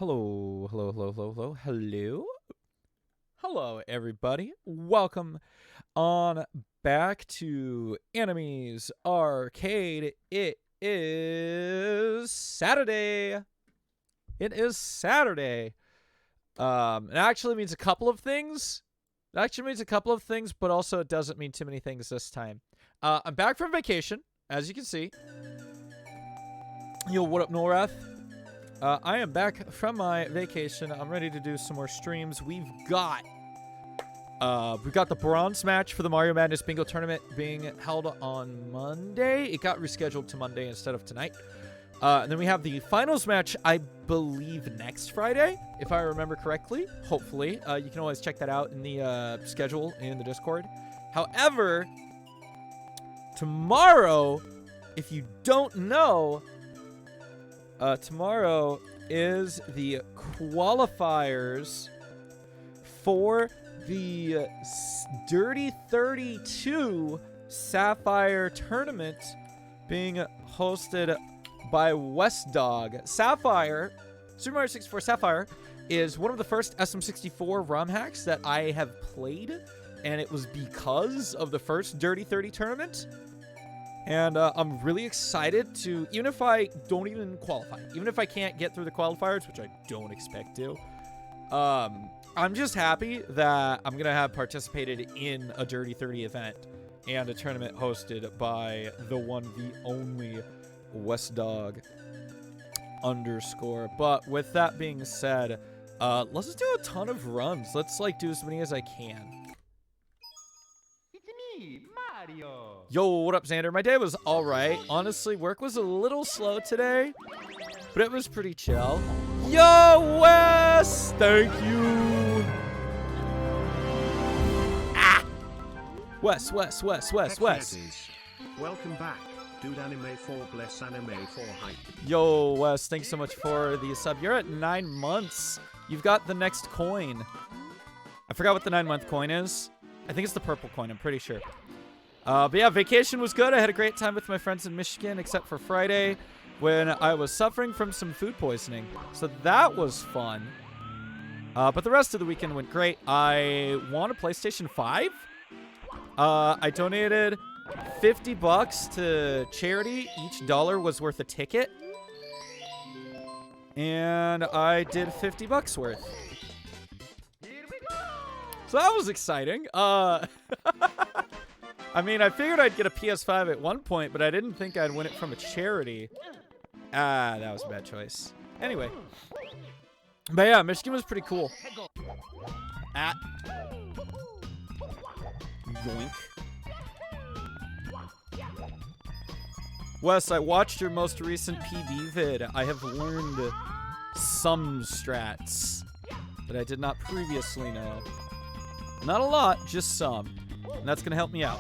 Hello, hello, hello, hello, hello, hello. Hello, everybody. Welcome on back to Anime's Arcade. It is Saturday. It is Saturday. It actually means a couple of things. But also it doesn't mean too many things this time. I'm back from vacation, as you can see. Yo, what up, Norath? I am back from my vacation. I'm ready to do some more streams. We've got the bronze match for the Mario Madness Bingo Tournament being held on Monday. It got rescheduled to Monday instead of tonight. And then we have the finals match, I believe, next Friday, if I remember correctly. Hopefully. You can always check that out in the schedule in the Discord. However, tomorrow, if you don't know, tomorrow is the qualifiers for the Dirty 32 Sapphire tournament being hosted by Wesdog. Sapphire, Super Mario 64 Sapphire, is one of the first SM64 ROM hacks that I have played, and it was because of the first Dirty 30 tournament. And I'm really excited to, even if I don't even qualify, even if I can't get through the qualifiers, which I don't expect to, I'm just happy that I'm going to have participated in a Dirty 30 event and a tournament hosted by the one, the only Wesdog _. But with that being said, let's just do a ton of runs. Let's do as many as I can. Mario. Yo, what up, Xander? My day was alright. Honestly, work was a little slow today, but it was pretty chill. Yo, Wes! Thank you! Ah! Wes. Welcome back, dude. Anime 4 bless Anime 4 hype. Yo, Wes, thanks so much for the sub. You're at 9 months. You've got the next coin. I forgot what the 9-month coin is. I think it's the purple coin, I'm pretty sure. But yeah, vacation was good. I had a great time with my friends in Michigan, except for Friday when I was suffering from some food poisoning. So that was fun. But the rest of the weekend went great. I won a PlayStation 5. I donated $50 to charity. Each dollar was worth a ticket. And I did $50 worth. So that was exciting. I mean, I figured I'd get a PS5 at one point, but I didn't think I'd win it from a charity. Ah, that was a bad choice. Anyway. But yeah, Michigan was pretty cool. Ah. Yoink. Wes, I watched your most recent PB vid. I have learned some strats that I did not previously know. Not a lot, just some. And that's going to help me out.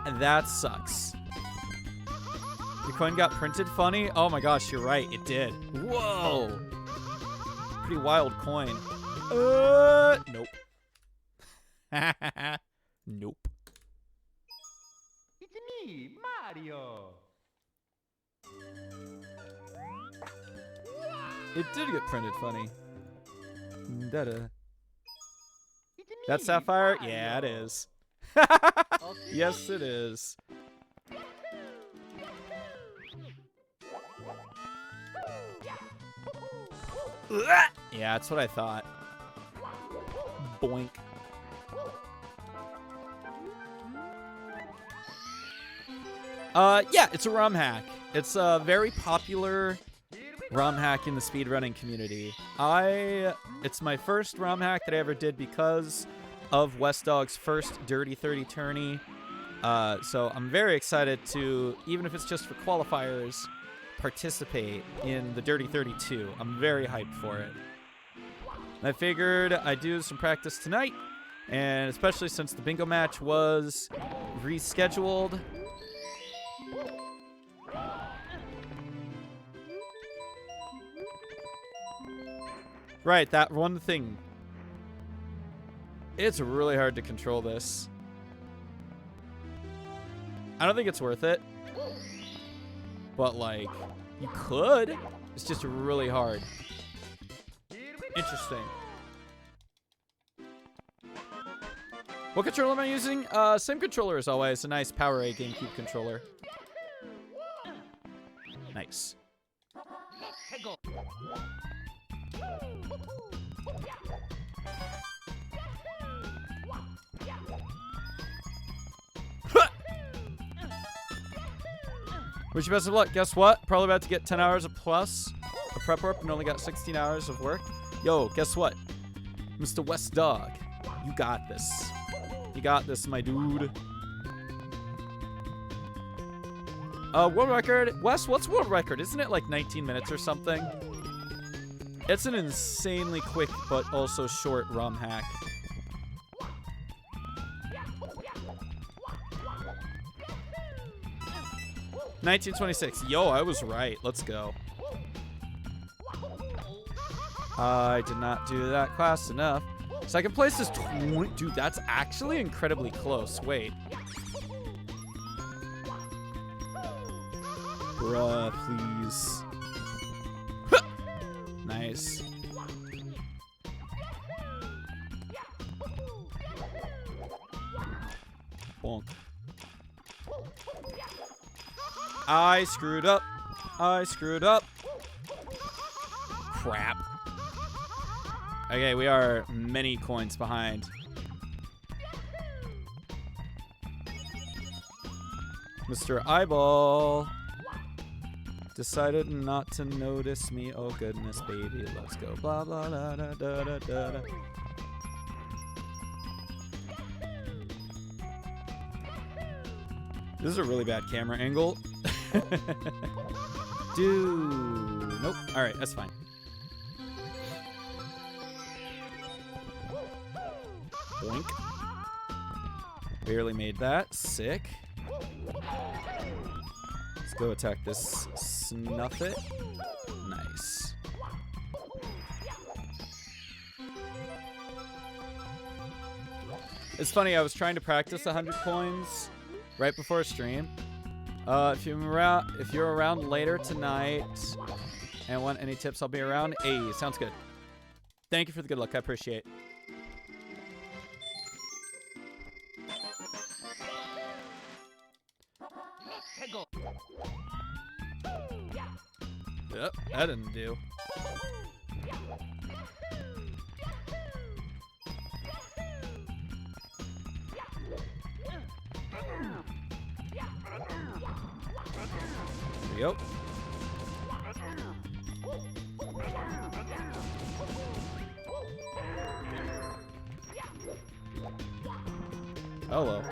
And that sucks. Your coin got printed funny? Oh my gosh, you're right. It did. Whoa. Pretty wild coin. Nope. Nope. It's me, Mario. It did get printed funny. Da-da. It's me, That's Sapphire? Mario. Yeah, it is. Yes, it is. Yeah, that's what I thought. Boink. Yeah, it's a ROM hack. It's a very popular ROM hack in the speedrunning community. It's my first ROM hack that I ever did because of Wesdog's first Dirty 30 tourney. So I'm very excited to, even if it's just for qualifiers, participate in the Dirty 32. I'm very hyped for it. I figured I'd do some practice tonight, and especially since the bingo match was rescheduled. Right, that one thing. It's really hard to control this. I don't think it's worth it. But, like, you could. It's just really hard. Interesting. What controller am I using? Same controller as always. A nice Power 8 GameCube controller. Nice. Wish you best of luck. Guess what? Probably about to get 10 hours of plus of prep work and only got 16 hours of work. Yo, guess what? Mr. Wesdog, you got this. You got this, my dude. World record. Wes, what's world record? Isn't it like 19 minutes or something? It's an insanely quick but also short ROM hack. $19.26. Yo, I was right. Let's go. I did not do that fast enough. Second place is 20. Dude, that's actually incredibly close. Wait. Bruh, please. Nice. Bonk. I screwed up. I screwed up. Crap. Okay, we are many coins behind. Mr. Eyeball decided not to notice me. Oh goodness, baby, let's go. Blah blah da da da da da. This is a really bad camera angle. Dude, nope. All right, that's fine. Boink. Barely made that. Sick. Let's go attack this Snuffit. Nice. It's funny, I was trying to practice 100 coins right before stream. If you're around later tonight and want any tips, I'll be around. Hey, sounds good. Thank you for the good luck. I appreciate it. Yep, that didn't do. Yep. Hello.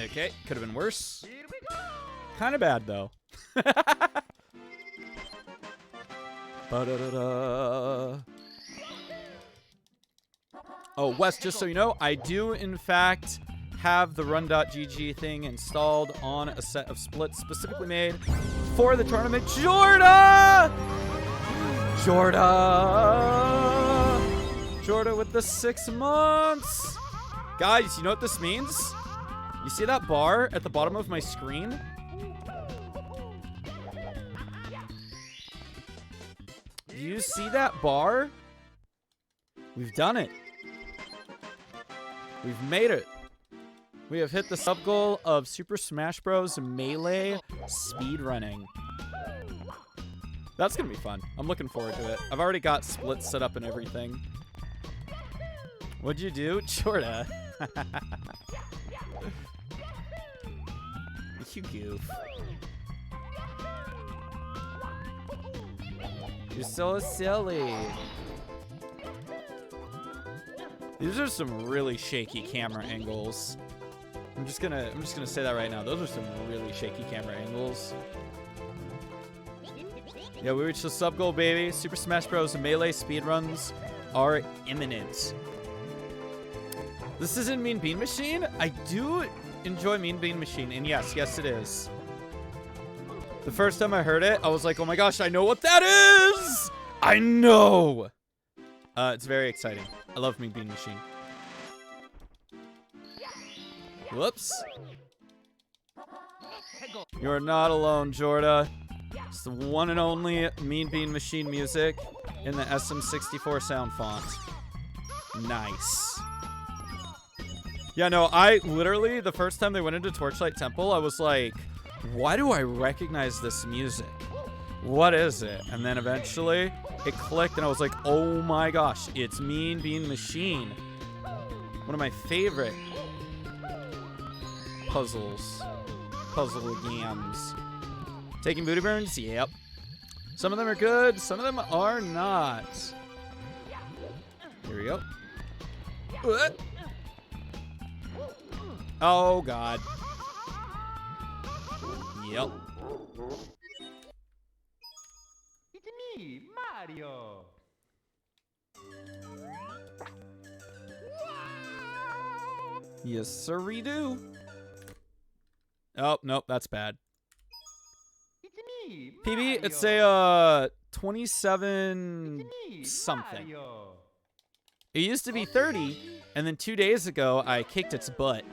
Okay, could have been worse. Kind of bad though. Oh, Wes, just so you know, I do in fact have the run.gg thing installed on a set of splits specifically made for the tournament. Jorda! Jorda with the 6 months. Guys, you know what this means? You see that bar at the bottom of my screen? Do you see that bar? We've done it. We've made it. We have hit the sub goal of Super Smash Bros. Melee speedrunning. That's gonna be fun. I'm looking forward to it. I've already got splits set up and everything. What'd you do? Jorda. You goof. You're so silly. These are some really shaky camera angles. I'm just gonna say that right now. Those are some really shaky camera angles. Yeah, we reached the sub goal, baby. Super Smash Bros. Melee speedruns are imminent. This isn't Mean Bean Machine. I do enjoy Mean Bean Machine, and yes, it is. The first time I heard it, I was like, oh my gosh, I know what that is! I know! It's very exciting. I love Mean Bean Machine. Whoops. You're not alone, Jorda. It's the one and only Mean Bean Machine music in the SM64 sound font. Nice. Yeah, no, I literally, the first time they went into Torchlight Temple, I was like, why do I recognize this music? What is it? And then eventually it clicked and I was like, oh my gosh, it's Mean Bean Machine. One of my favorite puzzle games. Taking booty burns? Yep. Some of them are good, some of them are not. Here we go. Oh god. Yep. It's me, Mario. Yes, sirree do. Oh, nope, that's bad. It's me, PB, it's Mario. a 27 It's me, something. Mario. It used to be 30, and then 2 days ago, I kicked its butt.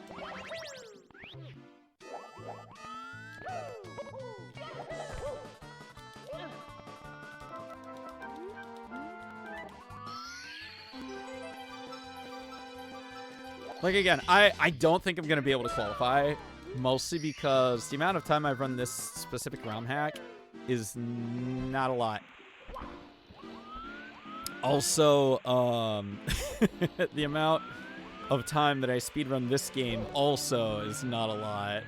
Like, again, I don't think I'm going to be able to qualify, mostly because the amount of time I've run this specific ROM hack is not a lot. Also, the amount of time that I speedrun this game also is not a lot.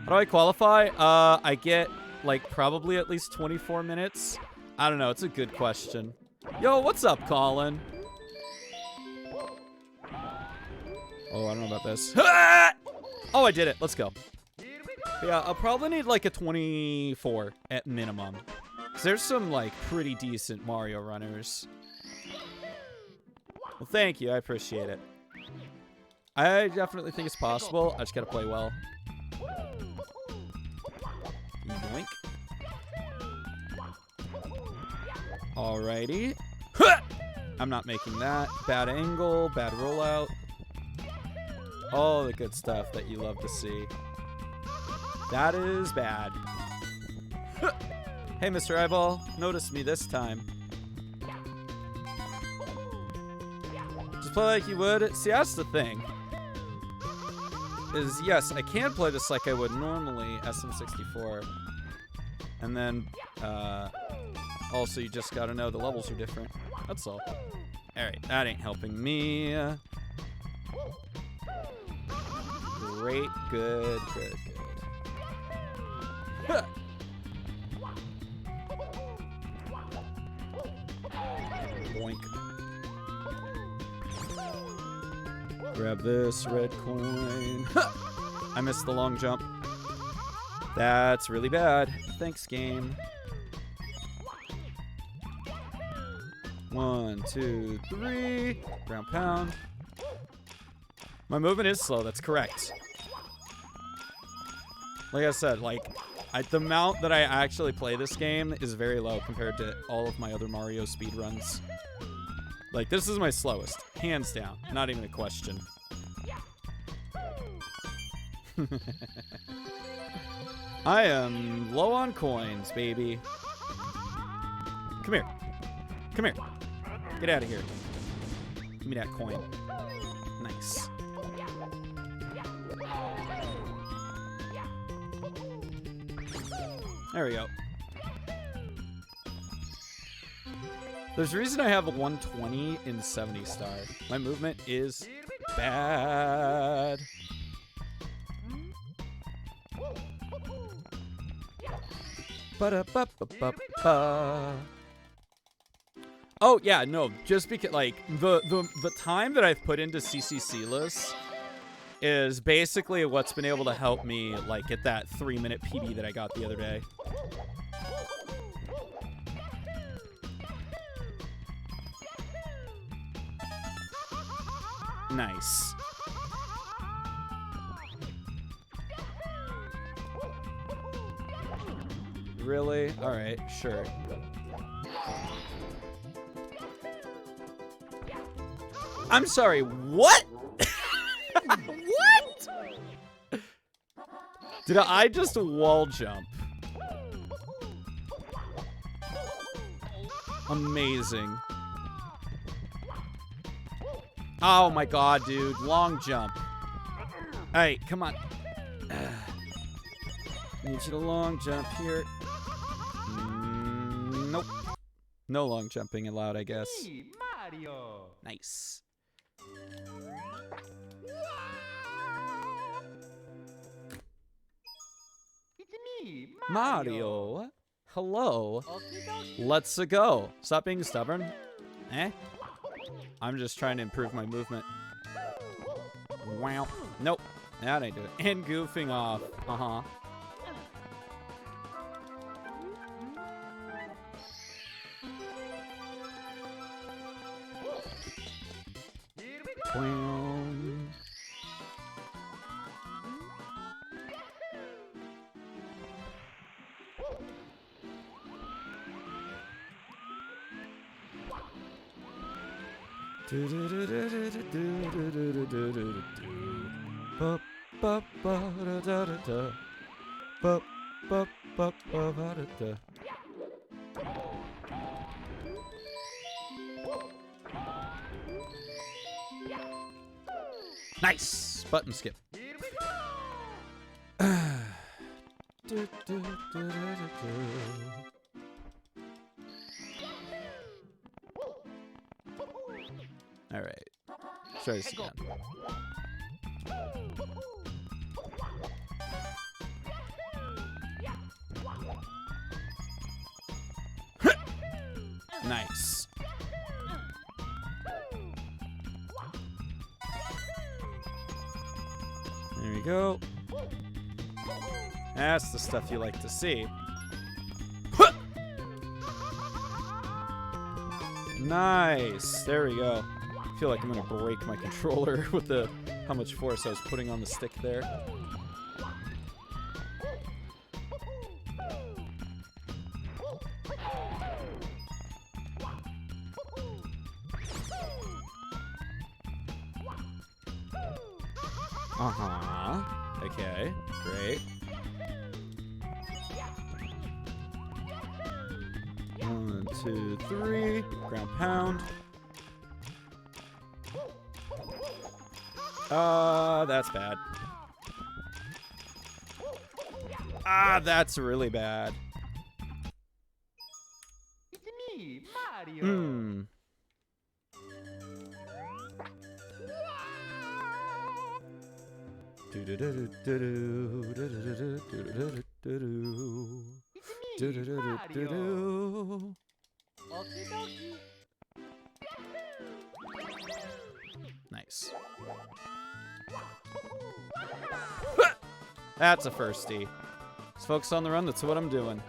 How do I qualify? I get, like, probably at least 24 minutes. I don't know. It's a good question. Yo, what's up, Colin? Oh, I don't know about this. Oh, I did it. Let's go. Yeah, I'll probably need, like, a 24 at minimum. 'Cause there's some, like, pretty decent Mario runners. Well, thank you. I appreciate it. I definitely think it's possible. I just gotta play well. Yoink. Alrighty. I'm not making that. Bad angle, bad rollout. All the good stuff that you love to see. That is bad. Hey, Mr. Eyeball. Notice me this time. Just play like you would. See, that's the thing. Is, yes, I can play this like I would normally, SM64. And then, also you just gotta know the levels are different. That's all. Alright, that ain't helping me. Great, good, good, good. Huh. Boink. Grab this red coin. I missed the long jump. That's really bad. Thanks, game. 1, 2, 3. Ground pound. My movement is slow. That's correct. Like I said, like, the amount that I actually play this game is very low compared to all of my other Mario speedruns. Like, this is my slowest. Hands down. Not even a question. I am low on coins, baby. Come here. Come here. Get out of here. Give me that coin. Nice. There we go. There's a reason I have a 120 in 70 star. My movement is bad. Ba-da-ba-ba-ba-ba. Oh yeah, no, just because like the time that I've put into CCC-less is basically what's been able to help me like get that 3-minute PB that I got the other day. Nice. Really? All right, sure. I'm sorry, what? What? Did I just wall jump? Amazing. Oh my god, dude. Long jump. Hey, come on. Need you to long jump here. Nope. No long jumping allowed, I guess. Me, Mario. Nice. It's me, Mario. Hello. Okie dokie. Let's go. Stop being stubborn. Eh? I'm just trying to improve my movement. Wow. Nope. That ain't do it. And goofing off. Uh-huh. Here we go. Boing. Nice button skip. Here we go. All right, try this again. Nice. There we go. That's the stuff you like to see. Nice. There we go. I feel like I'm gonna break my controller with how much force I was putting on the stick there. Uh-huh. Okay, great. 1, 2, 3. Ground pound. That's bad. Ah, that's really bad. It's me, Mario. Hmm. It's me, Mario. Okie dokie. Nice. That's a firstie. Let's focus on the run. That's what I'm doing.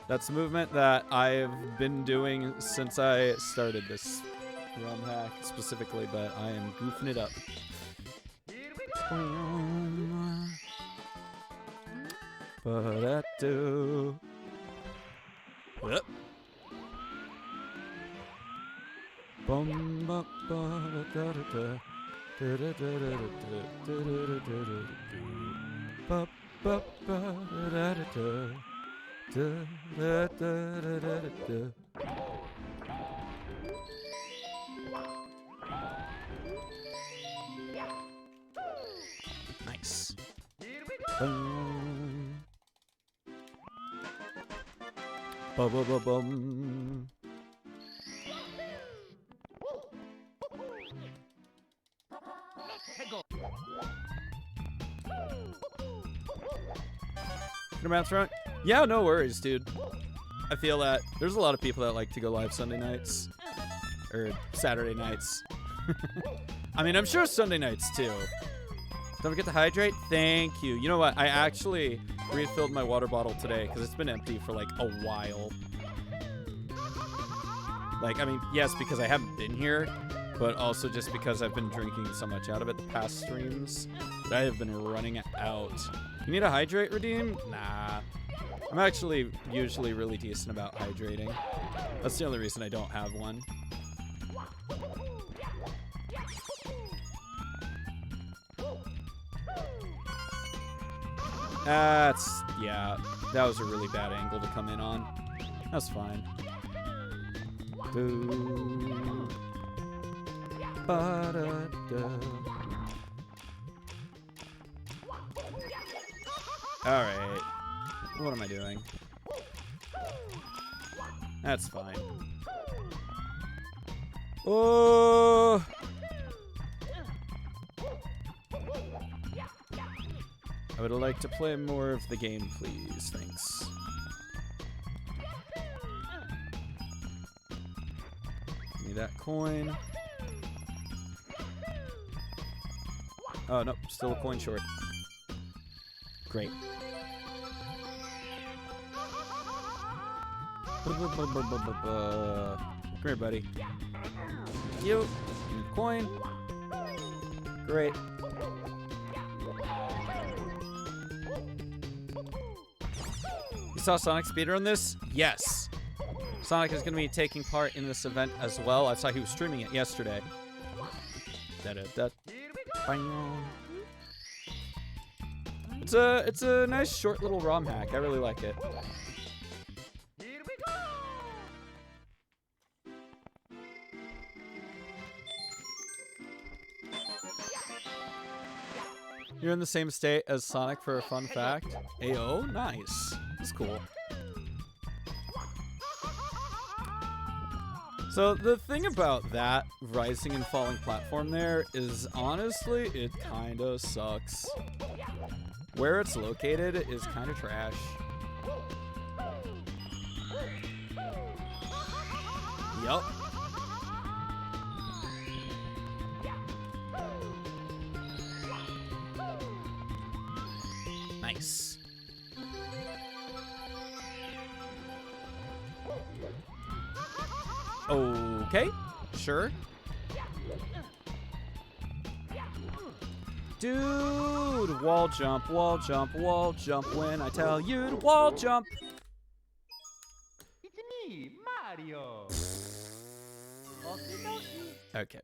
That's a movement that I've been doing since I started this run hack specifically, but I am goofing it up. Here we go. Ba-da-do. Yep. Bum ba ba da da da da da da da da da da da ba ba ba da da da da da da da. Nice. Here we go. Bum ba ba bum. Gonna bounce around? Yeah, no worries, dude. I feel that there's a lot of people that like to go live Sunday nights. Or Saturday nights. I mean, I'm sure Sunday nights too. Don't forget to hydrate. Thank you. You know what? I actually refilled my water bottle today because it's been empty for like a while. Like, I mean, yes, because I haven't been here, but also just because I've been drinking so much out of it the past streams that I have been running out. You need a hydrate, Redeem? Nah. I'm actually usually really decent about hydrating. That's the only reason I don't have one. Yeah, that was a really bad angle to come in on. That's fine. Boo. Ba-da-da. Alright. What am I doing? That's fine. Oh! I would like to play more of the game, please. Thanks. Give me that coin. Oh, no. Still a coin short. Great. Come here, buddy. You. Give me the coin. Great. You saw Sonic speedrun this? Yes. Sonic is going to be taking part in this event as well. I saw he was streaming it yesterday. It's a nice short little ROM hack. I really like it. You're in the same state as Sonic for a fun fact. AO? Nice. That's cool. So the thing about that rising and falling platform there is honestly, it kind of sucks. Where it's located is kind of trash. Yup. Nice. Okay, sure. Dude, wall jump, wall jump, wall jump when I tell you to wall jump. It's me, Mario. Okay.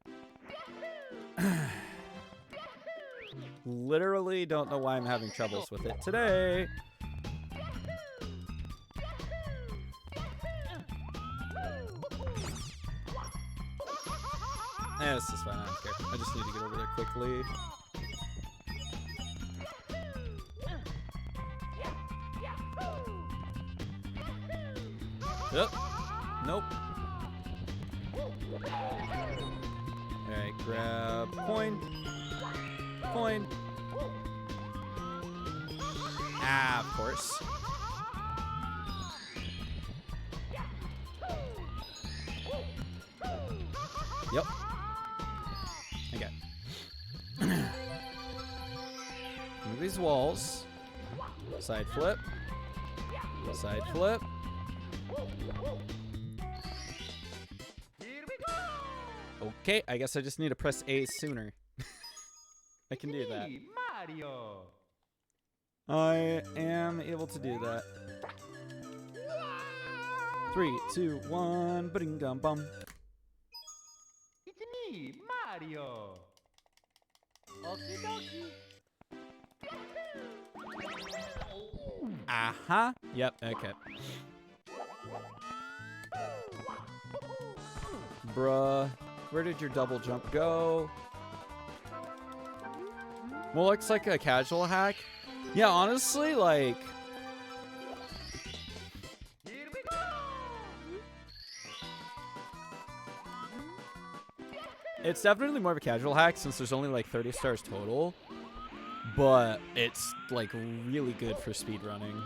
Literally don't know why I'm having troubles with it today. This is fine, I don't care. I just need to get over there quickly. Yep. Nope. Alright, grab coin. Coin. Ah, of course. Yep. Okay. Move these walls. Side flip. Side flip. Okay, I guess I just need to press A sooner. I can do that. Mario. I am able to do that. 3, 2, 1, ba-ding gum bum. It's me, Mario. Okie dokie. Uh-huh. Yep, okay. Bruh, where did your double jump go? Well, looks like a casual hack. Yeah, honestly, like... It's definitely more of a casual hack since there's only like 30 stars total. But it's like really good for speedrunning.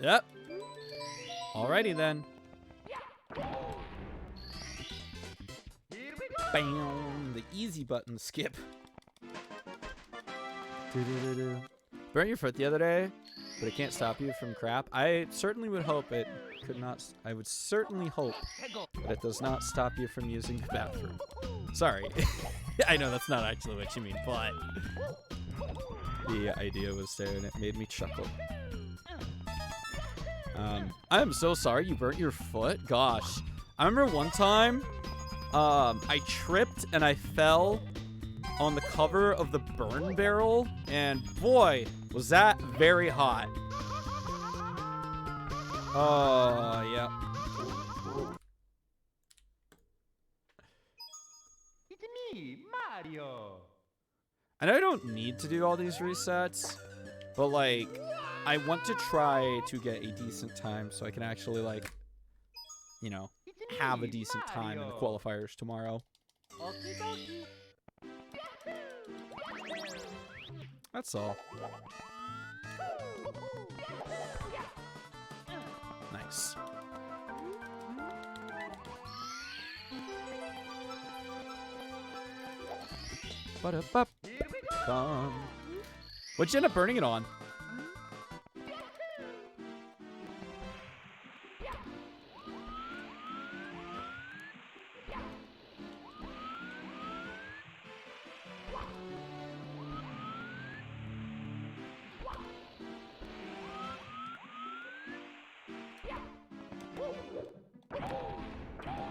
Yep. Alrighty then. Bam! The easy button skip. Burnt your foot the other day, but it can't stop you from crap. I certainly would hope it could not. I would certainly hope that it does not stop you from using the bathroom. Sorry. I know that's not actually what you mean, but the idea was there, and it made me chuckle. I am so sorry you burnt your foot. Gosh. I remember one time, I tripped and I fell on the cover of the burn barrel, and boy, was that very hot. Oh, yeah. It's me, Mario. I know I don't need to do all these resets, but like, I want to try to get a decent time so I can actually like, you know, have a decent time in the qualifiers tomorrow. Okie dokie. That's all. Nice. Ba-da-bop. What'd you end up burning it on?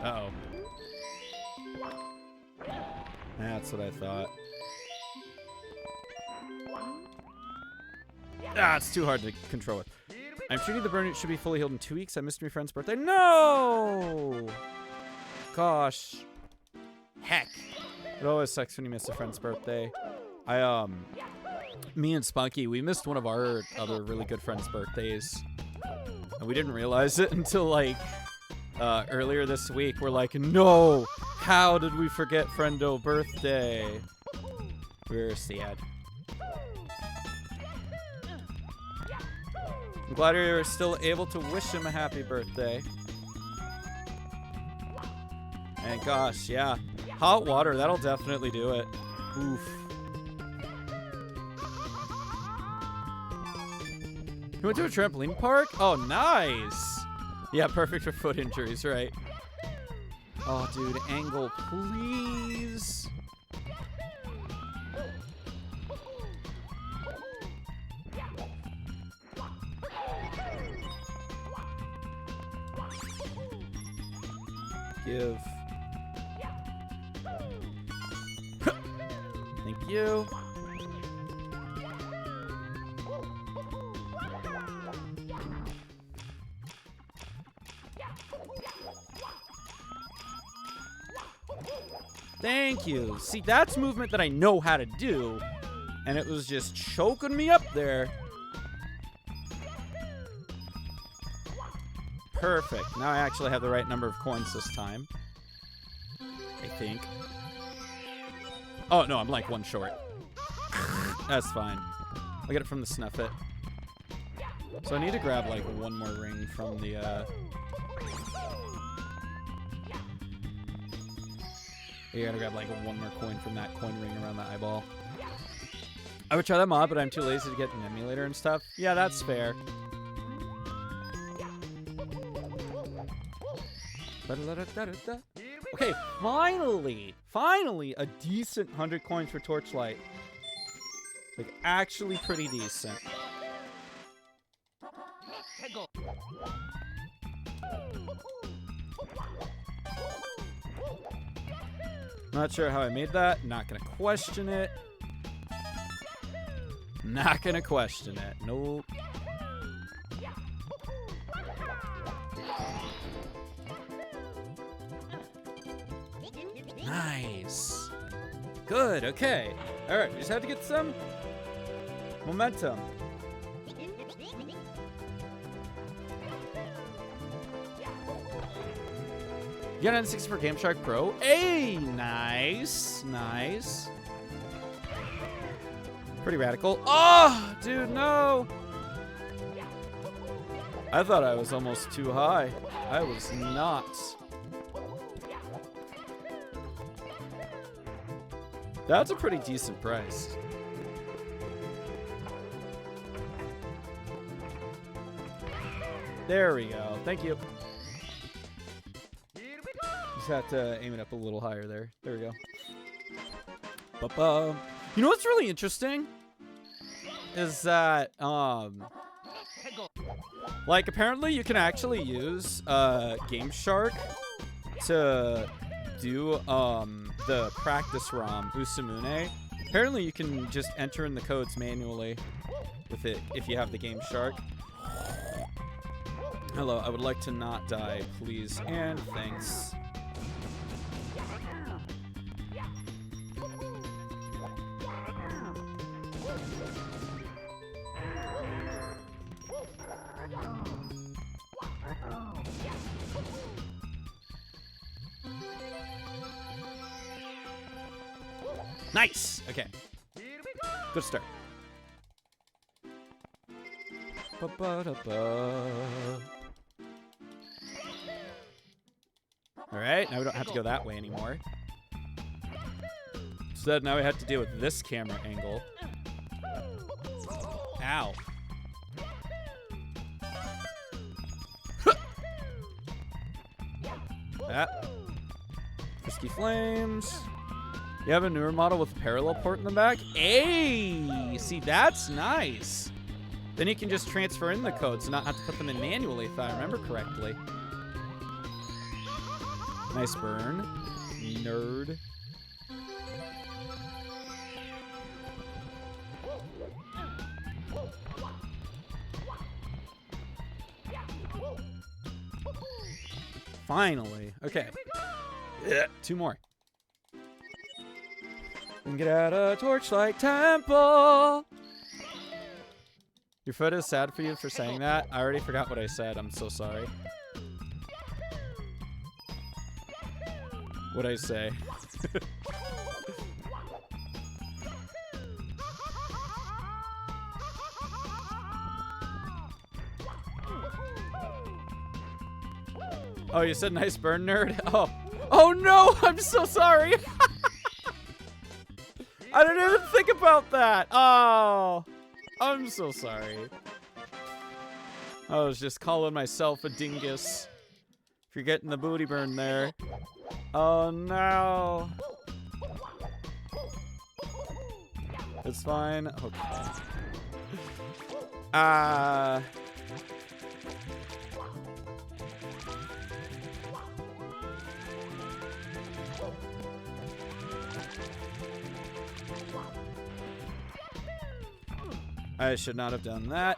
Uh-oh. That's what I thought. Ah, it's too hard to control it. I'm treating the burn. It should be fully healed in 2 weeks. I missed my friend's birthday. No! Gosh. Heck. It always sucks when you miss a friend's birthday. Me and Spunky, we missed one of our other really good friends' birthdays. And we didn't realize it until, like, earlier this week. We're like, no! How did we forget Friendo birthday? We were sad. I'm glad we were still able to wish him a happy birthday. And gosh, yeah. Hot water, that'll definitely do it. Oof. You went to a trampoline park? Oh, nice. Yeah, perfect for foot injuries, right? Oh, dude, angle, please. Give. Thank you. Thank you. See, that's movement that I know how to do, and it was just choking me up there. Perfect. Now I actually have the right number of coins this time. I think. Oh, no, I'm like one short. That's fine. I'll get it from the Snuffit. So I need to grab like one more ring from the, You gotta grab like one more coin from that coin ring around the eyeball. I would try that mod, but I'm too lazy to get an emulator and stuff. Yeah, that's fair. Okay, finally a decent 100 coins for Torchlight. Like, actually pretty decent. Not sure how I made that. Not gonna question it. Not gonna question it. Nope. Nice. Good, okay. Alright, we just have to get some momentum. You got an N60 for Game Shark Pro? Hey, nice. Nice. Pretty radical. Oh, dude, no. I thought I was almost too high. I was not. That's a pretty decent price. There we go. Thank you. Just have to aim it up a little higher there. There we go. Ba-ba. You know what's really interesting? is that, like, apparently you can actually use, Game Shark to do, the practice ROM, Usamune. Apparently you can just enter in the codes manually with it if you have the Game Shark. Hello, I would like to not die, please, and thanks. Nice! Okay. Good start. Alright, now we don't have to go that way anymore. Instead, now we have to deal with this camera angle. Ow. That. Frisky Flames. You have a newer model with parallel port in the back? Hey! See, that's nice. Then you can just transfer in the codes and not have to put them in manually, if I remember correctly. Nice burn. Nerd. Finally. Okay. Two more. And get out of Torchlight Temple. Your foot is sad for you for saying that? I already forgot what I said. I'm so sorry. What'd I say? Oh, you said nice burn, nerd? Oh. Oh no! I'm so sorry! I didn't even think about that! Oh! I'm so sorry. I was just calling myself a dingus for getting the booty burn there. Oh no! It's fine. Okay. I should not have done that.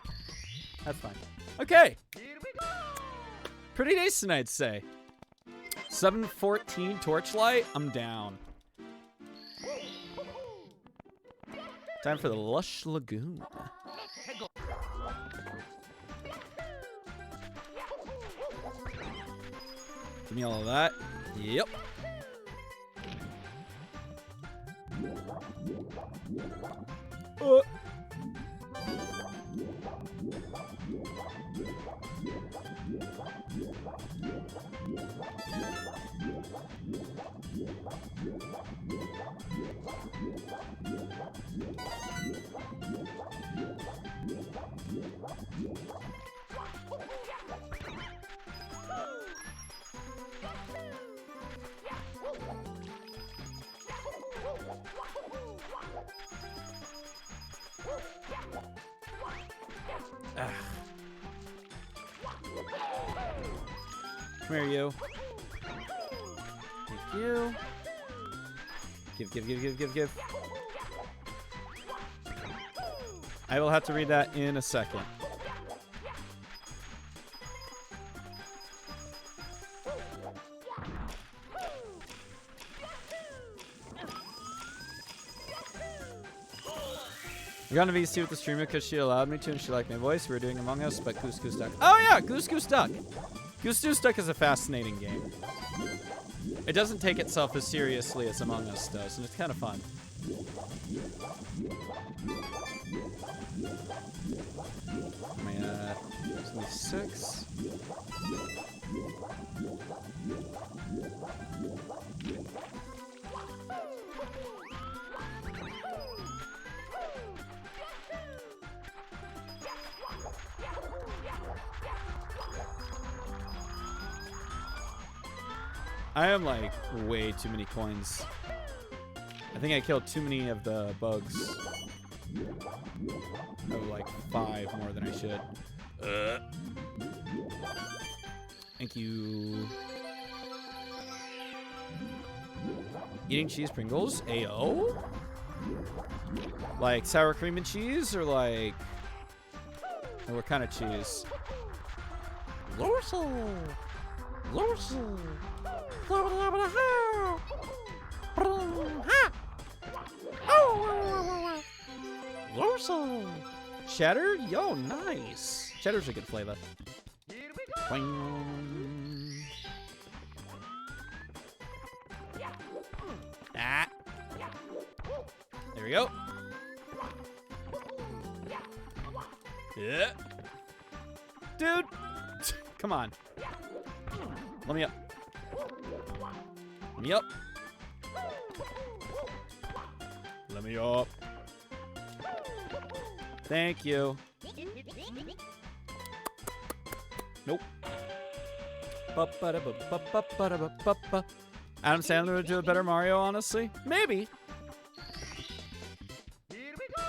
That's fine. Okay. Pretty decent, I'd say. 714 Torchlight. I'm down. Time for the Lush Lagoon. Give me all of that. Yep. Come here, you. Thank you. Give. I will have to read that in a second. We're gonna VC with the streamer because she allowed me to and she liked my voice. We were doing Among Us, but Goose Goose Duck. Oh yeah, Goose Goose Duck. Goose Goose Duck is a fascinating game. It doesn't take itself as seriously as Among Us does, and it's kind of fun. Am I at 76? I have like way too many coins. I think I killed too many of the bugs. Oh, like 5 more than I should. Thank you. Eating cheese Pringles? AO? Like sour cream and cheese, or like... Or what kind of cheese? Lorsal! Lorsal! Lorsal! Cheddar? Yo, nice. Cheddar's a good flavor. Here we go. Boing. Ah. There we go. Yeah. Dude. Come on. Let me up. Let me up. Let me up. Thank you. Nope. Adam Sandler would do a better Mario, honestly? Maybe. Here we go.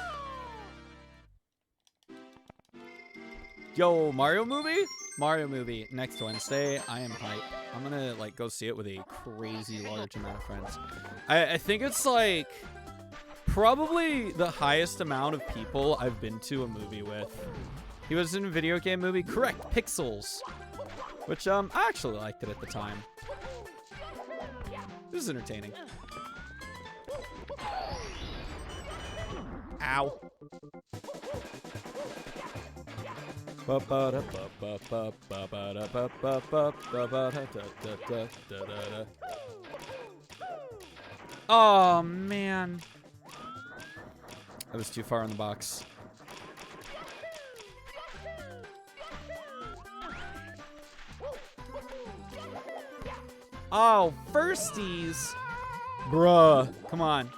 Yo, Mario movie? Mario movie next Wednesday. I am hyped. I'm gonna like go see it with a crazy large amount of friends. I think it's like probably the highest amount of people I've been to a movie with. He was in a video game movie, correct? Pixels, which I actually liked it at the time. This is entertaining. Ow. Oh man, that was too far in the box. Oh, firsties, bruh, come on.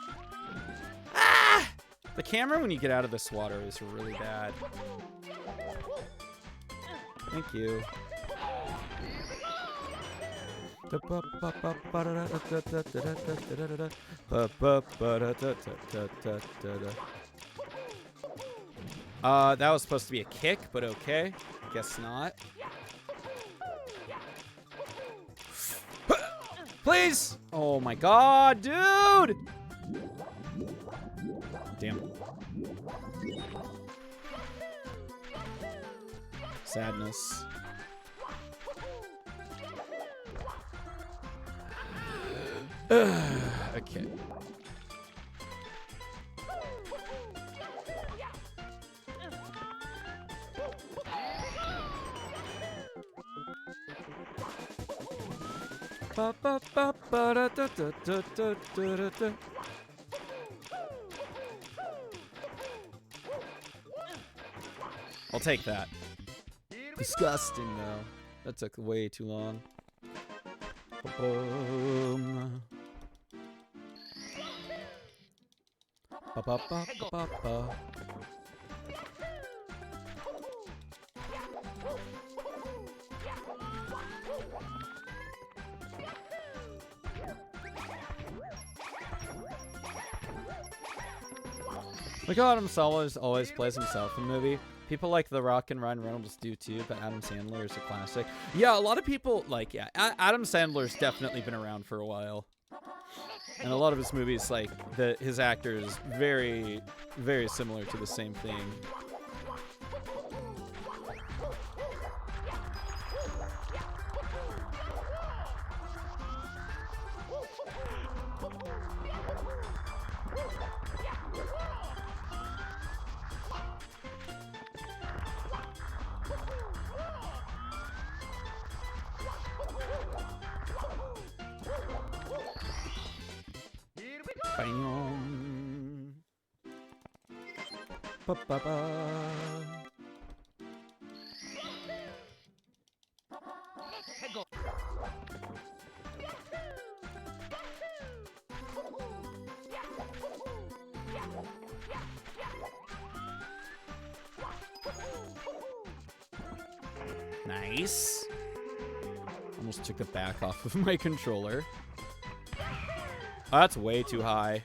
Ah! The camera when you get out of this water is really bad. Thank you. That was supposed to be a kick, but okay. Guess not. Please! Oh my god, dude! Damn. Sadness. Okay. I'll take that. Disgusting though. That took way too long. Boom. Ba ba ba ba ba. Look how Adam Sandler always plays himself in the movie. People like The Rock and Ryan Reynolds do too, but Adam Sandler is a classic. Yeah, a lot of people like, yeah, Adam Sandler's definitely been around for a while. And a lot of his movies, like, his actor is very, very similar to the same thing. Bam. Ba ba ba. Nice. Almost took the back off of my controller. Oh, that's way too high.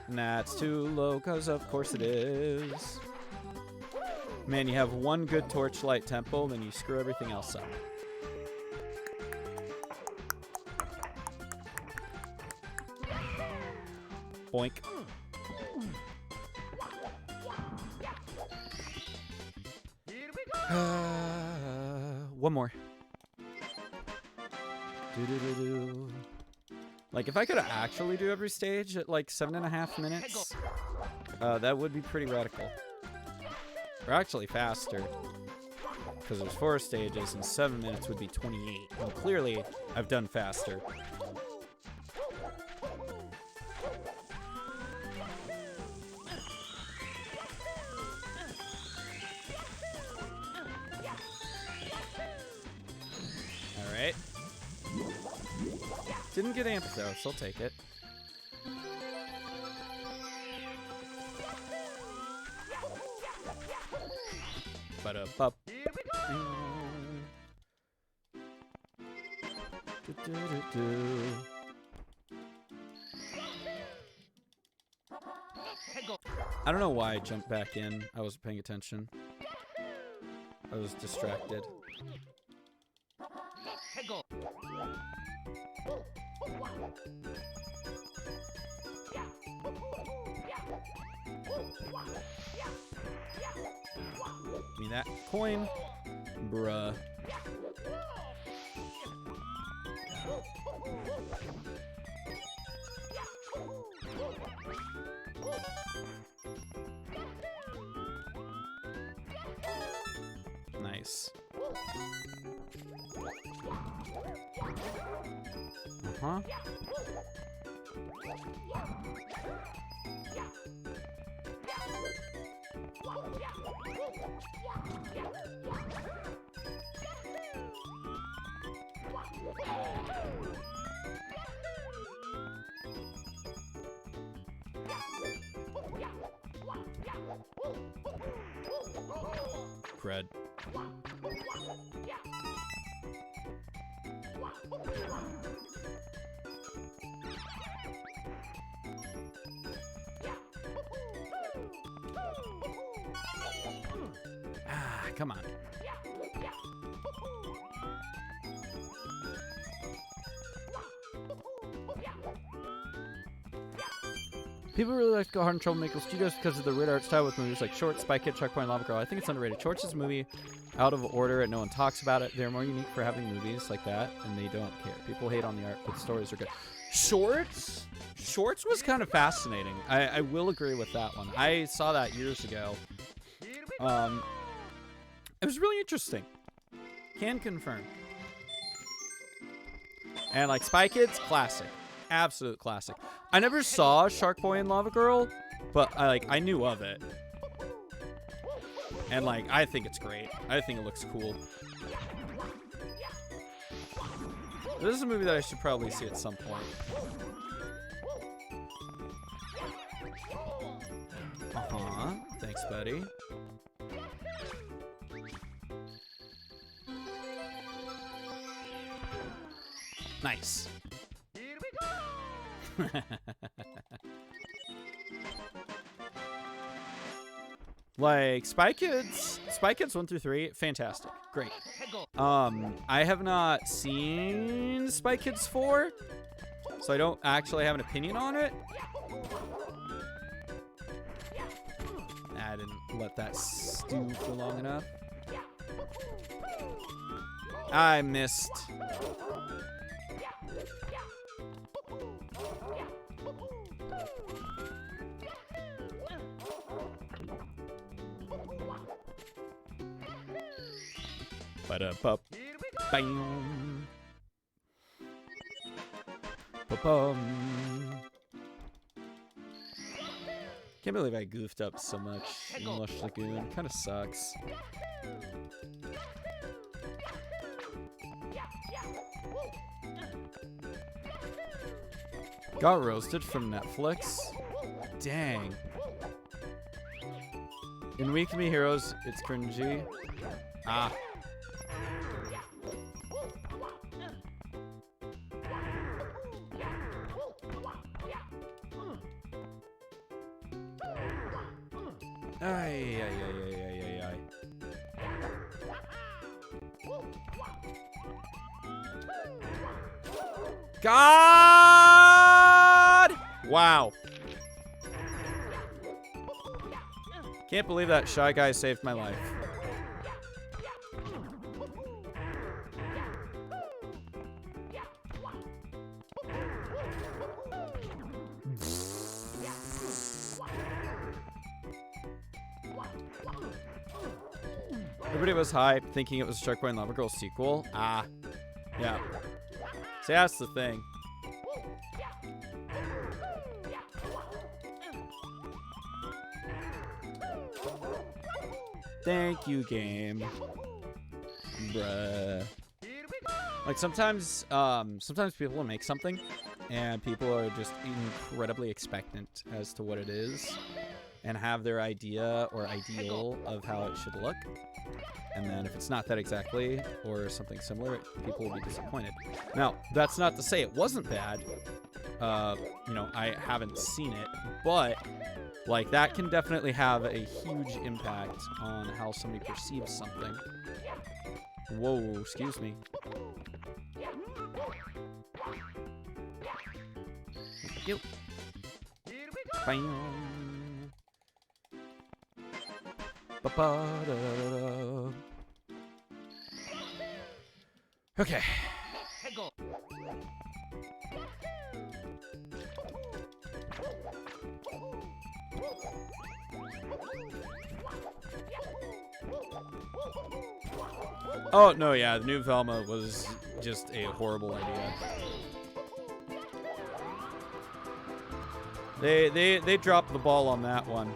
Nah, it's too low, cause of course it is. Man, you have one good torchlight temple, then you screw everything else up. Boink. One more. Do-do-do-do. Like, if I could actually do every stage at like 7.5 minutes, that would be pretty radical. Or actually faster. Because there's 4 stages and 7 minutes would be 28. And clearly, I've done faster. Alright. Didn't get amped though, so I'll take it. Ba-da-bup. I don't know why I jumped back in. I wasn't paying attention. I was distracted. Give me that coin, bruh. Nice. Uh-huh. Cred. Ah, come on. People really like to go hard on Troublemaker Studios because of the weird art style with movies like Short, Spy Kid, Checkpoint, Lava Girl. I think it's underrated. Shorts is a movie out of order and no one talks about it. They're more unique for having movies like that, and they don't care. People hate on the art, but the stories are good. Shorts? Shorts was kind of fascinating. I will agree with that one. I saw that years ago. It was really interesting. Can confirm. And like Spy Kids, classic. Absolute classic. I never saw Shark Boy and Lava Girl, but I knew of it. And like I think it's great. I think it looks cool. This is a movie that I should probably see at some point. Uh-huh. Thanks, buddy. Nice. Like Spy Kids 1 through 3, fantastic, great. I have not seen Spy Kids 4, so I don't actually have an opinion on it. I didn't let that stew for long enough. I missed. Ba-da-bup. Bam. Ba-bum. Can't believe I goofed up so much in Lush Lagoon. Kind of sucks. Got roasted from Netflix? Dang. In Weak Me Heroes, it's cringy. Ah. Ay, ay, ay, ay, ay, ay, ay. God! Wow. Can't believe that shy guy saved my life. Everybody was hyped, thinking it was a Shark Boy and Lava Girl sequel. Ah. Yeah. See, that's the thing. Thank you, game. Bruh. Like sometimes people will make something and people are just incredibly expectant as to what it is and have their idea or ideal of how it should look. And then if it's not that exactly or something similar, people will be disappointed. Now, that's not to say it wasn't bad. You know, I haven't seen it, but like that can definitely have a huge impact on how somebody perceives something. Whoa, excuse me. Thank you. Bam. Ba-ba-da-da-da. Okay. Oh, no, yeah, the new Velma was just a horrible idea. They dropped the ball on that one.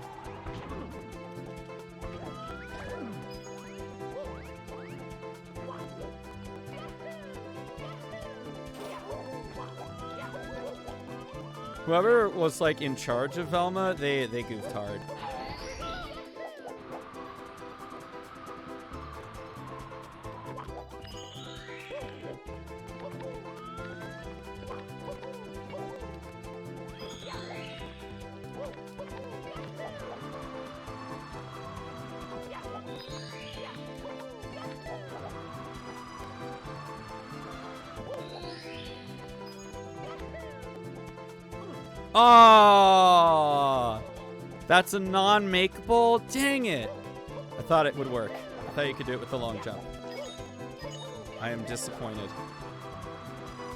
Whoever was like in charge of Velma, they goofed hard. Oh, that's a non-makeable? Dang it. I thought it would work. I thought you could do it with the long jump. I am disappointed.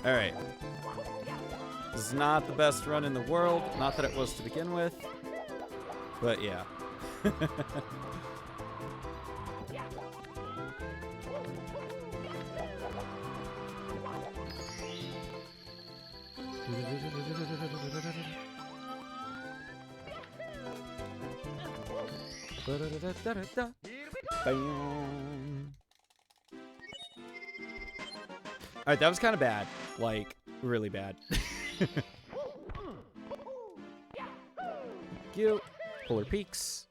All right. This is not the best run in the world. Not that it was to begin with. But yeah. Alright, that was kind of bad. Like, really bad. Cute. Polar Peaks.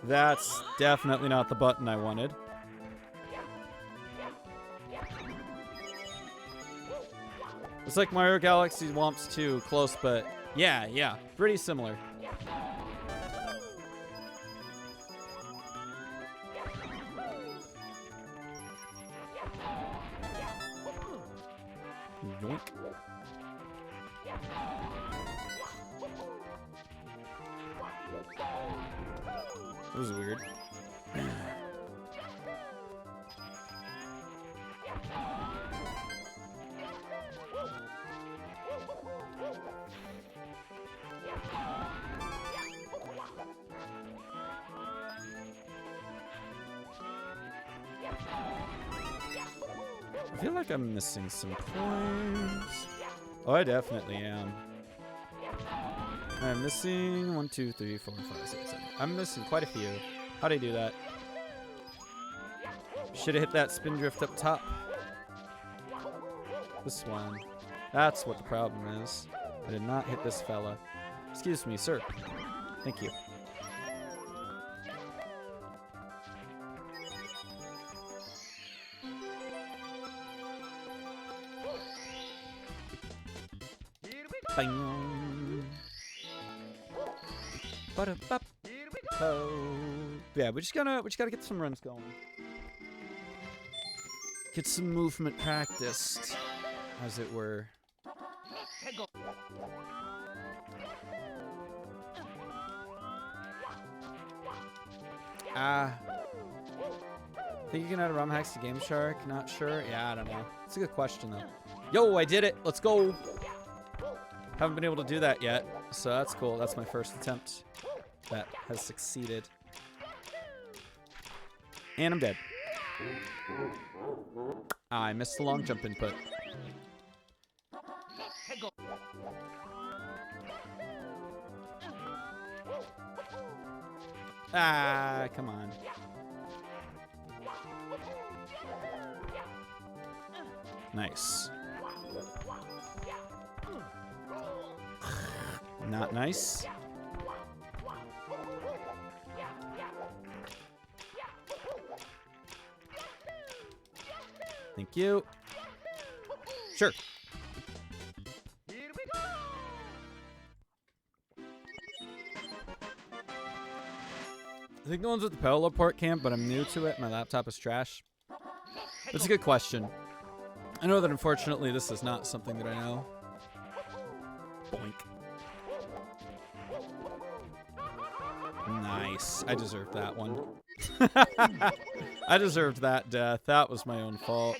That's definitely not the button I wanted. It's like Mario Galaxy Womps 2, close, but yeah, pretty similar. Yoink. That was weird. I feel like I'm missing some coins. Oh, I definitely am. I'm missing 1, 2, 3, 4, 5, 6, 7. I'm missing quite a few. How'd I do that? Should have hit that spin drift up top. This one. That's what the problem is. I did not hit this fella. Excuse me, sir. Thank you. Here we go. Bang. Ba-da-bop. Here we go. Oh. Yeah, we just gotta get some runs going. Get some movement practiced, as it were. Hey, go. Think you can add ROM hacks to Game Shark? Not sure. Yeah, I don't know. It's a good question though. Yo, I did it. Let's go. Haven't been able to do that yet, so that's cool. That's my first attempt that has succeeded. And I'm dead. I missed the long jump input. Hey, go. Ah, come on. Nice. Not nice. Thank you. Sure. Here we go. I think no one's at the Peloport camp, but I'm new to it. My laptop is trash. That's a good question. I know that unfortunately this is not something that I know. Boink. Nice. I deserved that one. I deserved that death. That was my own fault.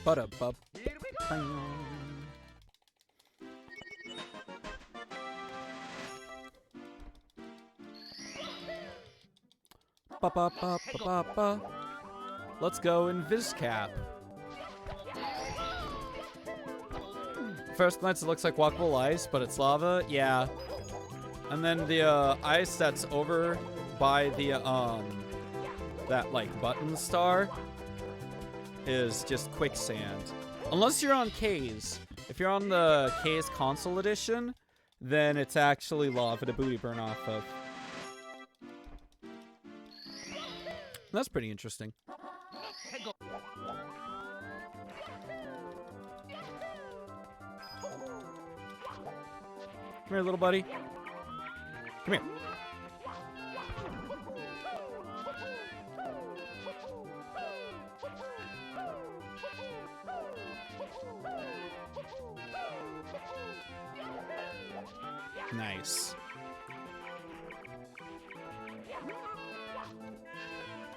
Ba-da-bub. Here we go. Ba-ba-ba-ba-ba-ba. Let's go in Vizcap. First glance, it looks like walkable ice, but it's lava. Yeah. And then the ice that's over by the that like button star is just quicksand. Unless you're on K's. If you're on the K's console edition, then it's actually lava to booty burn off of. That's pretty interesting. Hey, go. Come here, little buddy. Come here. Nice.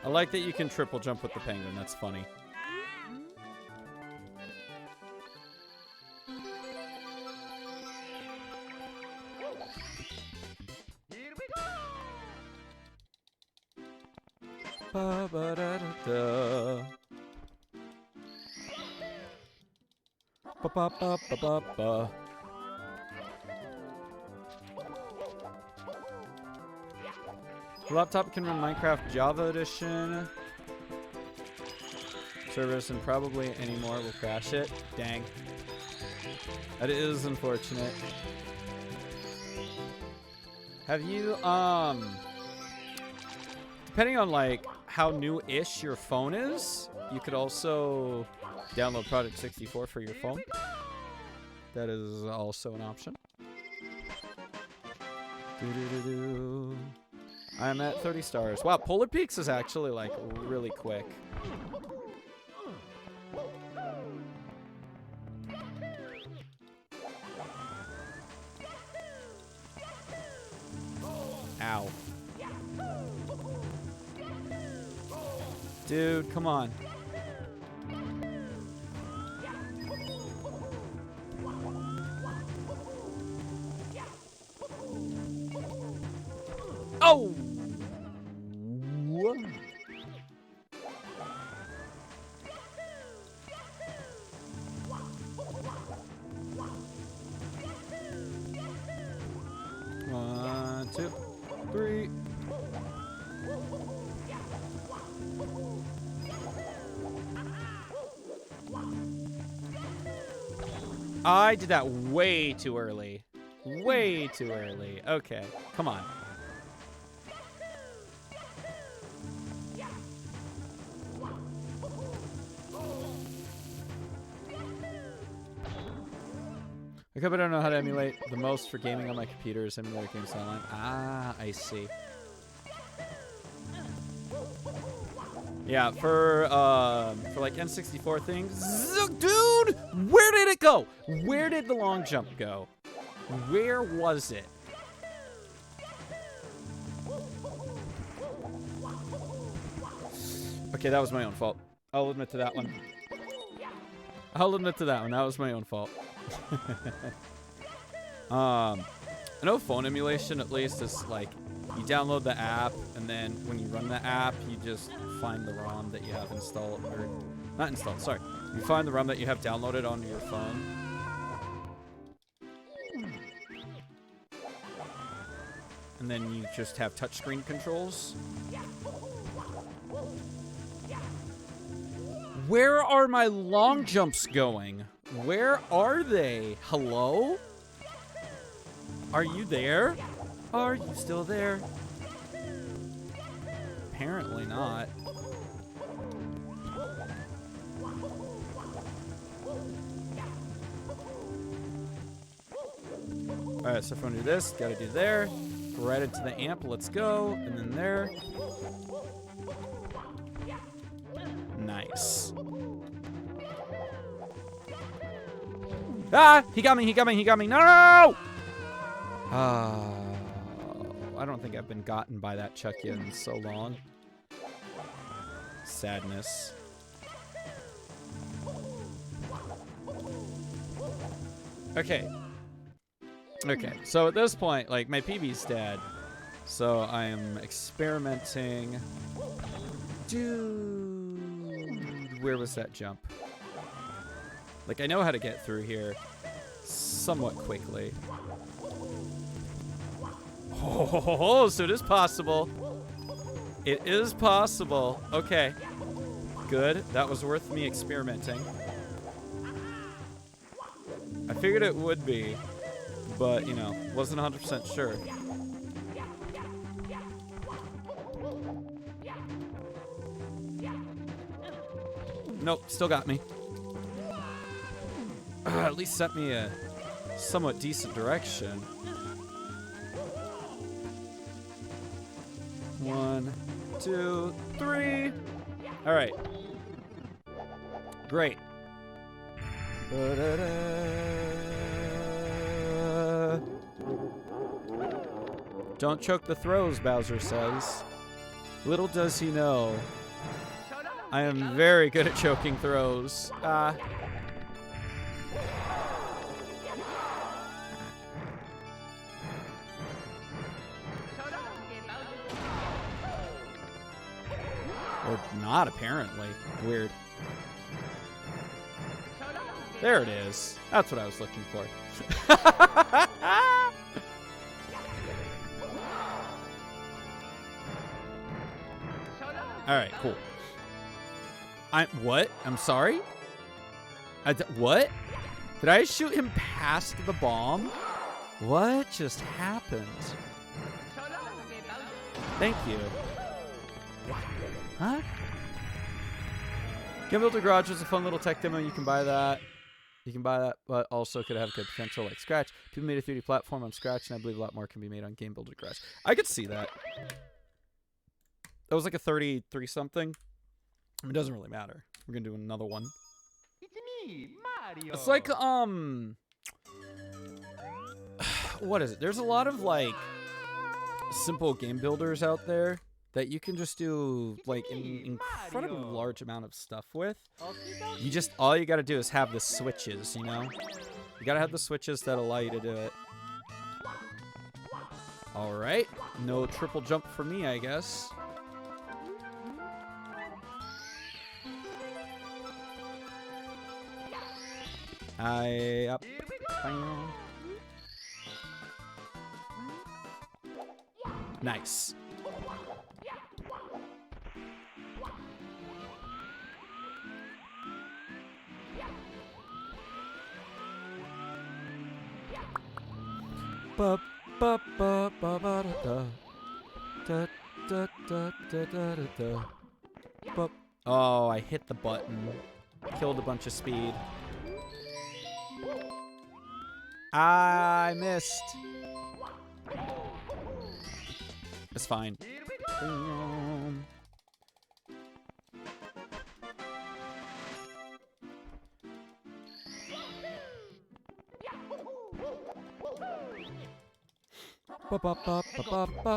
I like that you can triple jump with the penguin. That's funny. Here we go. Ba-ba-da-da-da. Ba-ba-ba-ba-ba-ba. The laptop can run Minecraft Java Edition. Service and probably anymore will crash it. Dang. That is unfortunate. Have you, depending on like how new-ish your phone is, you could also download Project 64 for your phone. That is also an option. Doo-doo-doo-doo. I'm at 30 stars. Wow, Polar Peaks is actually like really quick. Ow. Dude, come on. Oh! I did that way too early. Way too early. Okay, come on. I hope I don't know how to emulate the most for gaming on my computer is emulate games online. Ah, I see. Yeah, for like N64 things, dude, where did it go? Where did the long jump go? Where was it? Okay, that was my own fault. I'll admit to that one. I'll admit to that one. That was my own fault. I know phone emulation at least is like you download the app and then when you run the app you just find the ROM that you have installed, or not installed, sorry. You find the ROM that you have downloaded on your phone. And then you just have touchscreen controls. Where are my long jumps going? Where are they? Hello? Are you there? Are you still there? Apparently not. Alright, so if I want to do this, gotta do there. Right into the amp, let's go. And then there. Nice. Ah! He got me, he got me, he got me. No! I don't think I've been gotten by that Chucky in so long. Sadness. Okay. Okay, so at this point, like, my PB's dead. So I am experimenting. Dude, where was that jump? Like, I know how to get through here somewhat quickly. Oh, so it is possible. It is possible. Okay. Good. That was worth me experimenting. I figured it would be, but, you know, wasn't 100% sure. Nope, still got me. At least sent me a somewhat decent direction. 1, 2, 3. All right. Great. Don't choke the throws, Bowser says. Little does he know, I am very good at choking throws. Or not, apparently. Weird. There it is. That's what I was looking for. All right, cool. What? I'm sorry? What? Did I shoot him past the bomb? What just happened? Thank you. Huh? Game Builder Garage is a fun little tech demo. You can buy that. You can buy that, but also could have good potential like Scratch. People made a 3D platform on Scratch, and I believe a lot more can be made on Game Builder Garage. I could see that. That was like a 33 something. It doesn't really matter. We're gonna do another one. It's me, Mario. It's like what is it? There's a lot of like simple game builders out there that you can just do like an incredibly large amount of stuff with. You just, all you gotta do is have the switches, you know? You gotta have the switches that allow you to do it. All right, no triple jump for me, I guess. Up. Nice. Ba ba ba ba ba da da da da da da da da. Ba. Oh, I hit the button. Killed a bunch of speed. I missed. It's fine. Ba ba ba ba ba ba.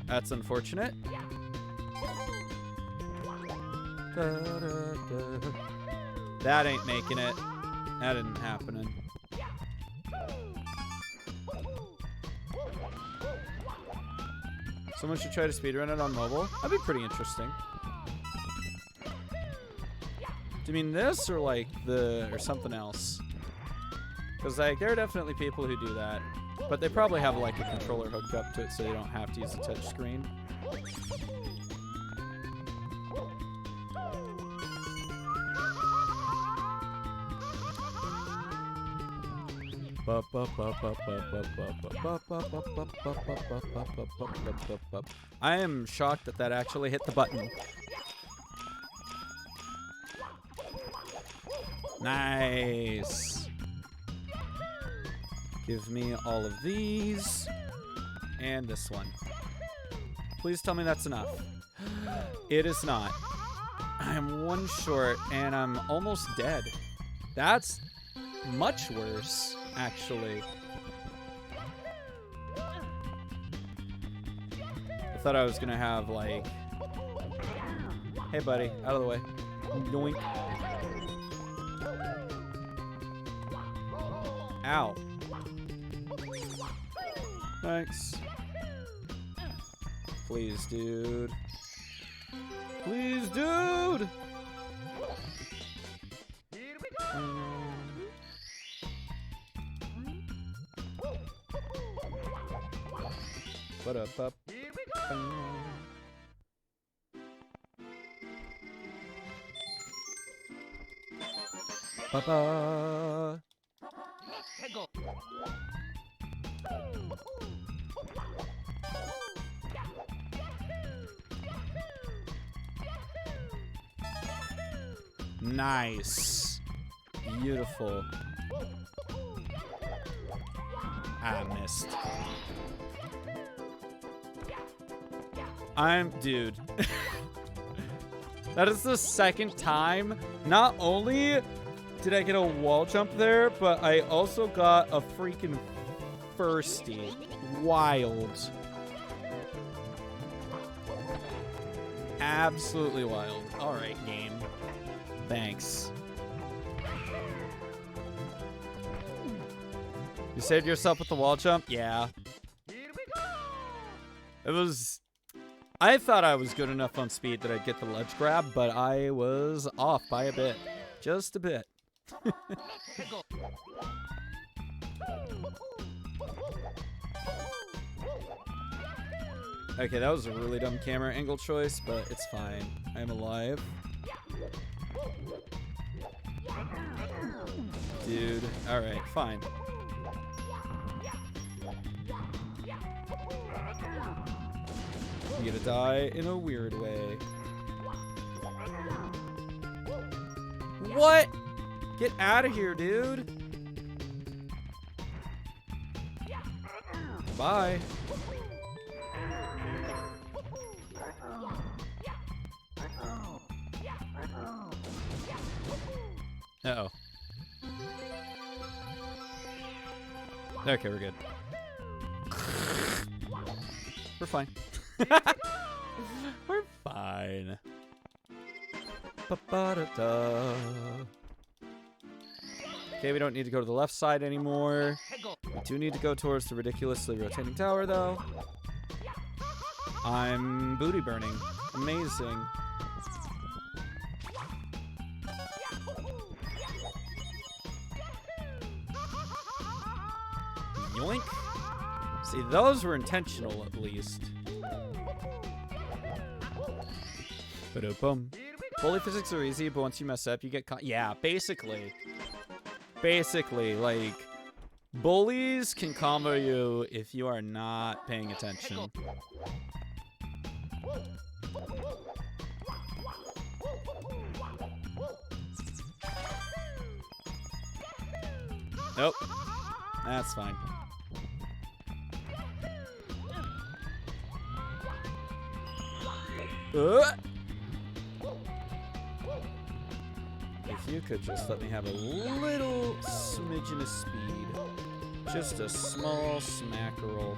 That's unfortunate. That ain't making it. That isn't happening. Someone should try to speedrun it on mobile. That'd be pretty interesting. Do you mean this or like or something else? Because like there are definitely people who do that, but they probably have like a controller hooked up to it so they don't have to use the touch screen. I am shocked that actually hit the button. Nice. Give me all of these and this one. Please tell me that's enough. It is not. I am one short and I'm almost dead. That's much worse, actually. I thought I was gonna have like, hey buddy, out of the way. Yoink. Ow. Thanks. Please, dude. Please, dude! What up, up? Ba-ba. Nice. Beautiful. I missed. Dude. That is the second time. Not only did I get a wall jump there, but I also got a freaking firsty. Wild. Absolutely wild. All right, game. Thanks. You saved yourself with the wall jump? Yeah. It was... I thought I was good enough on speed that I'd get the ledge grab, but I was off by a bit. Just a bit. Okay, that was a really dumb camera angle choice, but it's fine. I'm alive. Dude, alright, fine. I'm gonna die in a weird way. What? Get out of here, dude. Bye. Uh-oh. Okay, we're good. We're fine. We're fine. Ba-ba-da-da. Okay, we don't need to go to the left side anymore. We do need to go towards the ridiculously rotating tower, though. I'm booty burning. Amazing. See, those were intentional at least. Ba-da-bum. Bully physics are easy, but once you mess up, you get caught. Yeah, basically. Basically, like, bullies can combo you if you are not paying attention. Nope. That's fine. If you could just let me have a little smidgen of speed. Just a small smackerel.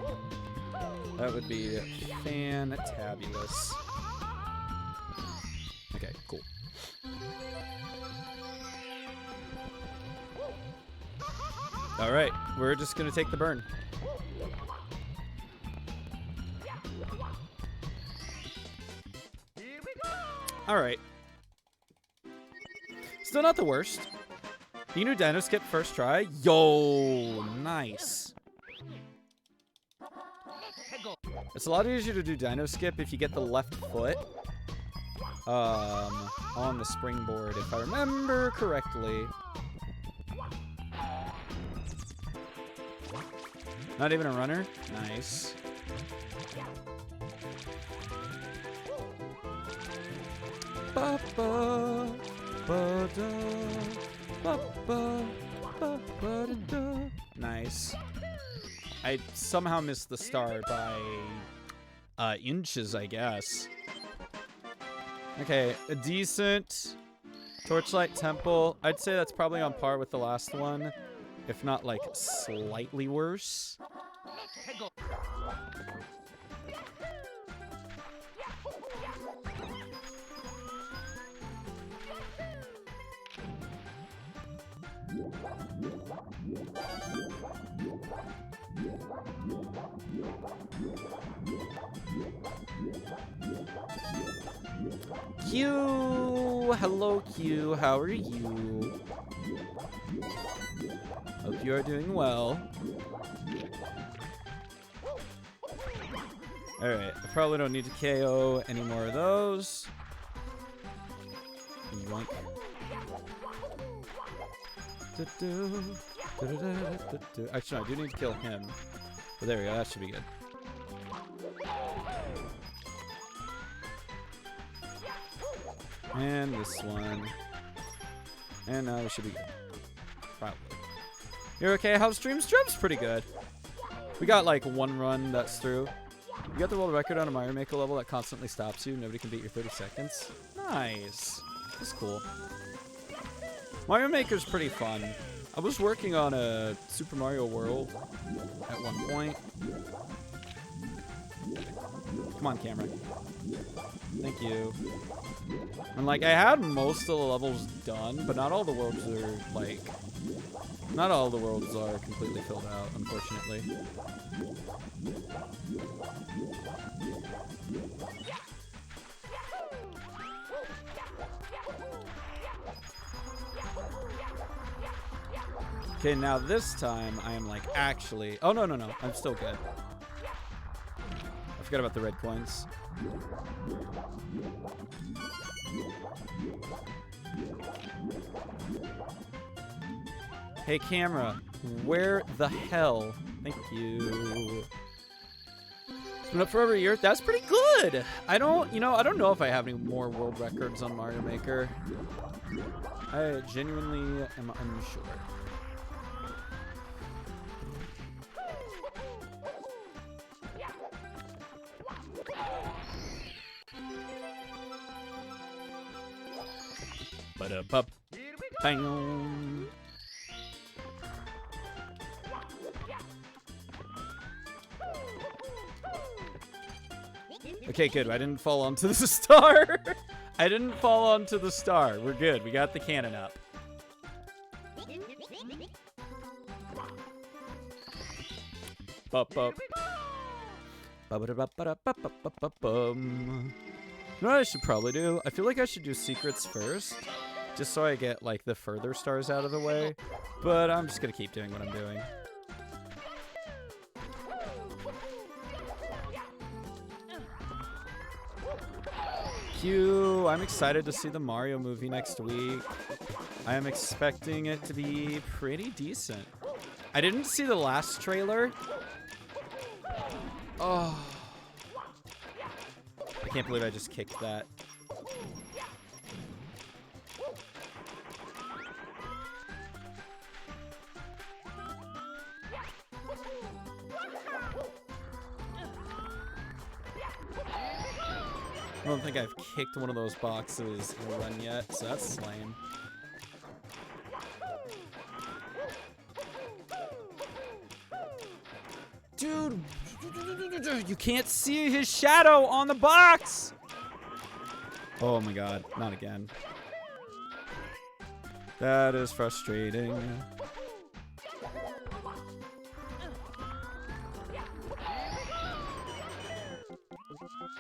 That would be fantabulous. Okay, cool. Alright, we're just gonna take the burn. Alright. Still not the worst. Do you do dino skip first try? Yo, nice. It's a lot easier to do dino skip if you get the left foot on the springboard, if I remember correctly. Not even a runner? Nice. Ba ba ba da ba ba ba ba da. Nice. I somehow missed the star by inches, I guess. Okay, a decent Torchlight Temple. I'd say that's probably on par with the last one, if not like slightly worse. Q! Hello, Q. How are you? Hope you are doing well. Alright, I probably don't need to KO any more of those. Yoink. Actually, no, I do need to kill him. But there we go, that should be good. And this one. And now we should be good. Probably. You're okay? How's stream? Stream's pretty good. We got like one run that's through. You got the world record on a Mario Maker level that constantly stops you. Nobody can beat your 30 seconds. Nice. That's cool. Mario Maker's pretty fun. I was working on a Super Mario World at one point. Come on, camera. Thank you. And like, I had most of the levels done, but not all the worlds are like... Not all the worlds are completely filled out, unfortunately. Okay, now this time I am like actually... Oh, no. I'm still good. I forgot about the red coins. Hey, camera. Where the hell? Thank you. It's been up for over a year. That's pretty good. I don't know if I have any more world records on Mario Maker. I genuinely am unsure. Ba-da-bup. Bang. Okay, good. I didn't fall onto the star. I didn't fall onto the star. We're good. We got the cannon up. Bup. Ba-ba-da-ba-ba-da-ba-ba-ba-bum. You know what I should probably do? I feel like I should do secrets first, just so I get like the further stars out of the way. But I'm just gonna keep doing what I'm doing. Q, I'm excited to see the Mario movie next week. I am expecting it to be pretty decent. I didn't see the last trailer. Oh. I can't believe I just kicked that. I don't think I've kicked one of those boxes in a run yet, so that's lame. Dude, you can't see his shadow on the box! Oh my god, not again. That is frustrating.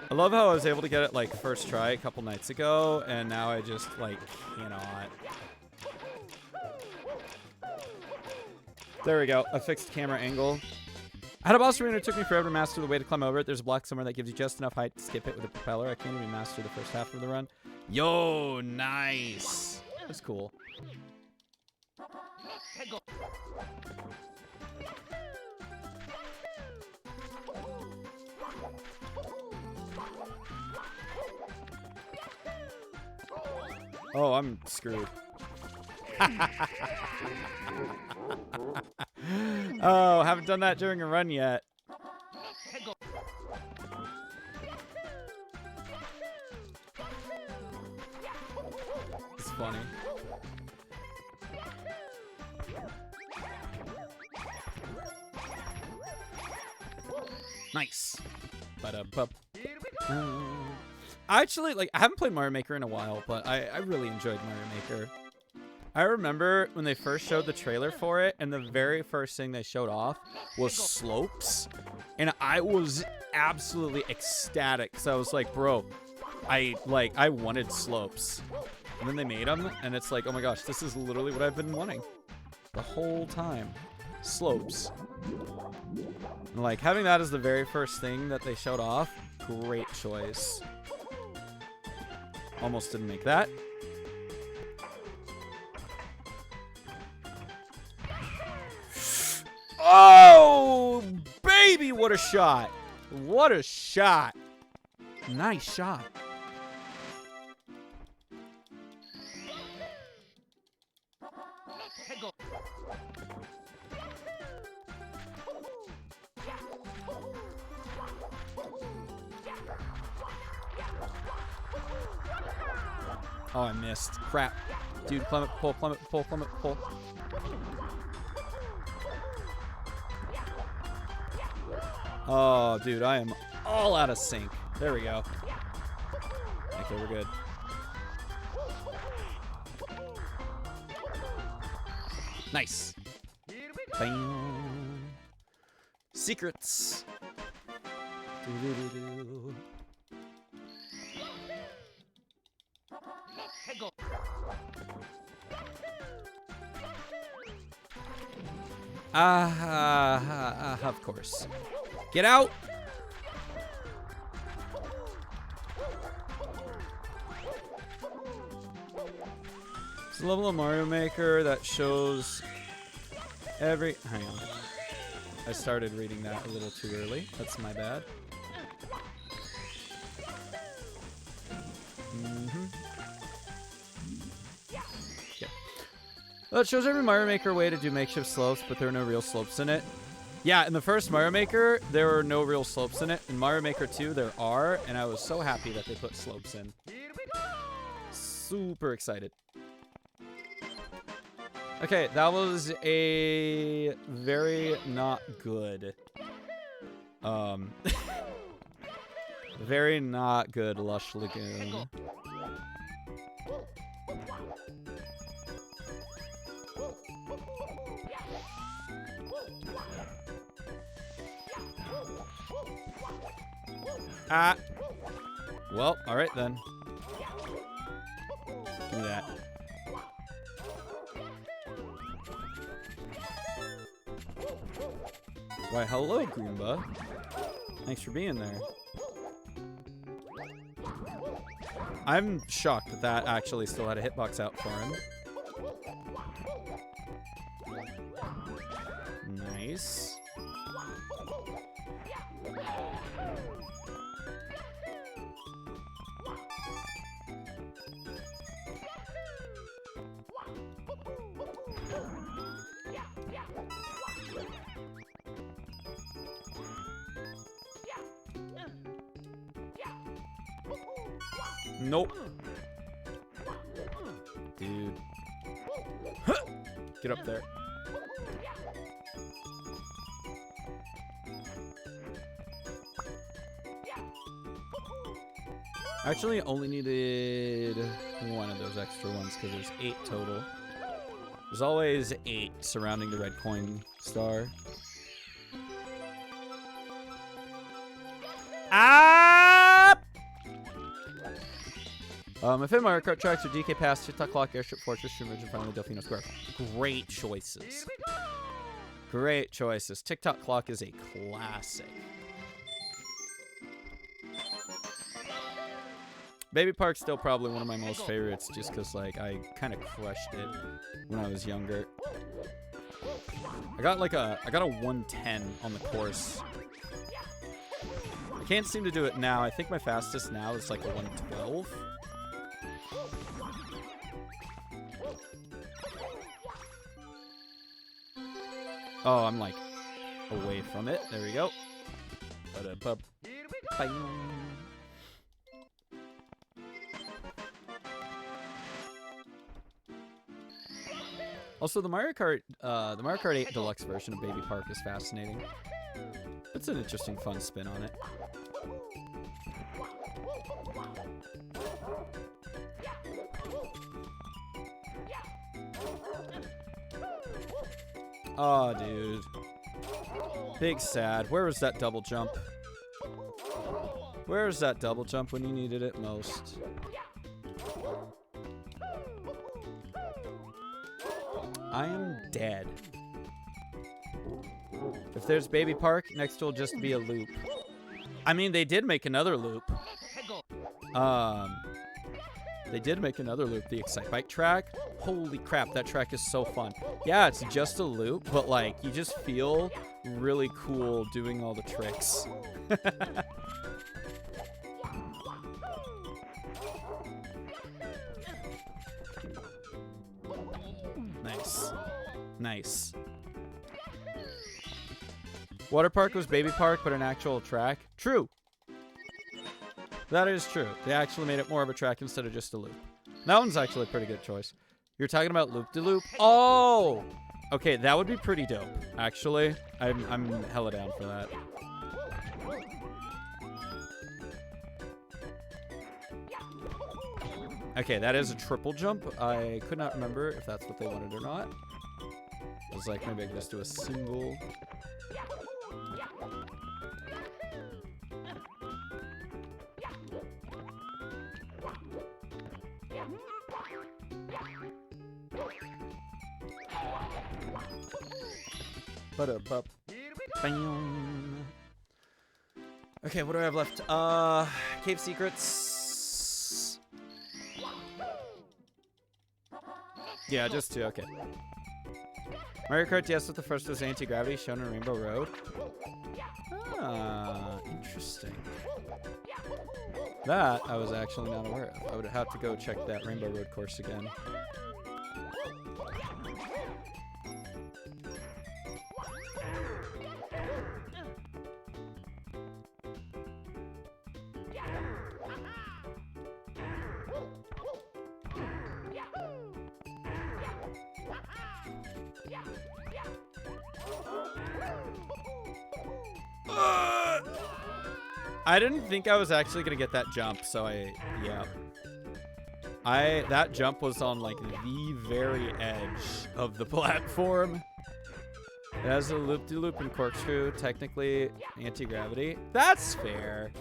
I love how I was able to get it like first try a couple nights ago, and now I just like cannot. There we go. I fixed camera angle. I had a boss arena. It took me forever to master the way to climb over it. There's a block somewhere that gives you just enough height to skip it with a propeller. I can't even master the first half of the run. Yo, nice. That's cool. Oh, I'm screwed. Oh, haven't done that during a run yet. It's funny. Nice. Actually, like, I haven't played Mario Maker in a while, but I really enjoyed Mario Maker. I remember when they first showed the trailer for it, and the very first thing they showed off was slopes. And I was absolutely ecstatic, because I was like, bro, I wanted slopes. And then they made them, and it's like, oh my gosh, this is literally what I've been wanting the whole time. Slopes. And like, having that as the very first thing that they showed off, great choice. Almost didn't make that. Oh, baby, what a shot. What a shot. Nice shot. Oh, I missed. Crap. Dude, plummet, pull, plummet, pull, plummet, pull. Oh, dude, I am all out of sync. There we go. Okay, we're good. Nice. Bang. Secrets. Doo-doo-doo-doo. Of course. Get out! It's a level of Mario Maker that shows every... Hang on. I started reading that a little too early. That's my bad. Well, it shows every Mario Maker way to do makeshift slopes, but there are no real slopes in it. Yeah, in the first Mario Maker, there were no real slopes in it. In Mario Maker 2, there are, and I was so happy that they put slopes in. Super excited. Okay, that was a very not good. Very not good Lush Lagoon. Ah. Well, alright then. Give me that. Why, hello, Goomba. Thanks for being there. I'm shocked that that actually still had a hitbox out for him. Nice. Nope. Dude. Get up there. Actually, only needed one of those extra ones because there's 8 total. There's always 8 surrounding the red coin star. Ah! If in Mario Kart tracks or DK Pass, TikTok Clock, Airship Fortress, Emerge, and finally Delfino Square. Great choices. Great choices. TikTok Clock is a classic. Baby Park's still probably one of my most favorites just because, like, I kind of crushed it when I was younger. I got a 110 on the course. I can't seem to do it now. I think my fastest now is like a 112. Oh, I'm like away from it. There we go. Bang. Also, the Mario Kart 8 Deluxe version of Baby Park is fascinating. It's an interesting, fun spin on it. Oh, dude. Big sad. Where was that double jump? Where was that double jump when you needed it most? I am dead. If there's Baby Park, next will just be a loop. I mean, they did make another loop. They did make another loop, the Excite Bike track. Holy crap, that track is so fun. Yeah, it's just a loop, but like, you just feel really cool doing all the tricks. Nice. Nice. Water Park was Baby Park, but an actual track. True. That is true. They actually made it more of a track instead of just a loop. That one's actually a pretty good choice. You're talking about loop-de-loop? Oh! Okay, that would be pretty dope, actually. I'm hella down for that. Okay, that is a triple jump. I could not remember if that's what they wanted or not. I was like, maybe I could just do a single. Bam. Okay, what do I have left? Cave Secrets. Yeah, just 2, okay. Mario Kart DS with the first was anti-gravity shown on Rainbow Road. Ah, interesting. That I was actually not aware of. I would have to go check that Rainbow Road course again. I didn't think I was actually gonna get that jump, so that jump was on like the very edge of the platform. It has a loop-de-loop and corkscrew, technically anti-gravity. That's fair.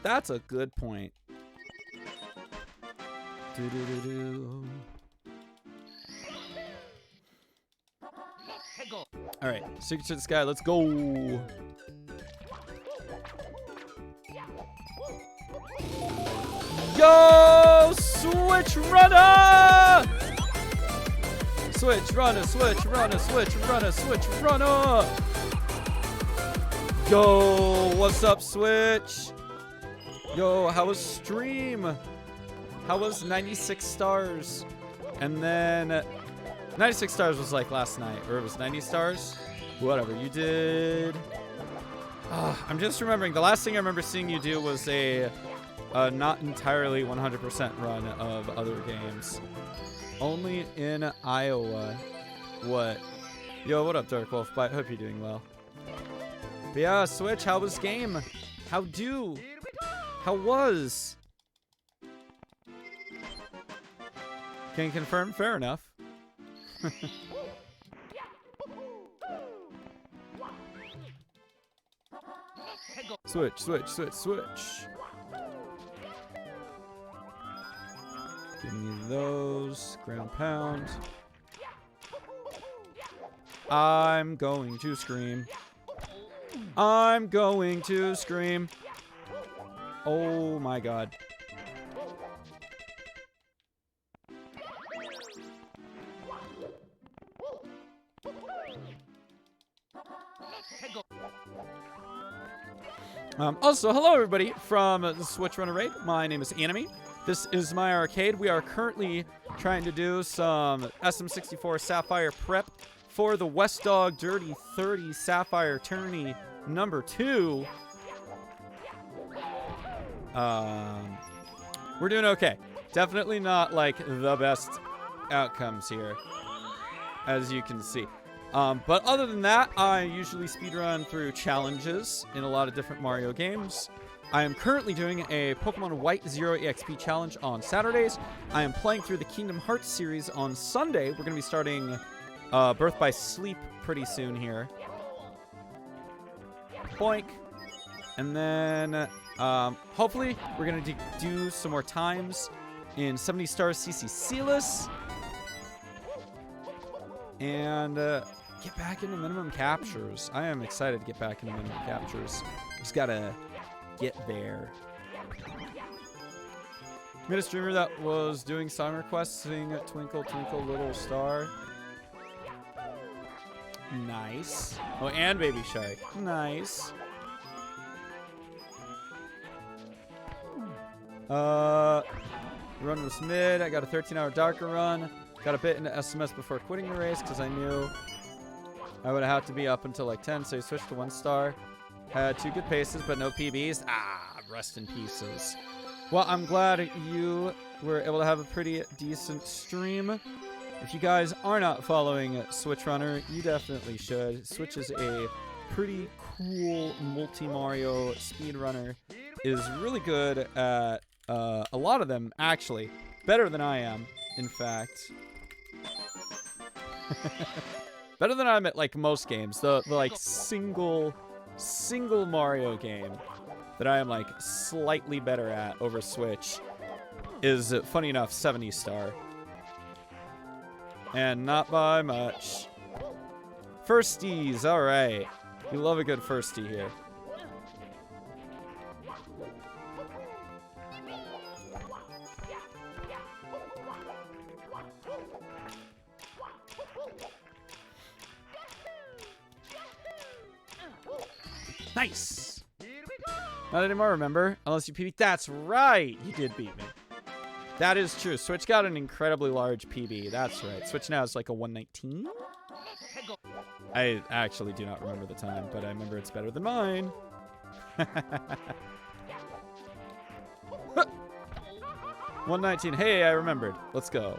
That's a good point. Do-do-do-do. All right, Secret to the Sky, let's go. Go, Switch Runner! Switch Runner, Switch Runner, Switch Runner, Switch Runner! Yo, what's up, Switch? Yo, how was stream? How was 96 stars? And then 96 stars was like last night, or it was 90 stars? Whatever, you did. I'm just remembering, the last thing I remember seeing you do was a not entirely 100% run of other games. Only in Iowa. What? Yo, what up, Dark Wolf? I hope you're doing well. But yeah, Switch, how was game? How do? How was? Can confirm, fair enough. Switch, switch, switch, switch. Give me those. Ground pound. I'm going to scream. I'm going to scream. Oh my god. Also, hello everybody from the Switch Runner Raid. My name is Anime. This is my arcade. We are currently trying to do some SM64 Sapphire prep for the Wesdog Dirty 30 Sapphire Tourney number 2. We're doing okay. Definitely not like the best outcomes here, as you can see. But other than that, I usually speedrun through challenges in a lot of different Mario games. I am currently doing a Pokemon White Zero EXP challenge on Saturdays. I am playing through the Kingdom Hearts series on Sunday. We're going to be starting Birth by Sleep pretty soon here. Boink. And then hopefully we're going to do some more times in 70 Stars CC Sealess. And get back into minimum captures. I am excited to get back into minimum captures. Just gotta get there. Made a streamer that was doing song requests, sing Twinkle Twinkle Little Star. Nice. Oh, and Baby Shark. Nice. Run was mid. I got a 13-hour Darker run. Got a bit into SMS before quitting the race because I knew I would have to be up until like 10, so I switched to 1 star. Had 2 good paces, but no PBs. Ah, rest in pieces. Well, I'm glad you were able to have a pretty decent stream. If you guys are not following Switch Runner, you definitely should. Switch is a pretty cool multi-Mario speedrunner. Is really good at a lot of them, actually. Better than I am, in fact. Better than I'm at like most games. The like single Mario game that I am like slightly better at over Switch is, funny enough, 70 star. And not by much. Firsties, alright. We love a good firstie here. Nice. Not anymore, remember? Unless you PB. That's right. You did beat me. That is true. Switch got an incredibly large PB. That's right. Switch now is like a 119. I actually do not remember the time, but I remember it's better than mine. 119. Hey, I remembered. Let's go.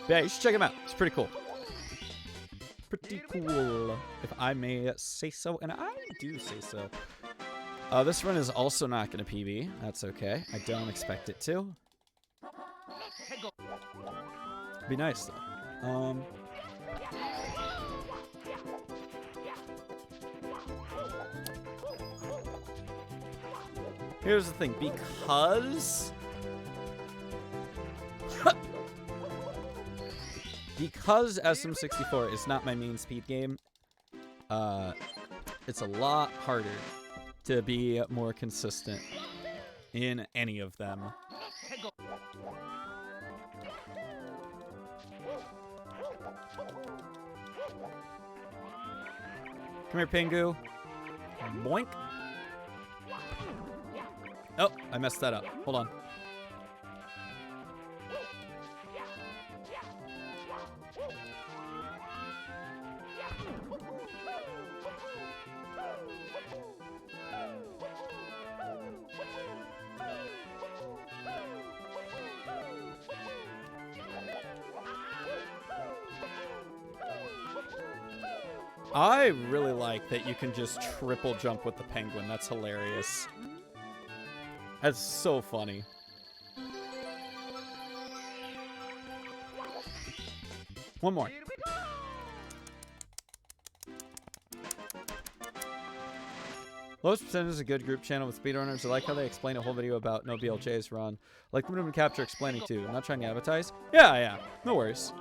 Yeah, you should check him out. It's pretty cool. Pretty cool, if I may say so, and I do say so. This run is also not going to PB. That's okay. I don't expect it to. Be nice, though. Here's the thing, because SM64 is not my main speed game, it's a lot harder to be more consistent in any of them. Come here, Pingu. Boink. Oh, I messed that up. Hold on. I really like that you can just triple jump with the penguin. That's hilarious. That's so funny. One more. Lowest percentage is a good group channel with speedrunners. I like how they explain a whole video about no BLJs run. Like the minimum capture explaining too. I'm not trying to advertise. Yeah. No worries.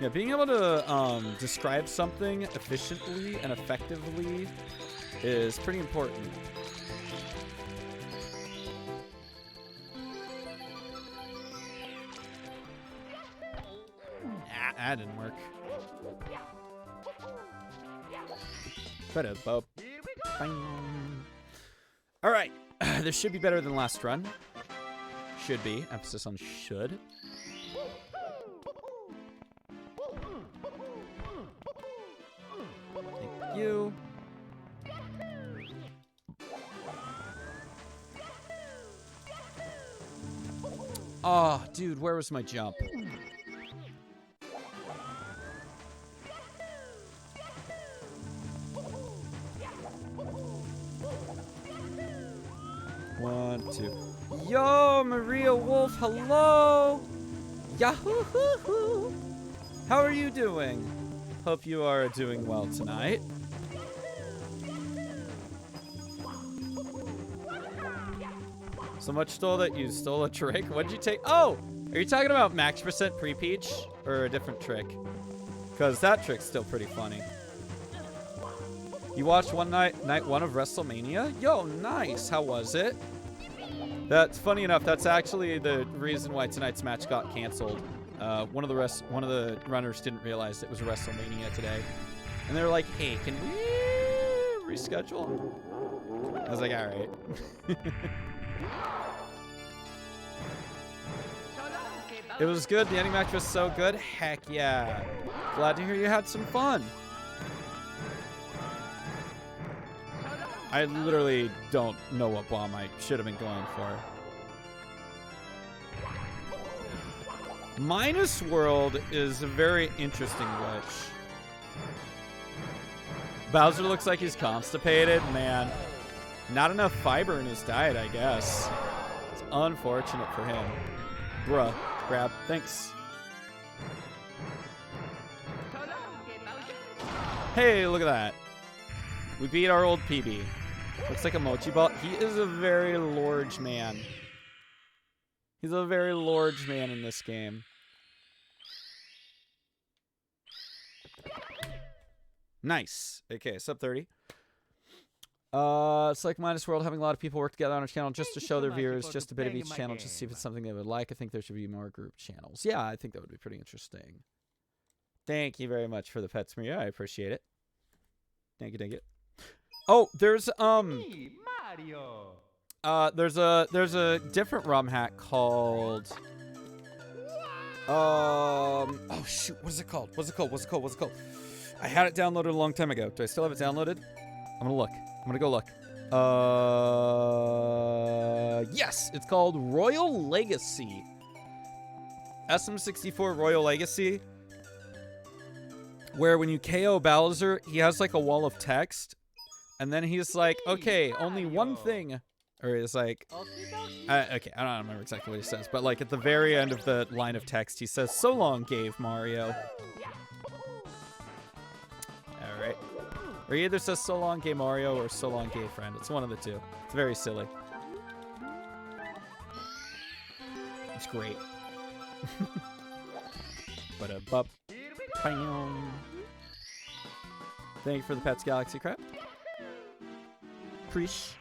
Yeah, being able to describe something efficiently and effectively is pretty important. Ah, that didn't work. All right, this should be better than last run. Should be. Emphasis on should. You. Oh, dude, where was my jump? One, two. Yo, Maria Wolf, hello. Yahoo! How are you doing? Hope you are doing well tonight. So much stole that you stole a trick? What'd you take? Oh! Are you talking about max percent pre-peach? Or a different trick? Because that trick's still pretty funny. You watched night one of WrestleMania? Yo, nice! How was it? That's funny enough, that's actually the reason why tonight's match got canceled. One of the runners didn't realize it was WrestleMania today. And they were like, hey, can we reschedule? I was like, all right. It was good. The ending match was so good. Heck yeah. Glad to hear you had some fun. I literally don't know what bomb I should have been going for. Minus World is a very interesting glitch. Bowser looks like he's constipated. Man, not enough fiber in his diet, I guess. It's unfortunate for him. Bruh, grab. Thanks. Hey, look at that. We beat our old PB. Looks like a mochi ball. He is a very large man. He's a very large man in this game. Nice. Okay, sub 30. It's like Minus World having a lot of people work together on a channel just to show their viewers just a bit of each channel, just to see if it's something they would like. I think there should be more group channels. Yeah, I think that would be pretty interesting. Thank you very much for the pets, Maria. I appreciate it. Thank you, thank you. Oh, there's there's a different ROM hack called oh shoot, what's it called? I had it downloaded a long time ago. Do I still have it downloaded? I'm gonna look. I'm gonna go look. Yes, it's called Royal Legacy. SM64 Royal Legacy. Where when you KO Bowser, he has like a wall of text. And then he's like, okay, only one thing. Or it's like, okay, I don't remember exactly what he says. But like at the very end of the line of text, he says, so long, Gave Mario. Or he either says so long, gay Mario, or so long, gay friend. It's one of the two. It's very silly. It's great. But a bup. Thank you for the Pets Galaxy crap. Preach.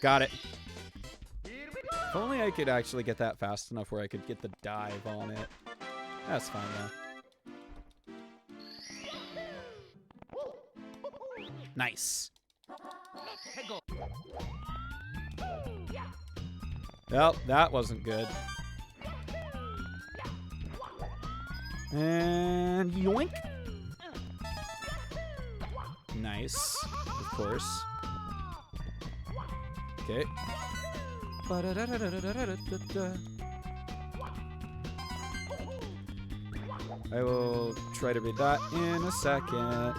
Got it. If only I could actually get that fast enough where I could get the dive on it. That's fine though. Nice. Well, that wasn't good. And yoink. Nice. Of course. Okay. I will try to read that in a second.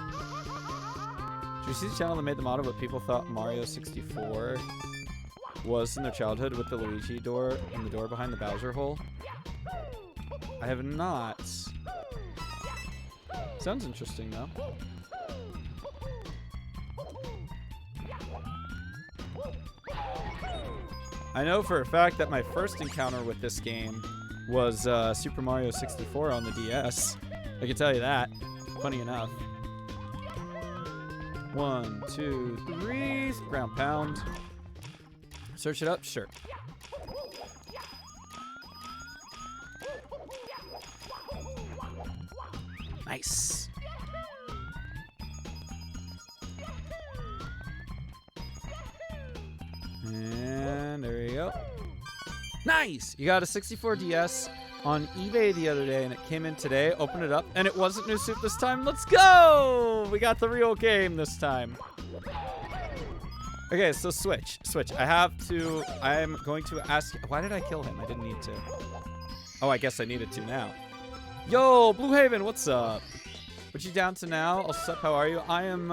Did you see the channel that made the model what people thought Mario 64 was in their childhood with the Luigi door and the door behind the Bowser hole? I have not. Sounds interesting though. I know for a fact that my first encounter with this game was Super Mario 64 on the DS. I can tell you that. Funny enough. 1, 2, 3. Ground pound. Search it up? Sure. Nice. And there you go. Nice! You got a 64 DS on eBay the other day, and it came in today. Opened it up, and it wasn't new soup this time. Let's go! We got the real game this time. Okay, so Switch. I'm going to ask... Why did I kill him? I didn't need to. Oh, I guess I needed to now. Yo, Blue Haven, what's up? What you down to now? What's up, how are you? I am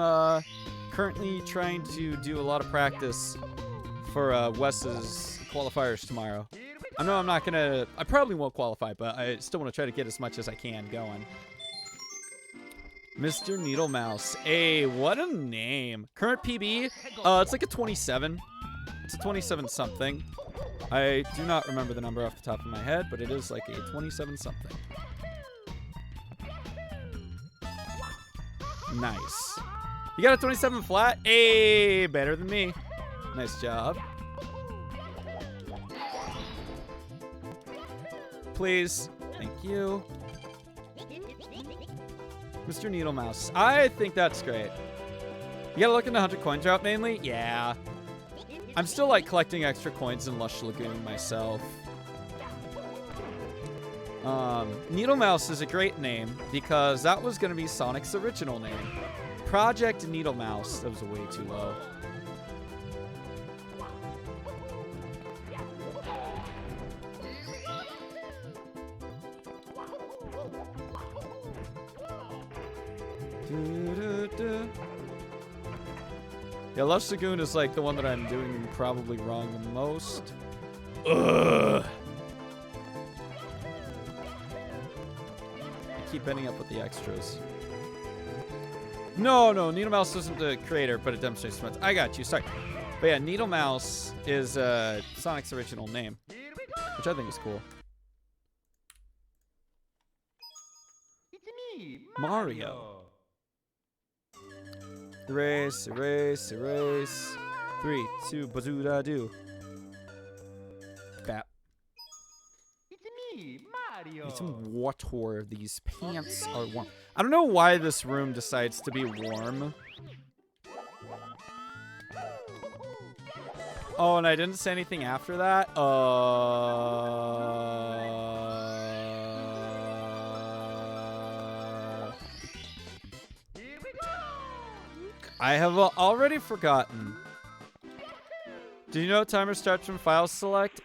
currently trying to do a lot of practice for Wes's qualifiers tomorrow. I know I'm not gonna... I probably won't qualify, but I still want to try to get as much as I can going. Mr. Needle Mouse. Hey, what a name. Current PB, it's like a 27. It's a 27 something. I do not remember the number off the top of my head, but it is like a 27 something. Nice. You got a 27 flat? Hey, better than me. Nice job. Please. Thank you. Mr. Needle Mouse. I think that's great. You gotta look into 100 coin drop mainly? Yeah. I'm still like collecting extra coins in Lush Lagoon myself. Needle Mouse is a great name because that was gonna be Sonic's original name. Project Needle Mouse. That was way too low. Yeah, Lush Lagoon is like the one that I'm doing probably wrong the most. Ugh. I keep ending up with the extras. No, Needle Mouse isn't the creator, but it demonstrates much. I got you, sorry. But yeah, Needle Mouse is Sonic's original name, which I think is cool. It's me, Mario. Erase, erase, erase. 3, 2, bazoo-da-doo. Bap. It's me, Mario. Need some water. These pants are warm. I don't know why this room decides to be warm. Oh, and I didn't say anything after that? I have already forgotten. Do you know timer starts from file select?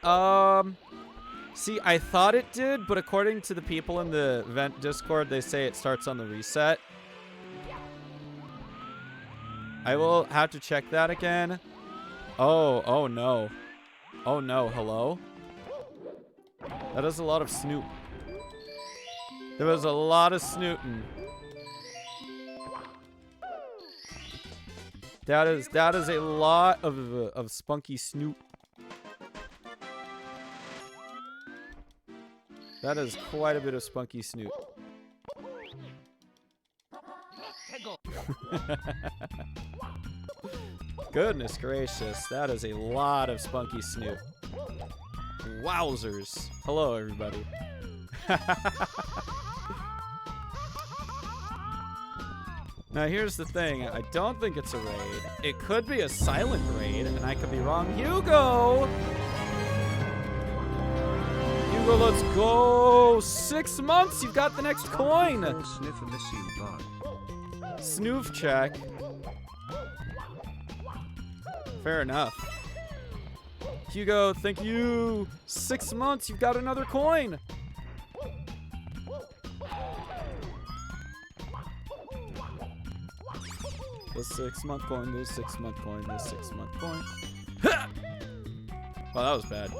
See, I thought it did, but according to the people in the event Discord, they say it starts on the reset. I will have to check that again. Oh no. Oh no, hello? That is a lot of snoop. There was a lot of snooting. That is a lot of spunky snoop. That is quite a bit of spunky snoop. Goodness gracious, that is a lot of spunky snoop. Wowzers. Hello, everybody. Now, here's the thing. I don't think it's a raid. It could be a silent raid, and I could be wrong. Hugo! Hugo, let's go! 6 months, you've got the next coin! Sniff and miss you, bud. Snoof check. Fair enough. Hugo, thank you! 6 months, you've got another coin! The 6 month coin, the 6 month coin, the 6 month coin. Oh, that was bad.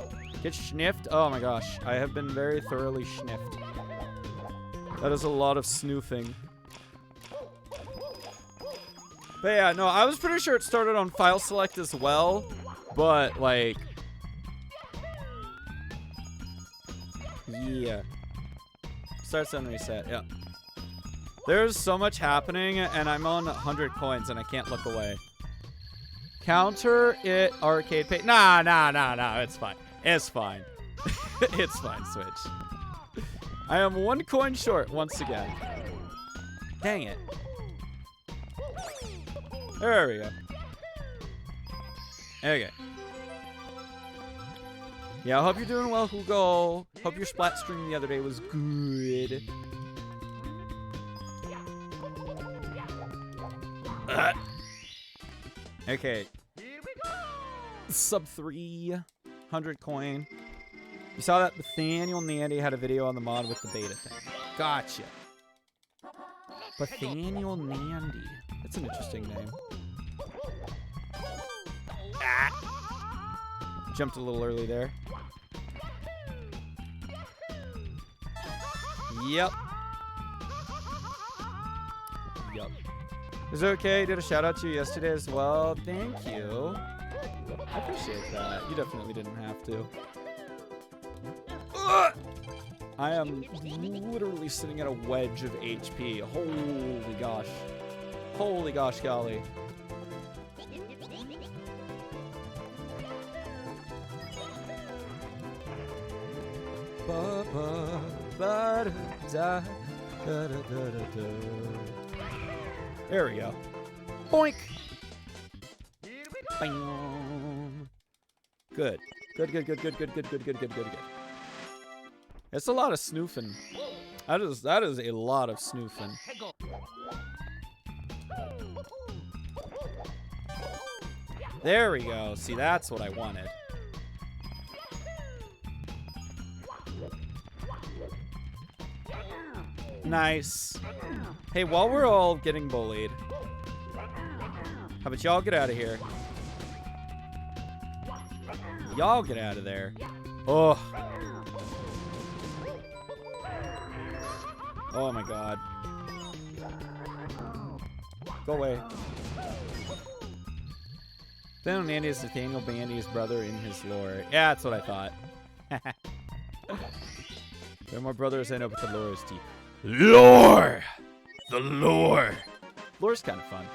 Get sniffed? Oh my gosh. I have been very thoroughly sniffed. That is a lot of snoofing. But yeah, no, I was pretty sure it started on file select as well. But, like... yeah. Starts on reset, yeah. There's so much happening, and I'm on 100 coins, and I can't look away. Counter it arcade pay. Nah, it's fine. It's fine. It's fine, Switch. I am 1 coin short once again. Dang it. There we go. Okay. Yeah, I hope you're doing well, Hugo. Hope your splat stream the other day was good. Okay. Sub 300 coin. You saw that Nathaniel Nandy had a video on the mod with the beta thing. Gotcha. Nathaniel Nandy. That's an interesting name. Ah. Jumped a little early there. Yep. Is it okay? Did a shout out to you yesterday as well. Thank you. I appreciate that. You definitely didn't have to. Ugh! I am literally sitting at a wedge of HP. Holy gosh. Holy gosh golly. There we go. Boink. Bam. Good. Good. It's a lot of snoofing. That is a lot of snoofing. There we go. See, that's what I wanted. Nice. Hey, while we're all getting bullied, how about y'all get out of here? Y'all get out of there. Oh. Oh my god. Go away. Nathaniel Nandy is Nathaniel Bandy's brother in his lore. Yeah, that's what I thought. There are more brothers I know, but the lore is deep. Lore! The lore! Lore's kind of fun.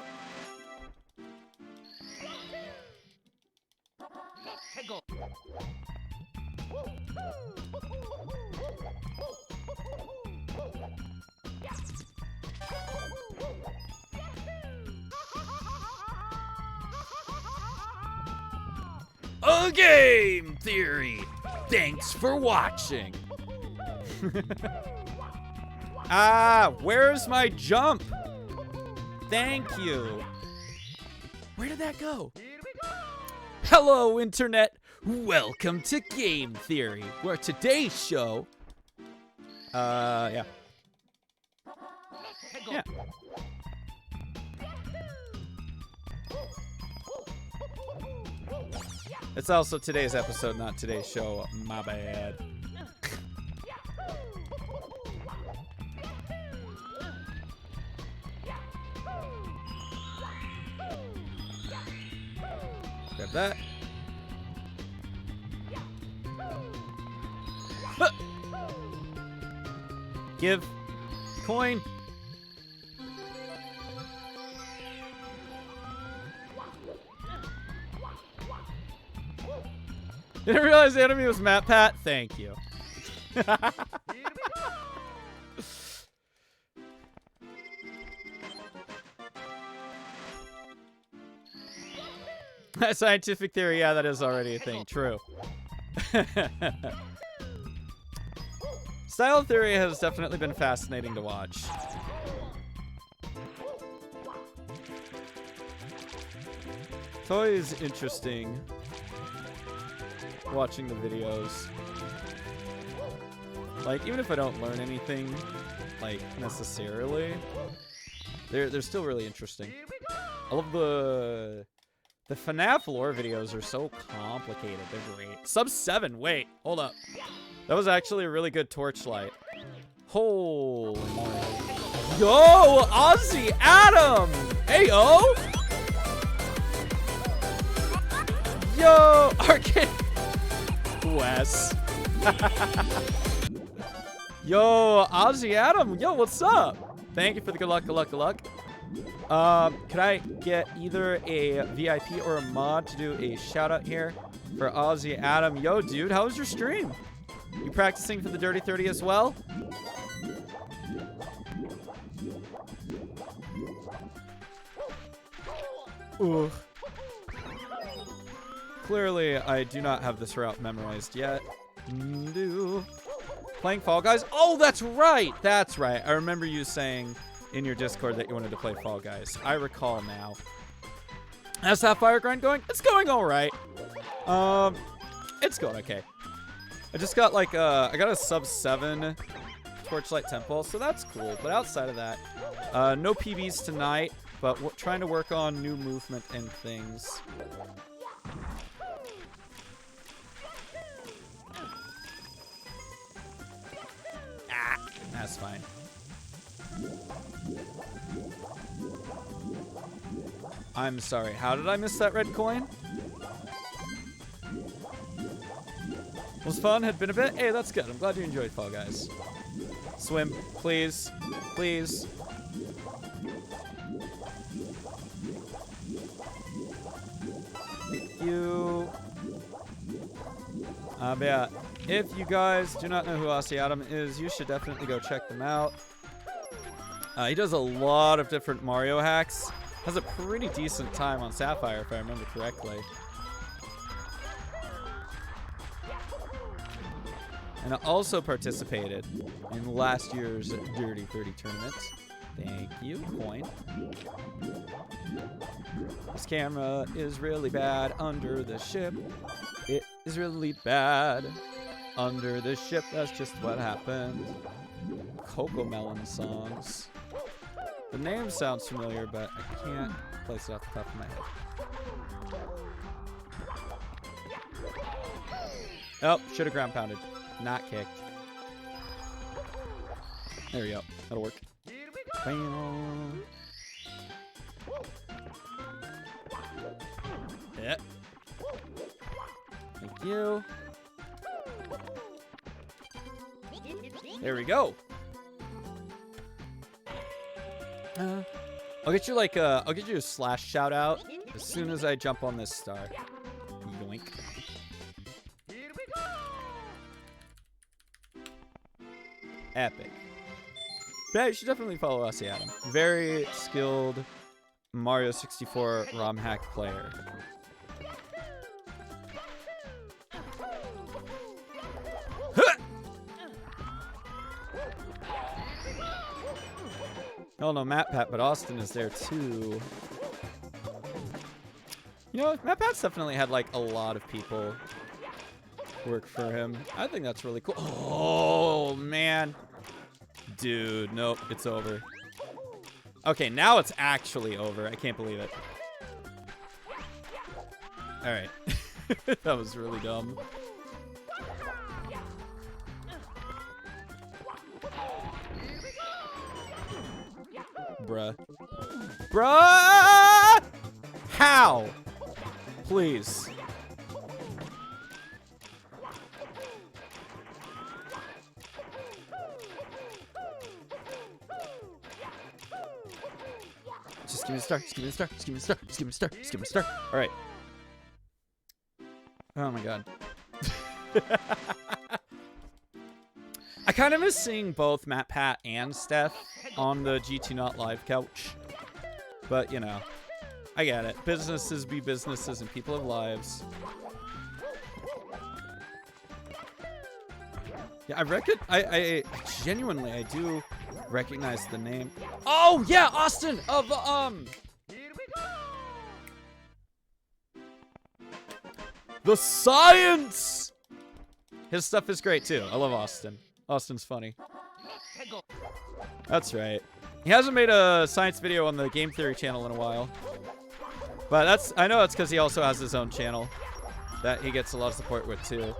A game theory! Thanks for watching! Ah, where's my jump? Thank you. Where did that go? Hello, Internet. Welcome to Game Theory, where today's show... yeah. Yeah. It's also today's episode, not today's show. My bad. Grab that. Huh. Give coin. Didn't realize the enemy was Matt Pat. Thank you. Scientific theory, yeah, that is already a thing. True. Style theory has definitely been fascinating to watch. It's always interesting watching the videos. Like, even if I don't learn anything, like, necessarily, they're still really interesting. I love the FNAF lore videos are so complicated. They're great. Sub 7, wait, hold up. That was actually a really good torchlight. Holy moly. Yo, Ozzy Adam! Hey, yo! Yo, Arcade. Wes. Yo, Ozzy Adam. Yo, what's up? Thank you for the good luck, good luck, good luck. Could I get either a VIP or a mod to do a shout out here for Ozzy Adam? Yo, dude, how was your stream? You practicing for the Dirty 30 as well? Ooh. Clearly, I do not have this route memorized yet. Playing Fall Guys? Oh, that's right! That's right. I remember you saying in your Discord that you wanted to play Fall Guys. I recall now. How's Sapphire grind going? It's going alright. It's going okay. I just got like I got a sub 7 Torchlight Temple, so that's cool. But outside of that, no PBs tonight, but we're trying to work on new movement and things. Ah, that's fine. I'm sorry, how did I miss that red coin? Was fun, had been a bit. Hey, that's good. I'm glad you enjoyed Fall Guys. Swim, please. Please. Thank you. But yeah, if you guys do not know who Ozzy Adam is, you should definitely go check them out. He does a lot of different Mario hacks. Has a pretty decent time on Sapphire, if I remember correctly. And I also participated in last year's Dirty 30 tournament. Thank you, coin. This camera is really bad under the ship. It is really bad under the ship. That's just what happened. Coco Melon songs. The name sounds familiar, but I can't place it off the top of my head. Oh, should have ground pounded. Not kicked. There we go. That'll work. Bam. Yeah. Thank you. There we go. I'll get you like I'll get you a slash shout out as soon as I jump on this star. Yoink. Epic. Yeah, you should definitely follow Ozzy Adam. Very skilled Mario 64 ROM hack player. Oh no, Matt Pat, but Austin is there too. You know, Matt Pat's definitely had like a lot of people work for him. I think that's really cool. Oh, man. Dude, nope, it's over. Okay, now it's actually over. I can't believe it. All right. That was really dumb. Bruh. Bruh! How? Please. Just give me a star. Just give me a star. Just give me a star. Just give me a star. Just give me a star. All right. Oh my god. I kind of miss seeing both Matt, Pat, and Steph on the GT Not Live couch. But, you know, I get it. Businesses be businesses and people have lives. Yeah, I genuinely, I do recognize the name. Oh, yeah, Austin of, The Science! His stuff is great, too. I love Austin. Austin's funny. That's right. He hasn't made a science video on the Game Theory channel in a while. But I know it's because he also has his own channel that he gets a lot of support with, too.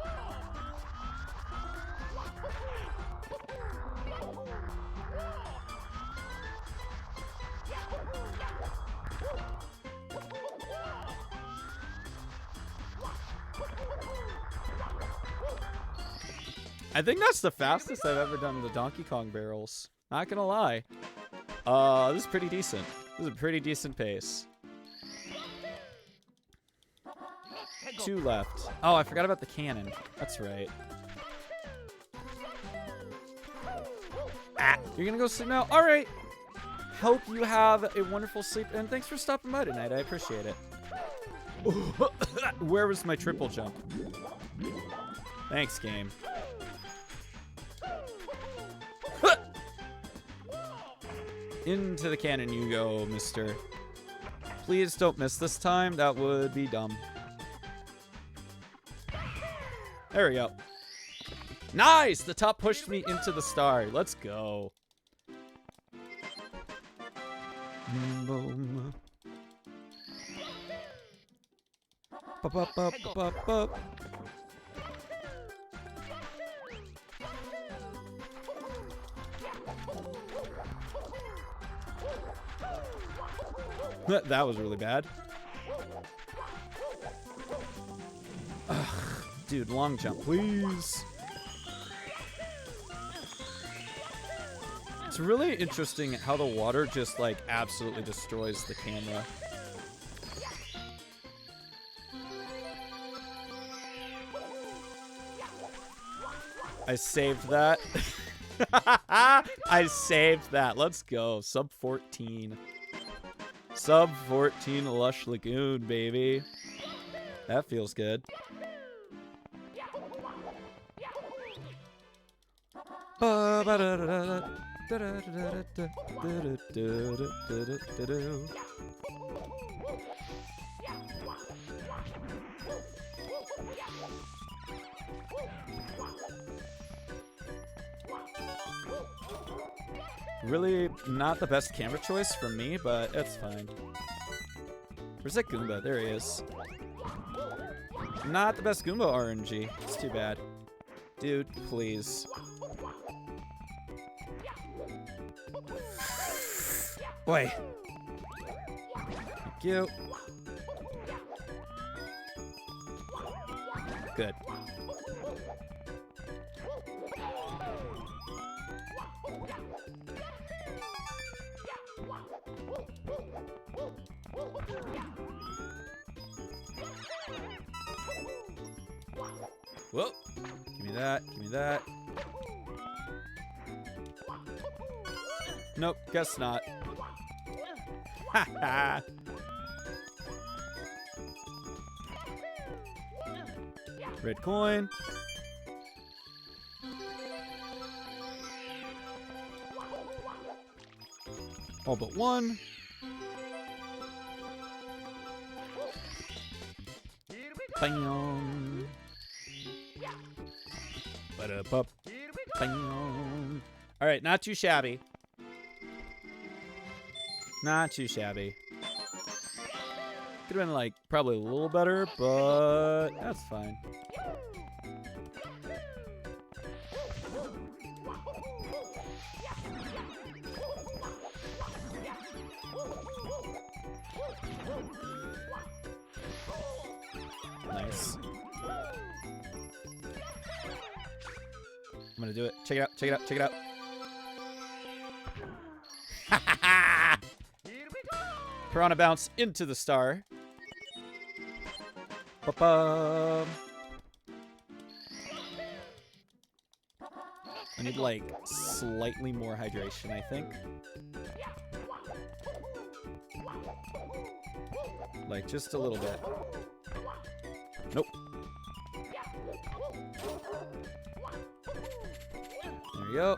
I think that's the fastest I've ever done the Donkey Kong barrels. Not gonna lie. This is pretty decent. This is a pretty decent pace. 2 left. Oh, I forgot about the cannon. That's right. Ah, you're gonna go sleep now? All right. Hope you have a wonderful sleep, and thanks for stopping by tonight. I appreciate it. Where was my triple jump? Thanks, game. Into the cannon you go, mister. Please don't miss this time. That would be dumb. There we go. Nice! The top pushed me into the star. Let's go. Boom. Ba-ba-ba-ba-ba. That was really bad. Ugh, dude, long jump, please. It's really interesting how the water just, like, absolutely destroys the camera. I saved that. I saved that. Let's go. Sub 14. Sub 14 Lush Lagoon, baby. That feels good. Really not the best camera choice for me, but it's fine. Where's that Goomba? There he is. Not the best Goomba RNG. It's too bad. Dude, please. Boy. Thank you. Good. Whoa. Give me that. Give me that. Nope. Guess not. Ha ha. Red coin. All but one. Bam. Ba-da-bup. Bing. All right, not too shabby. Not too shabby. Could have been like probably a little better, but that's fine. Nice. I'm gonna do it. Check it out. Check it out. Check it out. Piranha bounce into the star. Ba-ba. I need like slightly more hydration, I think. Like just a little bit. Nope. There you go.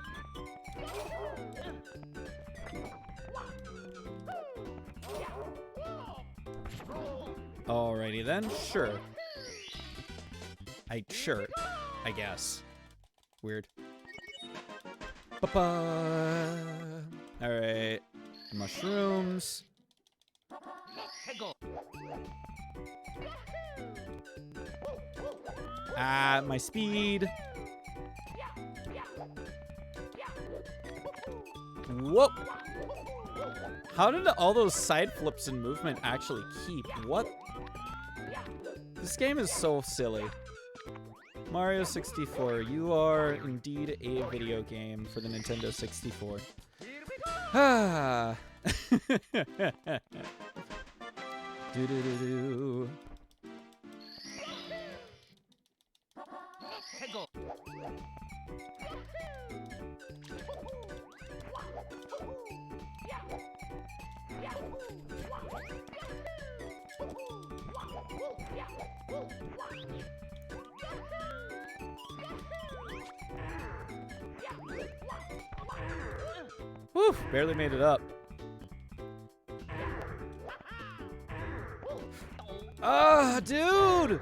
Alrighty then, sure. Sure, I guess. Weird. Ba-ba. Alright. Mushrooms. Ah, my speed. Whoop. How did all those side flips and movement actually keep? What? This game is so silly. Mario 64, you are indeed a video game for the Nintendo 64. Ah. Do-do-do-do. Whew, barely made it up. Ah, dude!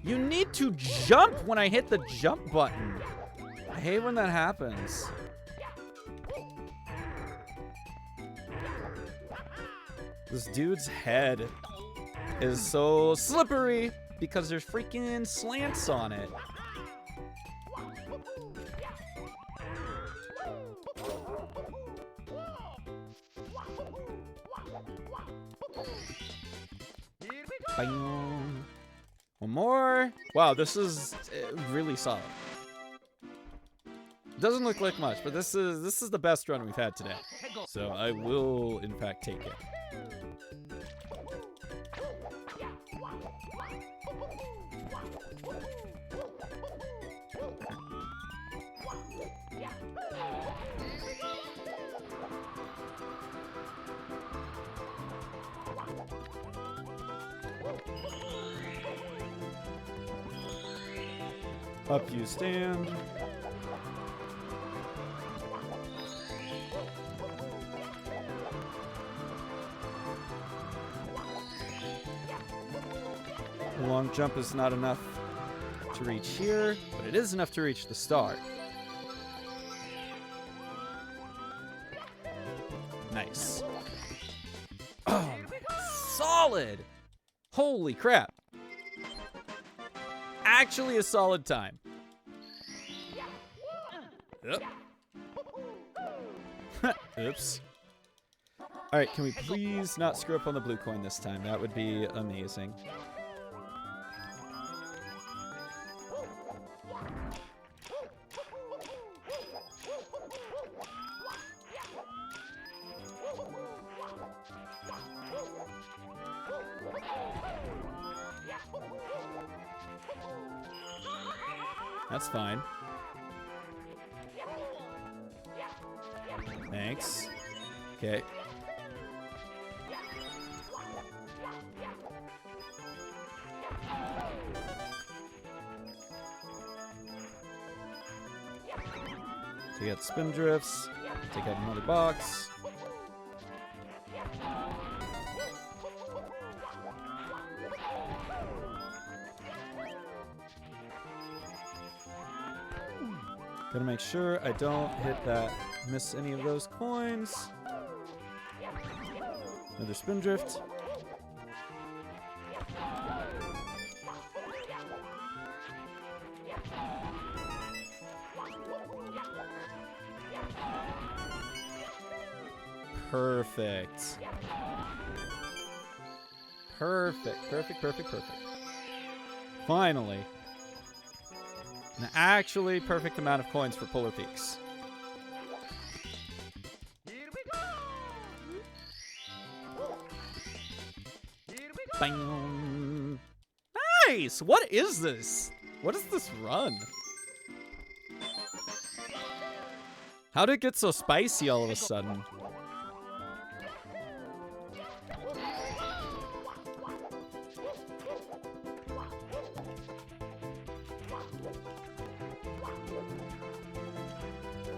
You need to jump when I hit the jump button. I hate when that happens. This dude's head is so slippery because there's freaking slants on it. Bang. One more. Wow, this is really solid. Doesn't look like much, but this is the best run we've had today. So I will, in fact, take it. Up you stand. The long jump is not enough to reach here, but it is enough to reach the star. Nice. Oh, solid! Holy crap. Actually a solid time. Yep. Oops. Alright, can we please not screw up on the blue coin this time? That would be amazing. That's fine. Thanks. Okay. So you got spin drifts. Take out another box. Gotta make sure I don't hit that, miss any of those coins. Another spin drift. Perfect. Perfect. Finally. An actually perfect amount of coins for Polar Peaks. Here we go. Here we go. Bang. Nice! What is this? What is this run? How did it get so spicy all of a sudden?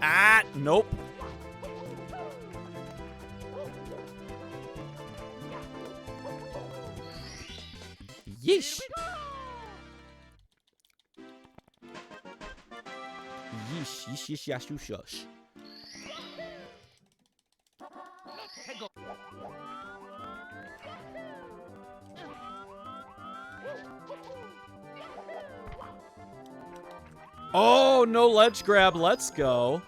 Ah, nope. Yeesh. Yeesh, yash, shush. Oh, no ledge grab. Let's go.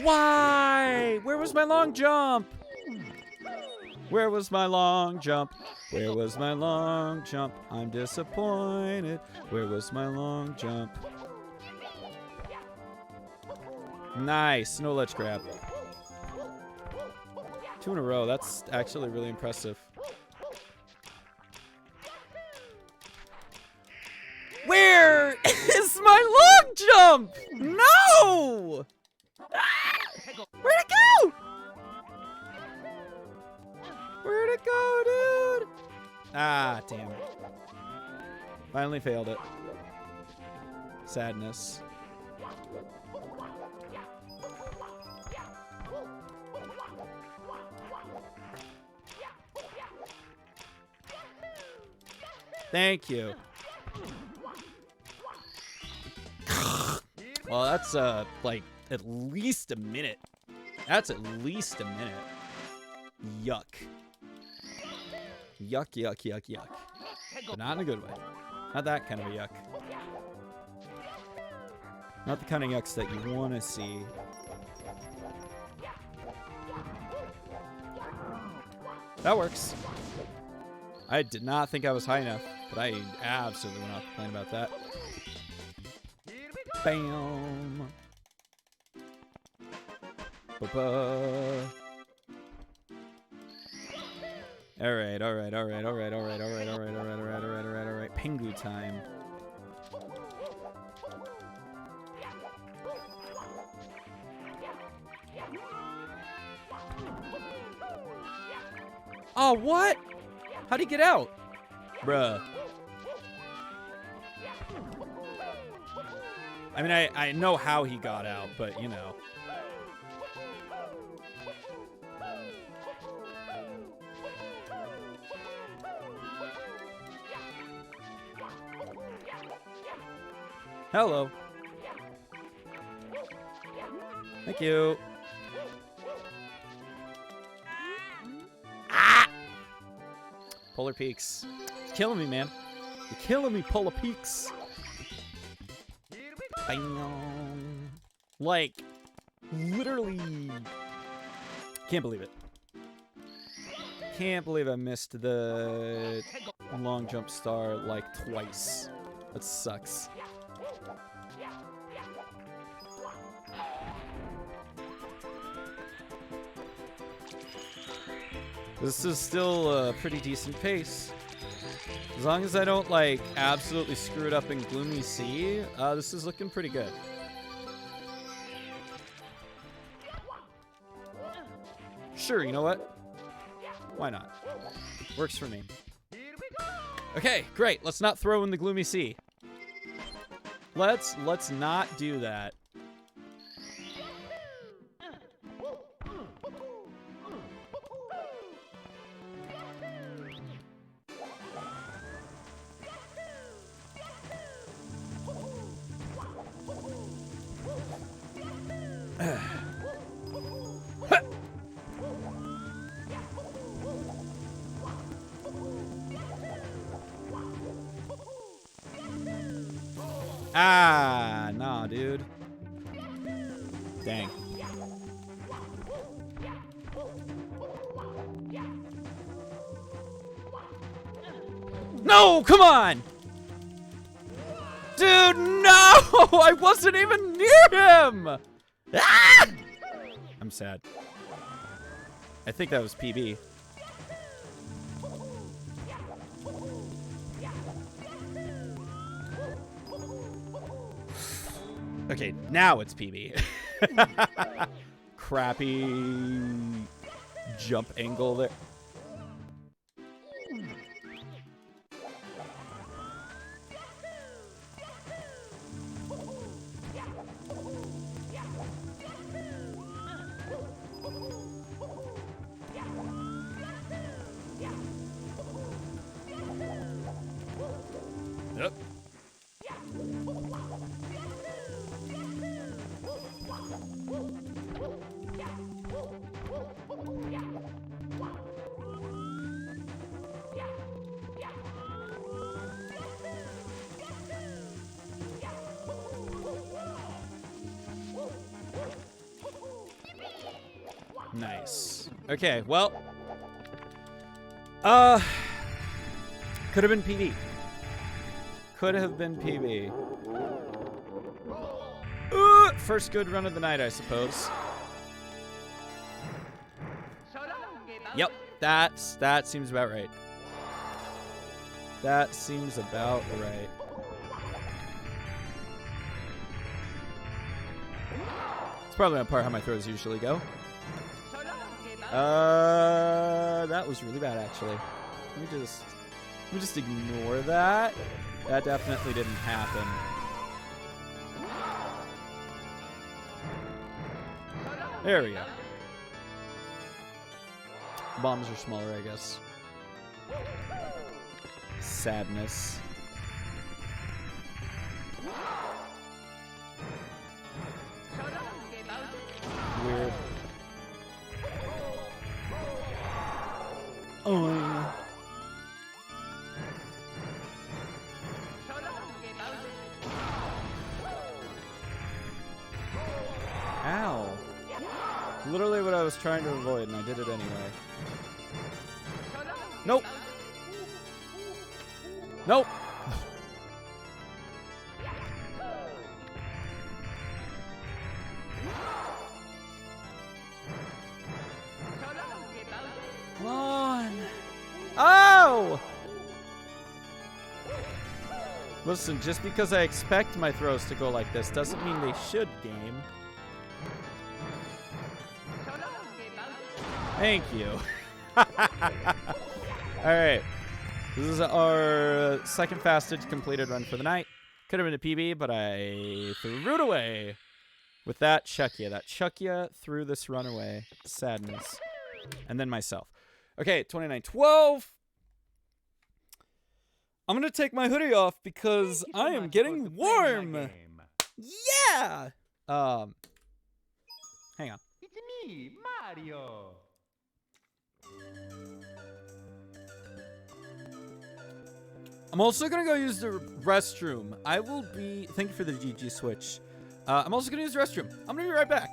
Why? Where was my long jump? Where was my long jump? Where was my long jump? I'm disappointed. Where was my long jump? Nice. No ledge grab. 2 in a row. That's actually really impressive. Where is my long jump? No! Where'd it go? Where'd it go, dude? Ah, damn it. Finally failed it. Sadness. Thank you. Well, that's like at least a minute. That's at least a minute. Yuck. Yuck. But not in a good way. Not that kind of a yuck. Not the kind of yucks that you want to see. That works. I did not think I was high enough, but I absolutely will not complain about that. Bam. Ba-ba. All right. Pengu time. Oh, what? How'd he get out? Bruh. I mean, I know how he got out, but you know. Hello. Thank you. Ah! Polar Peaks. You're killing me, man. You're killing me, Polar Peaks. Bang. Like, literally. Can't believe it. Can't believe I missed the long jump star like twice. That sucks. This is still a pretty decent pace. As long as I don't, like, absolutely screw it up in Gloomy Sea, this is looking pretty good. Sure, you know what? Why not? Works for me. Okay, great. Let's not throw in the Gloomy Sea. Let's not do that. Ah, nah, dude. Dang. No, come on! Dude, no! I wasn't even near him! Ah! I'm sad. I think that was PB. Okay, now it's PB. Crappy jump angle there. Yep. Nice. Okay, well. Could have been PB. Could have been PB. First good run of the night, I suppose. Yep, that seems about right. That seems about right. It's probably on par how my throws usually go. That was really bad, actually. Let me just ignore that. That definitely didn't happen. There we go. Bombs are smaller, I guess. Sadness. Weird. Oh. Ow. Literally what I was trying to avoid, and I did it anyway. Nope. Nope. Come on. Oh! Listen, just because I expect my throws to go like this doesn't mean they should, game. Thank you. Alright. This is our second fastest completed run for the night. Could have been a PB, but I threw it away. With that chuck ya. That chuck ya threw this run away. Sadness. And then myself. Okay, 29-12. I'm going to take my hoodie off because I am getting warm. Yeah! Hang on. It's me, Mario. I'm also going to go use the restroom. I will be... Thank you for the GG switch. I'm also going to use the restroom. I'm going to be right back.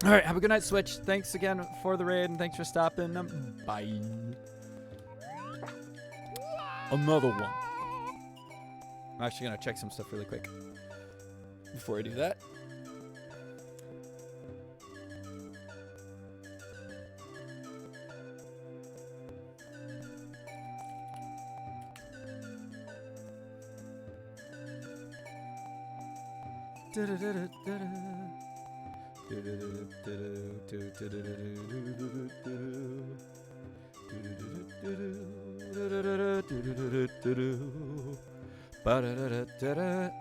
All right, have a good night, Switch. Thanks again for the raid, and thanks for stopping. Bye. Another one. I'm actually gonna check some stuff really quick before I do that.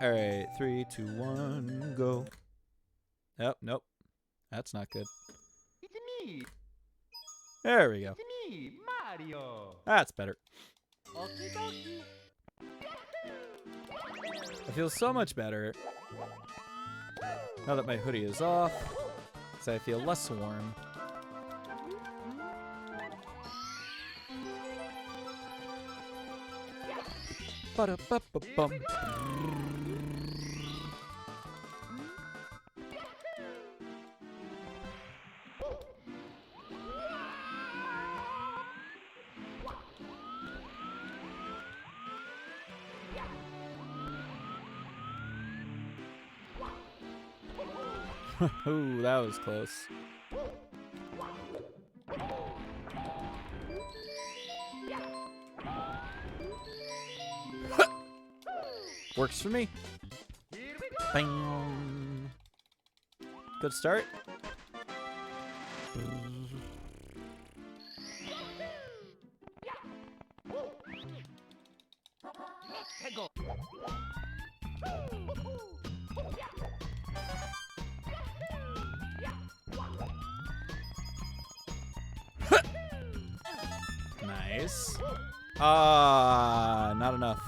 Alright, 3, 2, 1, go. Oh, nope. That's not good. It's me. There we go. It's me, Mario. That's better. Okie dokie. I feel so much better now that my hoodie is off, because I feel less warm. Ba-da-ba-ba-bum. Ooh, that was close. Works for me. Here we go. Bang. Good start. Let's go. Nice. Ah, not enough.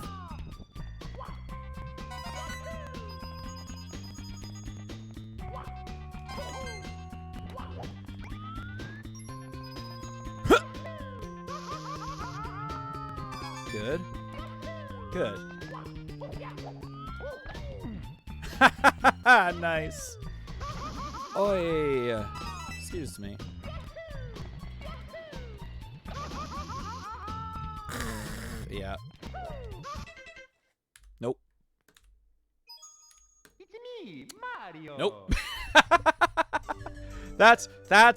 Good. Good. Nice. Oi. Excuse me. Yeah. Nope. It's me, Mario. Nope. That's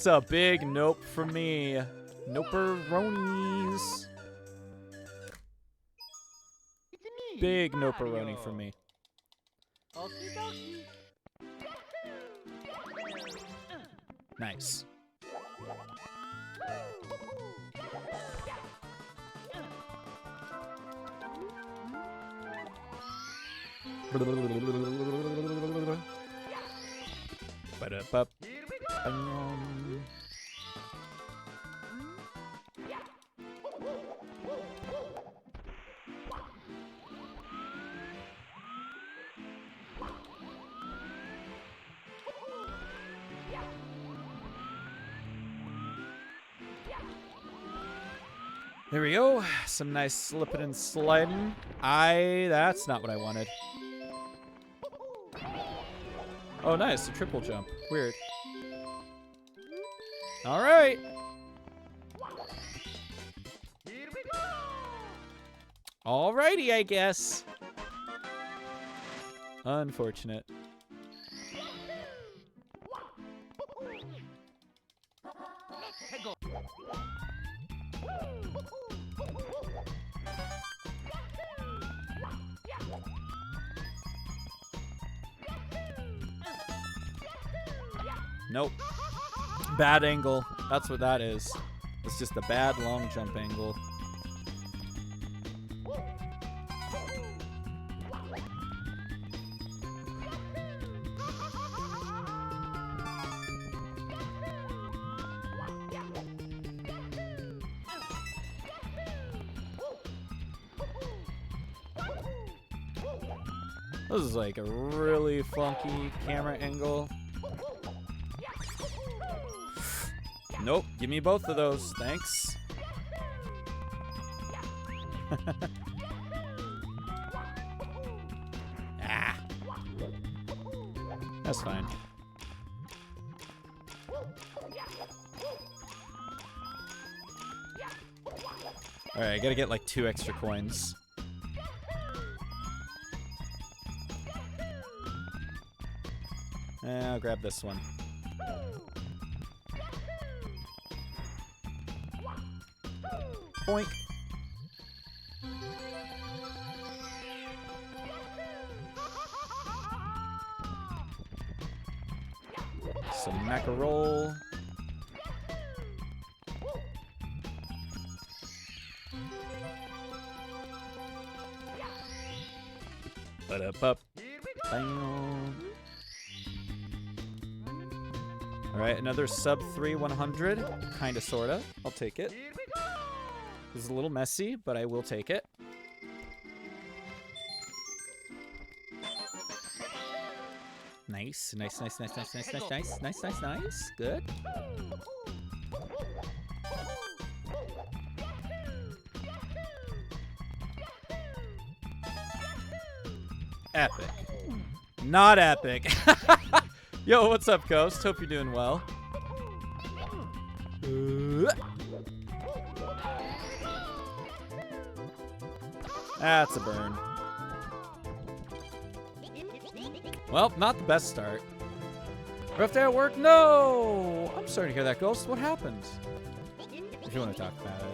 a big nope from me. Noperonies. It's me, Big Mario. noperoni from me. Okie dokie. Nice. Ba-da-ba. Here we go. There we go. Some nice slipping and sliding. That's not what I wanted. Oh, nice. A triple jump. Weird. All right. Here we go. Alrighty, I guess. Unfortunate. Let's go. Nope. Bad angle. That's what that is. It's just a bad long jump angle. This is like a really funky camera angle. Nope, give me both of those, thanks. Ah. That's fine. Alright, I gotta get like 2 extra coins. I'll grab this one. Boink. Some mackerel. Ba-da-bup. Bam. Alright, another sub 3 100. Kinda, sorta. I'll take it. This is a little messy, but I will take it. Nice. Nice, nice, nice, nice, nice, nice, nice, nice, nice, nice. Good. Epic. Not epic. Yo, what's up, Ghost? Hope you're doing well. That's a burn. Well, not the best start. Rough day at work? No! I'm sorry to hear that, Ghost. What happened? If you want to talk about it.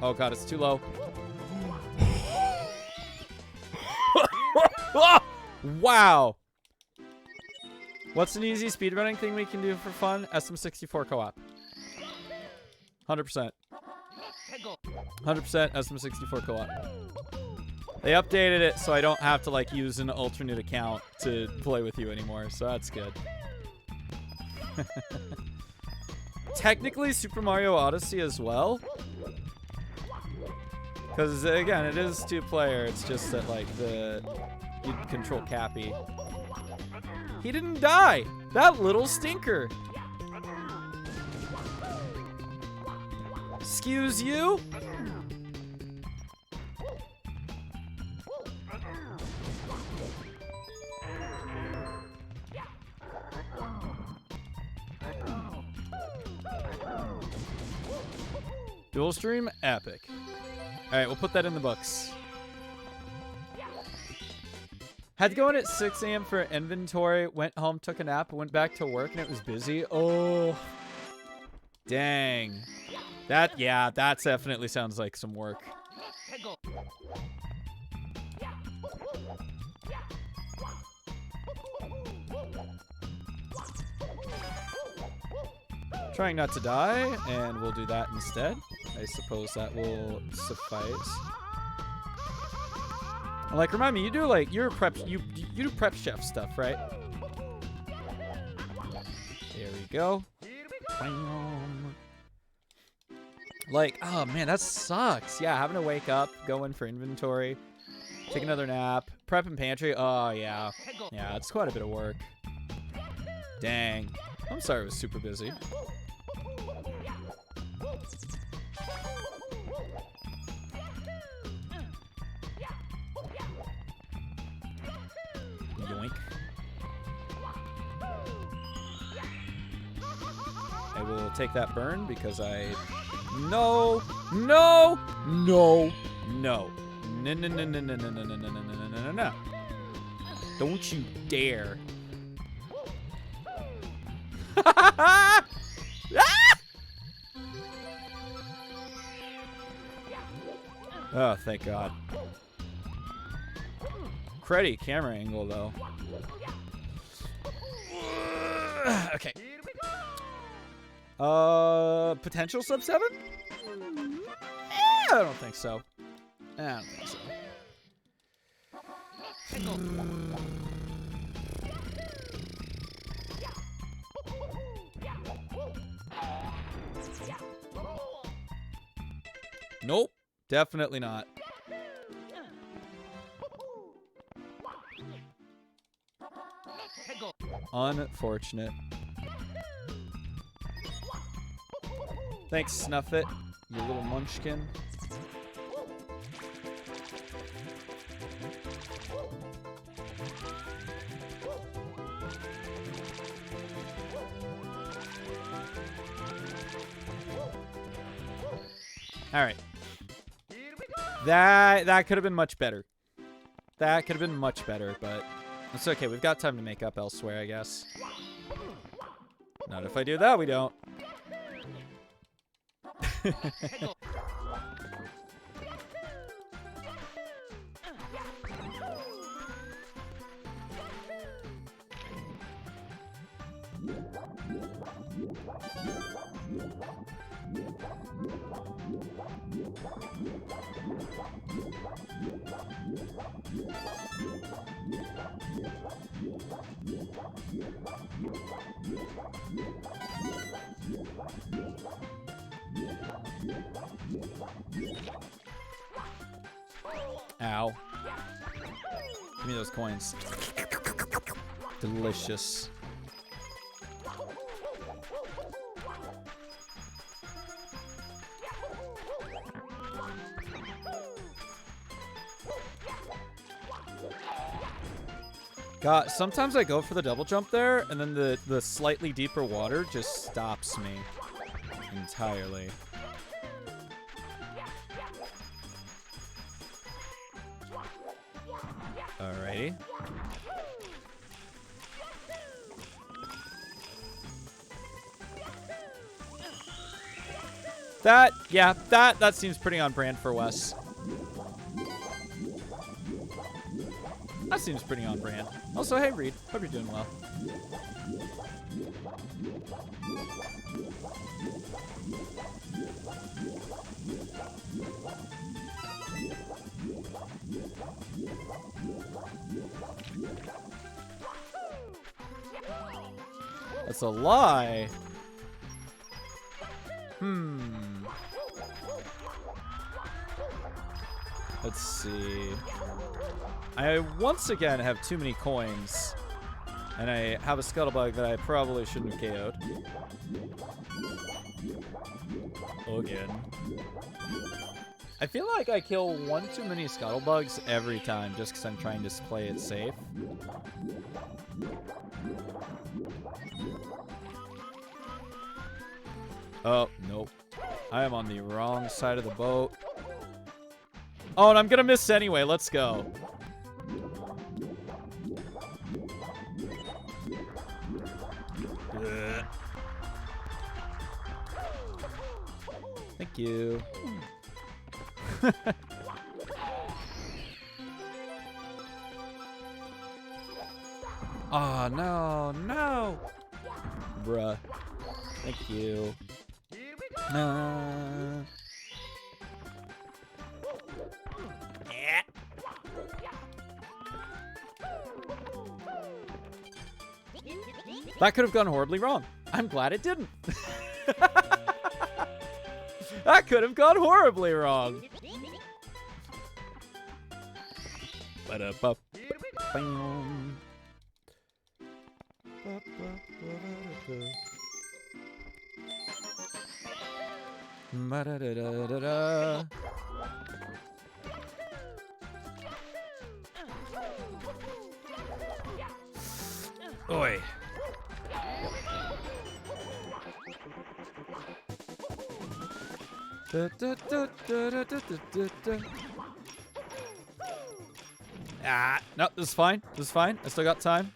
Oh god, it's too low. Wow! What's an easy speedrunning thing we can do for fun? SM64 co-op. 100%. 100% SM64 co-op. They updated it so I don't have to like use an alternate account to play with you anymore, so that's good. Technically Super Mario Odyssey as well. Because again, it is 2-player, it's just that like you control Cappy. He didn't die! That little stinker! Excuse you? Dual stream? Epic. Alright, we'll put that in the books. Had to go in at 6 a.m. for inventory, went home, took a nap, went back to work, and it was busy. Oh. Dang. That definitely sounds like some work. Trying not to die, and we'll do that instead. I suppose that will suffice. And like, remind me, you do like you're prep, you do prep chef stuff, right? There we go. Like, oh man, that sucks. Yeah, having to wake up, go in for inventory, take another nap, prep and pantry. Oh yeah, yeah, it's quite a bit of work. Dang. I'm sorry, I was super busy. Yoink. I will take that burn because I... No! No! No! No. No, no, no, no, no, no, no, no, no, no, no, no, no, no. Don't you dare. Ah! Oh, thank God. Cruddy camera angle, though. Okay. Potential sub 7? I don't think so. I don't think so. Nope. Definitely not. Unfortunate. Thanks, Snuff It, you little munchkin. All right. That could have been much better. That could have been much better, but it's okay. We've got time to make up elsewhere, I guess. Not if I do that, we don't. Ow. Give me those coins. Delicious. God, sometimes I go for the double jump there, and then the slightly deeper water just stops me entirely. Alrighty. That seems pretty on brand for Wes. That seems pretty on brand. Also, hey Reed, hope you're doing well. That's a lie. Let's see. I once again have too many coins, and I have a scuttlebug that I probably shouldn't have KO'd. Again. I feel like I kill one too many scuttlebugs every time just because I'm trying to play it safe. Oh, nope. I am on the wrong side of the boat. Oh, and I'm gonna miss anyway. Let's go. Ugh. Thank you. Oh, no. Bruh. Thank you. That could have gone horribly wrong. I'm glad it didn't. That could have gone horribly wrong. Ba-da-ba. Bam. Ba-da-da-da-da-da. Oi. No, this is fine. This is fine. I still got time.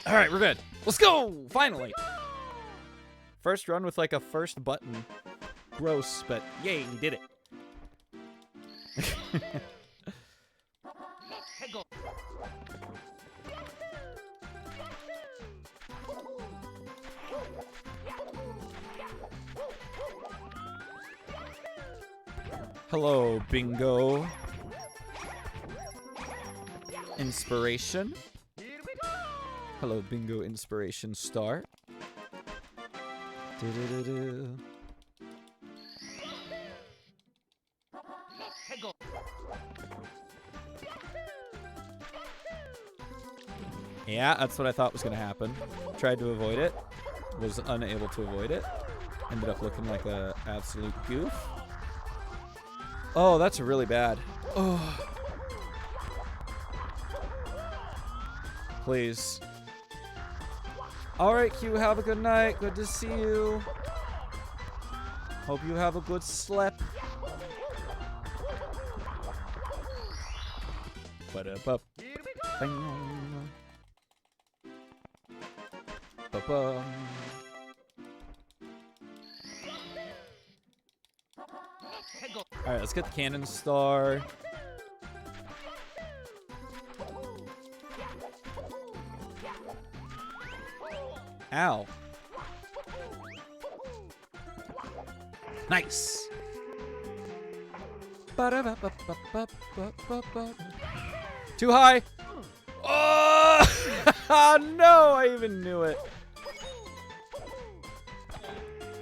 All right, we're good. Let's go! Finally! First run with like a first button. Gross, but yay, we did it. Hello, bingo. Inspiration. Hello, bingo inspiration star. Do-do-do-do. Yeah, that's what I thought was going to happen. Tried to avoid it. Was unable to avoid it. Ended up looking like an absolute goof. Oh, that's really bad. Oh. Please. All right, Q, have a good night. Good to see you. Hope you have a good sleep. Ba-da-bup. Bang. Ba-bum. All right, let's get the cannon star. Ow. Nice. Too high. Oh, no, I even knew it.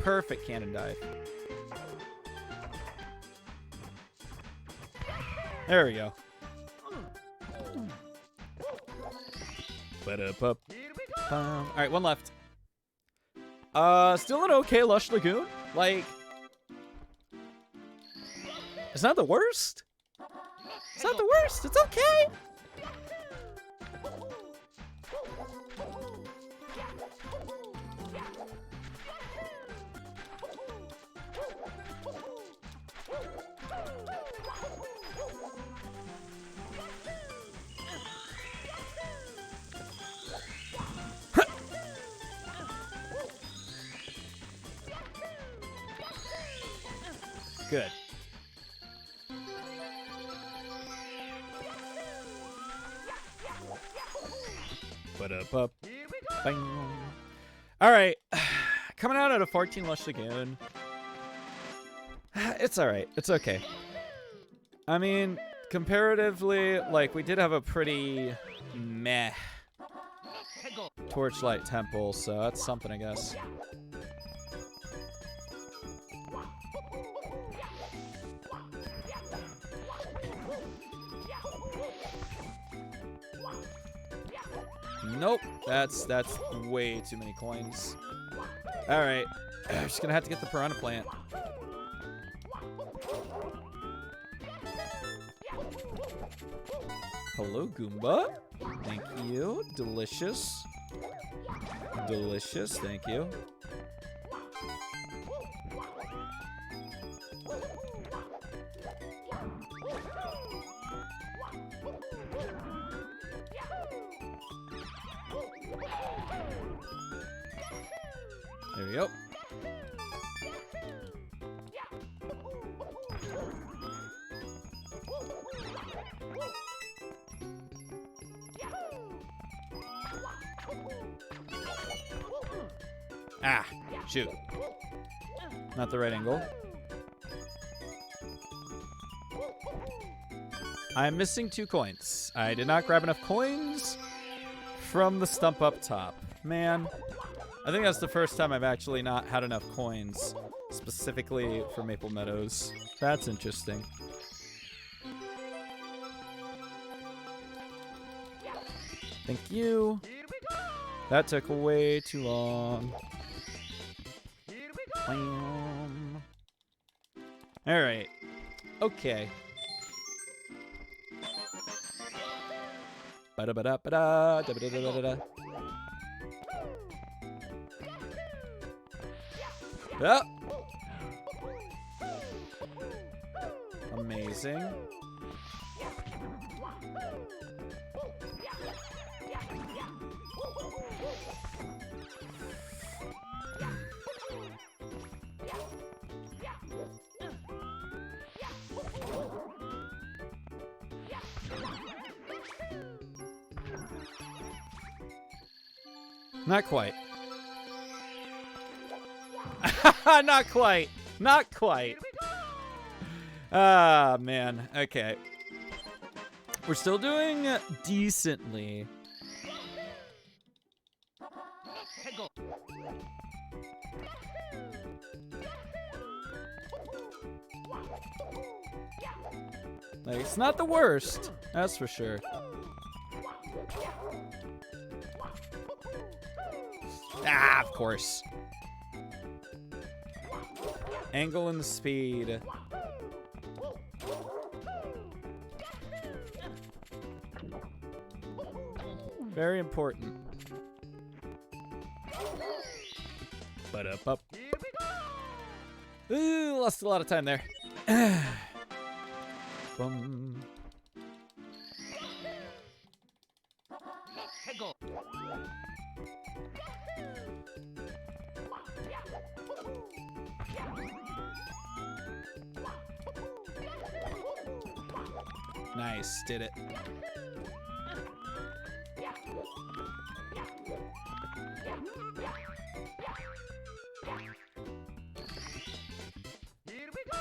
Perfect cannon dive. There we go. All right, one left. Still an okay Lush Lagoon. Like, it's not the worst. It's not the worst. It's okay. Good. Ba-da-bup. Bang. All right. Coming out at a 14 Lush Lagoon. It's all right. It's okay. I mean, comparatively, like, we did have a pretty meh Torchlight Temple, so that's something, I guess. Nope, that's way too many coins. All right, I'm just gonna have to get the piranha plant. Hello, Goomba. Thank you. Delicious. Delicious. Thank you. There we go. Ah, shoot. Not the right angle. I'm missing 2 coins. I did not grab enough coins from the stump up top. Man, I think that's the first time I've actually not had enough coins specifically for Maple Meadows. That's interesting. Thank you. That took way too long. All right. Okay. Ba-da-ba-da-ba-da, da-ba-da-da-da-da. Yep. Amazing. Not quite. Not quite. Not quite. Ah, man. Okay. We're still doing decently. Like, it's not the worst. That's for sure. Ah, of course. Angle and the speed. Very important. Ba-da-bup. Ooh, lost a lot of time there. Bum. 해고. Nice, did it.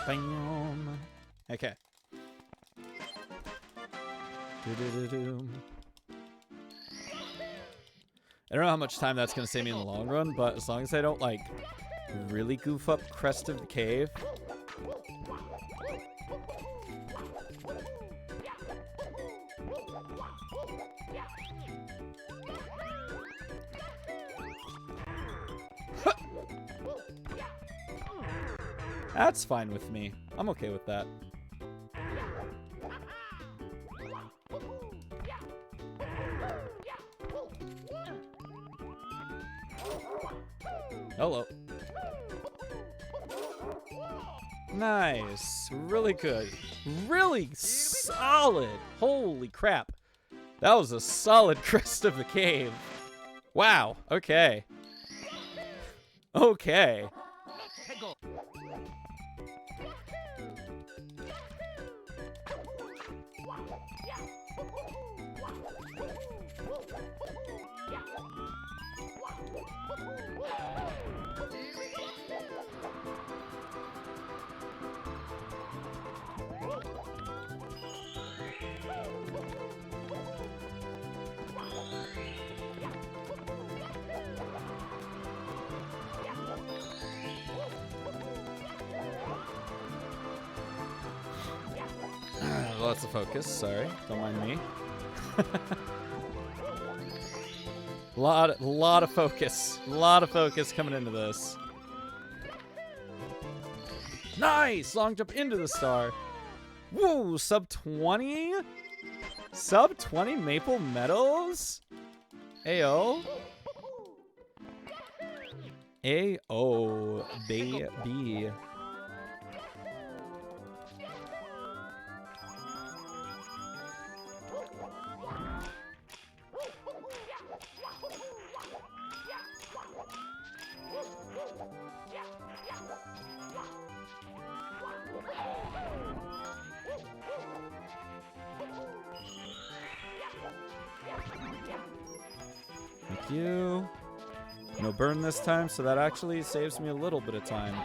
Bam. Okay. Do-do-do-do. I don't know how much time that's going to save me in the long run, but as long as I don't, like, really goof up Crest of the Cave. That's fine with me. I'm okay with that. Hello. Nice. Really good. Really solid. Holy crap. That was a solid Crest of the Cave. Wow. Okay. Okay. 해고. Lots of focus. Sorry. Don't mind me. lot of focus. A lot of focus coming into this. Nice! Long jump into the star. Woo! Sub 20? Sub 20 maple medals? Ayo. Ayo, baby. Thank you. No burn this time, so that actually saves me a little bit of time.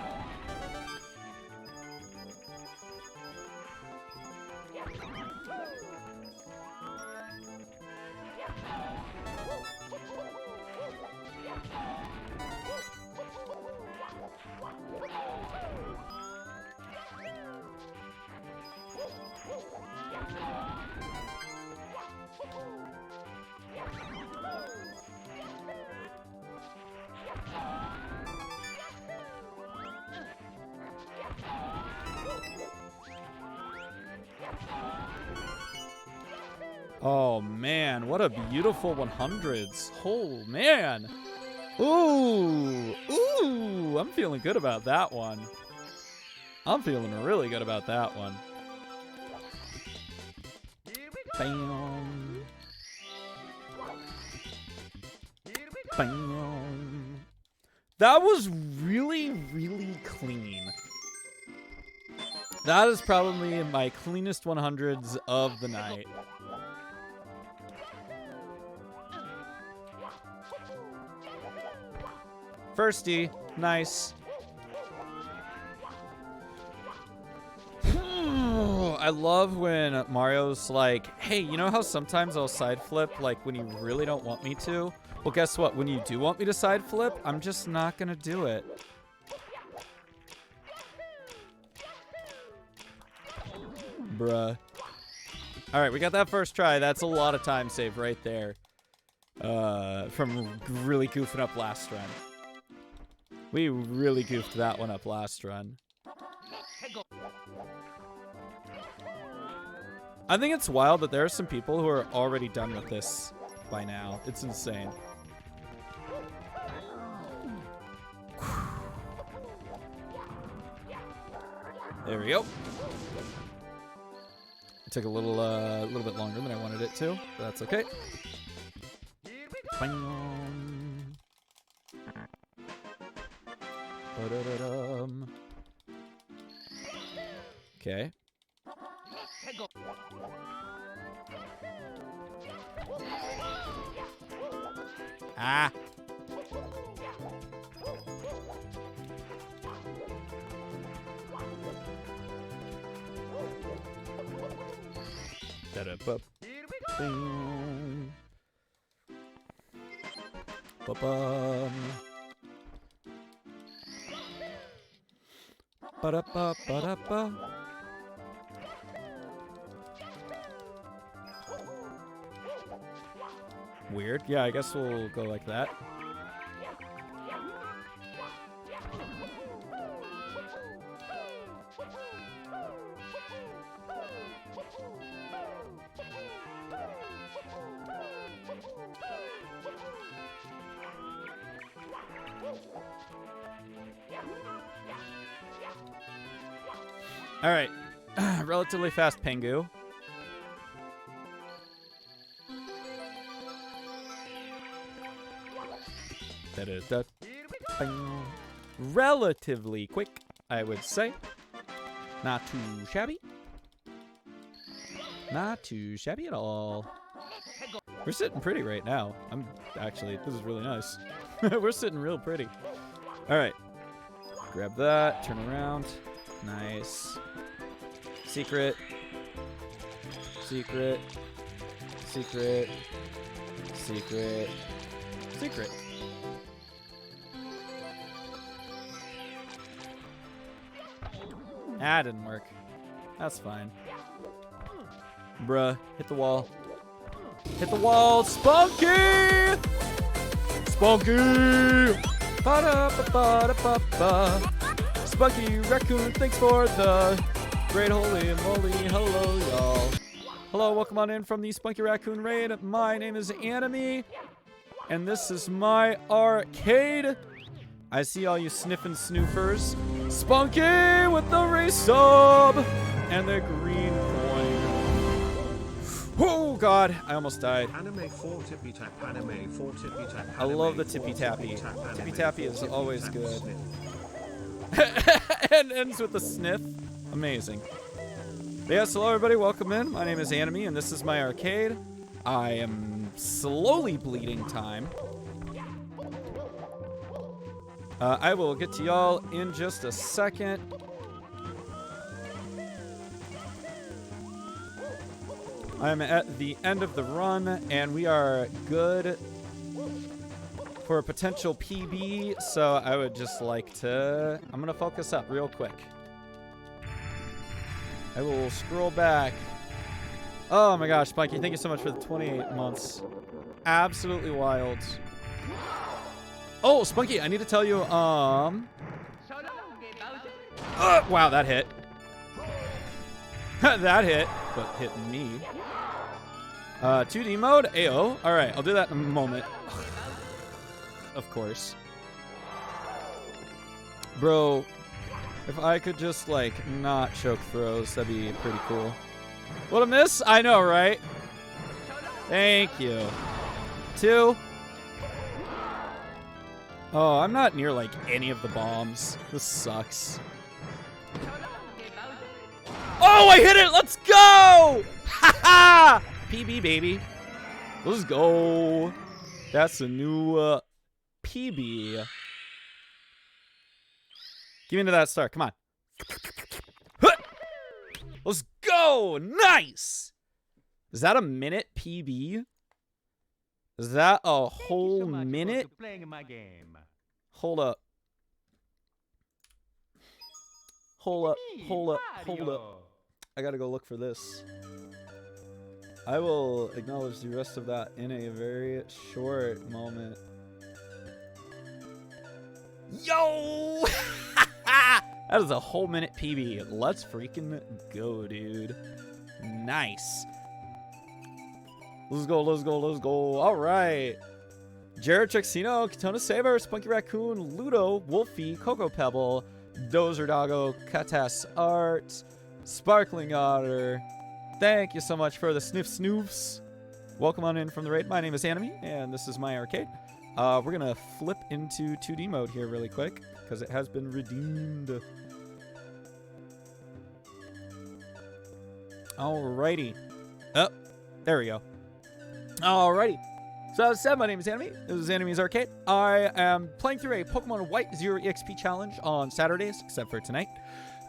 Oh man, what a beautiful 100s. Oh man. Ooh, ooh, I'm feeling good about that one. I'm feeling really good about that one. Bam. Bam. That was really, really clean. That is probably my cleanest 100s of the night. Firsty, nice. I love when Mario's like, hey, you know how sometimes I'll side flip like when you really don't want me to? Well, guess what? When you do want me to side flip, I'm just not gonna do it. Bruh. All right, we got that first try. That's a lot of time save right there. From really goofing up last run. We really goofed that one up last run. I think it's wild that there are some people who are already done with this by now. It's insane. There we go. It took a little bit longer than I wanted it to, but that's okay. Here we go. Bang. Ba-da-da-dum. Okay. Let's go. Ah. Da-da-bup. Here we go. Bing. Ba-bum. Ba-da-ba, ba-da-ba. Weird. Yeah, I guess we'll go like that. All right. Relatively fast Pengu. Da-da-da. Here we go. Bing. Relatively quick, I would say. Not too shabby. Not too shabby at all. We're sitting pretty right now. This is really nice. We're sitting real pretty. All right. Grab that, turn around. Nice. Secret. Secret. Secret. Secret. Secret. Ah, didn't work. That's fine. Bruh, hit the wall. Hit the wall, Spunky! Spunky! Ba-da-ba-ba-da-ba-ba. Spunky Raccoon, thanks for the great holy moly. Hello, y'all. Hello, welcome on in from the Spunky Raccoon raid. My name is Anime, and this is my arcade. I see all you sniffing snoofers. Spunky with the race sub and the green coin. Oh God, I almost died. Anime 4 tippy tap, anime 4 tippy tap. I love the anime tippy 4 tappy. tap, Tippy anime tappy 4 is tippy always tap, good. sniff. And ends with a sniff. Amazing. But yes, hello everybody, welcome in. My name is Anime, and this is my arcade. I am slowly bleeding time. I will get to y'all in just a second. I'm at the end of the run, and we are good for a potential PB, so I would just like to... I'm going to focus up real quick. I will scroll back. Oh my gosh, Spunky, thank you so much for the 28 months. Absolutely wild. Oh, Spunky, I need to tell you, So long, gay Bowser. wow, that hit. That hit, but hit me. 2D mode, AO. All right, I'll do that in a moment. Of course. Bro, if I could just, like, not choke throws, that'd be pretty cool. What a miss? I know, right? Thank you. 2. Oh, I'm not near, like, any of the bombs. This sucks. Oh, I hit it! Let's go! Ha ha! PB, baby. Let's go. That's a new PB. Give me into that star. Come on. Let's go. Nice. Is that a minute PB? Is that a whole minute? Playing in my game. Hold up. Hold up. Hold up. Hold up. I gotta go look for this. I will acknowledge the rest of that in a very short moment. Yo! That is a whole minute PB. Let's freaking go, dude. Nice. Let's go, let's go, let's go. All right. Jared Trexino, Katona Saber, Spunky Raccoon, Ludo, Wolfie, Coco Pebble, Dozer Doggo, Katas Art, Sparkling Otter. Thank you so much for the sniff snoofs. Welcome on in from the raid. My name is Anime, and this is my arcade. We're going to flip into 2D mode here really quick, because it has been redeemed. Alrighty. Oh, there we go. Alrighty. So as I said, my name is Anime. This is AnimeeArcade. I am playing through a Pokemon White 0 EXP challenge on Saturdays, except for tonight.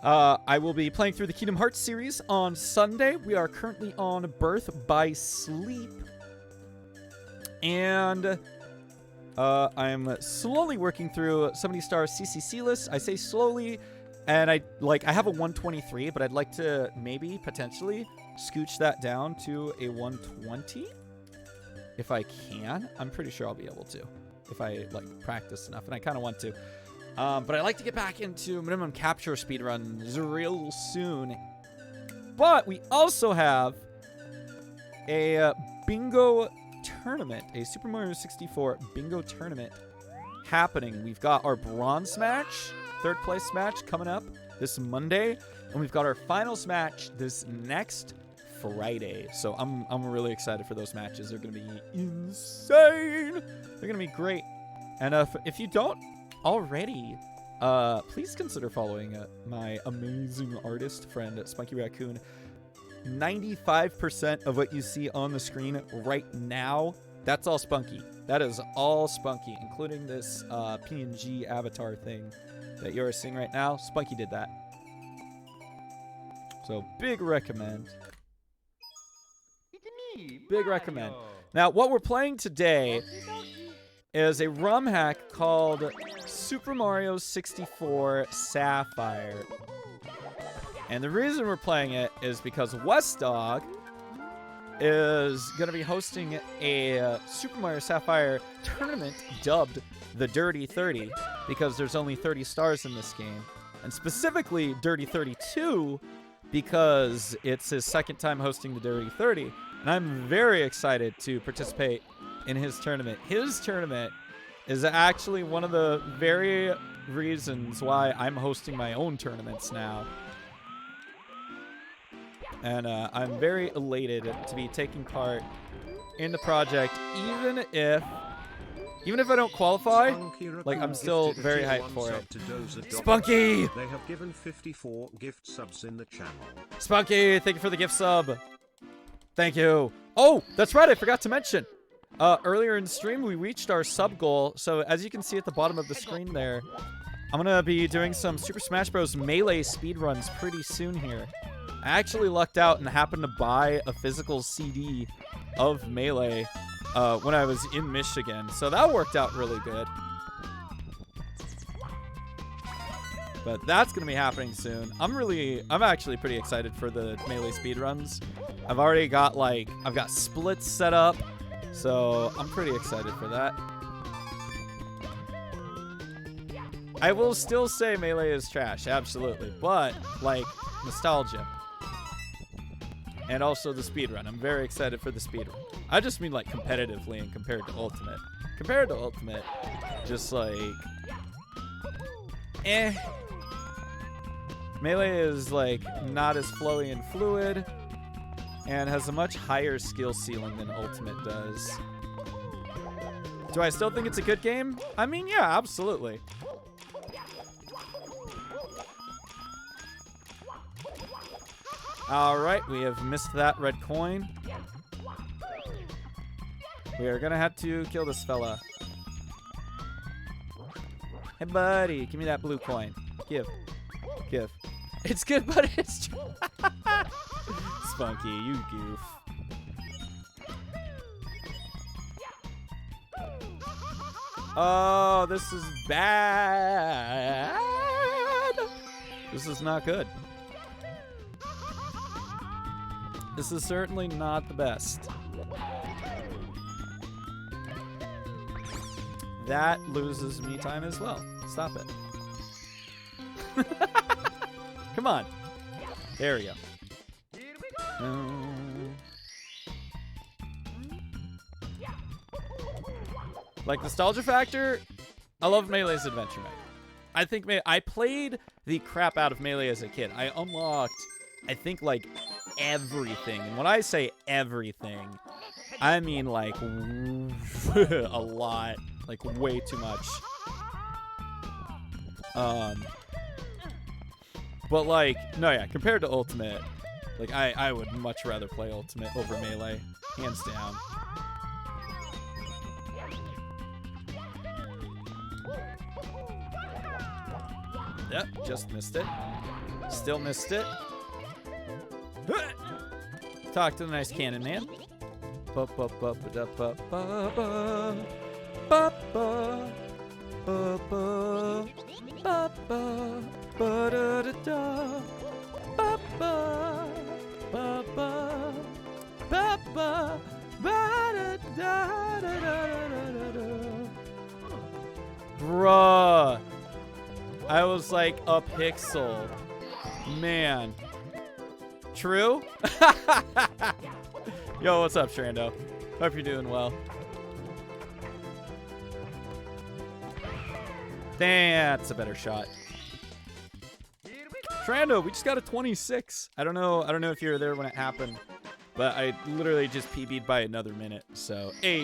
I will be playing through the Kingdom Hearts series on Sunday. We are currently on Birth by Sleep. And I'm slowly working through 70 Star CCC list. I say slowly, and I have a 123, but I'd like to maybe potentially scooch that down to a 120 if I can. I'm pretty sure I'll be able to if I practice enough, and I kind of want to. But I like to get back into minimum capture speedruns real soon. But we also have a bingo tournament, a Super Mario 64 bingo tournament happening. We've got our bronze match, third place match coming up this Monday, and we've got our finals match this next Friday. So I'm really excited for those matches. They're going to be insane. They're going to be great. And if you don't already, please consider following my amazing artist friend Spunky Raccoon. 95% of what you see on the screen right now, that's all Spunky. That is all Spunky, including this PNG avatar thing that you're seeing right now. Spunky did that. So big recommend. It's me, Big recommend. Now, what we're playing today is a ROM hack called Super Mario 64 Sapphire. And the reason we're playing it is because Wesdog is going to be hosting a Super Mario Sapphire tournament dubbed the Dirty 30, because there's only 30 stars in this game. And specifically Dirty 32, because it's his second time hosting the Dirty 30. And I'm very excited to participate in his tournament. His tournament is actually one of the very reasons why I'm hosting my own tournaments now. And I'm very elated to be taking part in the project, even if I don't qualify. I'm still very hyped for it. Spunky! They have given 54 gift subs in the channel. Spunky, thank you for the gift sub. Thank you. Oh, that's right, I forgot to mention. Earlier in the stream, we reached our sub goal. So as you can see at the bottom of the screen there, I'm going to be doing some Super Smash Bros. Melee speedruns pretty soon here. I actually lucked out and happened to buy a physical CD of Melee when I was in Michigan. So that worked out really good. But that's going to be happening soon. I'm actually pretty excited for the Melee speedruns. I've already got I've got splits set up. So I'm pretty excited for that. I will still say Melee is trash, absolutely. But, nostalgia. And also the speedrun. I'm very excited for the speedrun. I just mean, competitively and compared to Ultimate. Compared to Ultimate, just, eh. Melee is, not as flowy and fluid, and has a much higher skill ceiling than Ultimate does. Do I still think it's a good game? I mean, yeah, absolutely. Alright, we have missed that red coin. We are gonna have to kill this fella. Hey, buddy, give me that blue coin. Give. It's good, but it's... Spunky, you goof. Oh, this is bad. This is not good. This is certainly not the best. That loses me time as well. Stop it. Come on. There we go. Nostalgia factor, I love Melee's Adventure Mech. I think I played the crap out of Melee as a kid. I unlocked, I think, like, everything. And when I say everything, I mean, like, a lot. Like, way too much. But, like, no, yeah, compared to Ultimate, like, I would much rather play Ultimate over Melee. Hands down. Yep, just missed it. Still missed it. Talk to the nice cannon man. Bruh. I was like a pixel. Man. True? Yo, what's up, Shrando? Hope you're doing well. That's a better shot. Shrando, we just got a 26. I don't know if you were there when it happened, but I literally just PB'd by another minute. So, hey,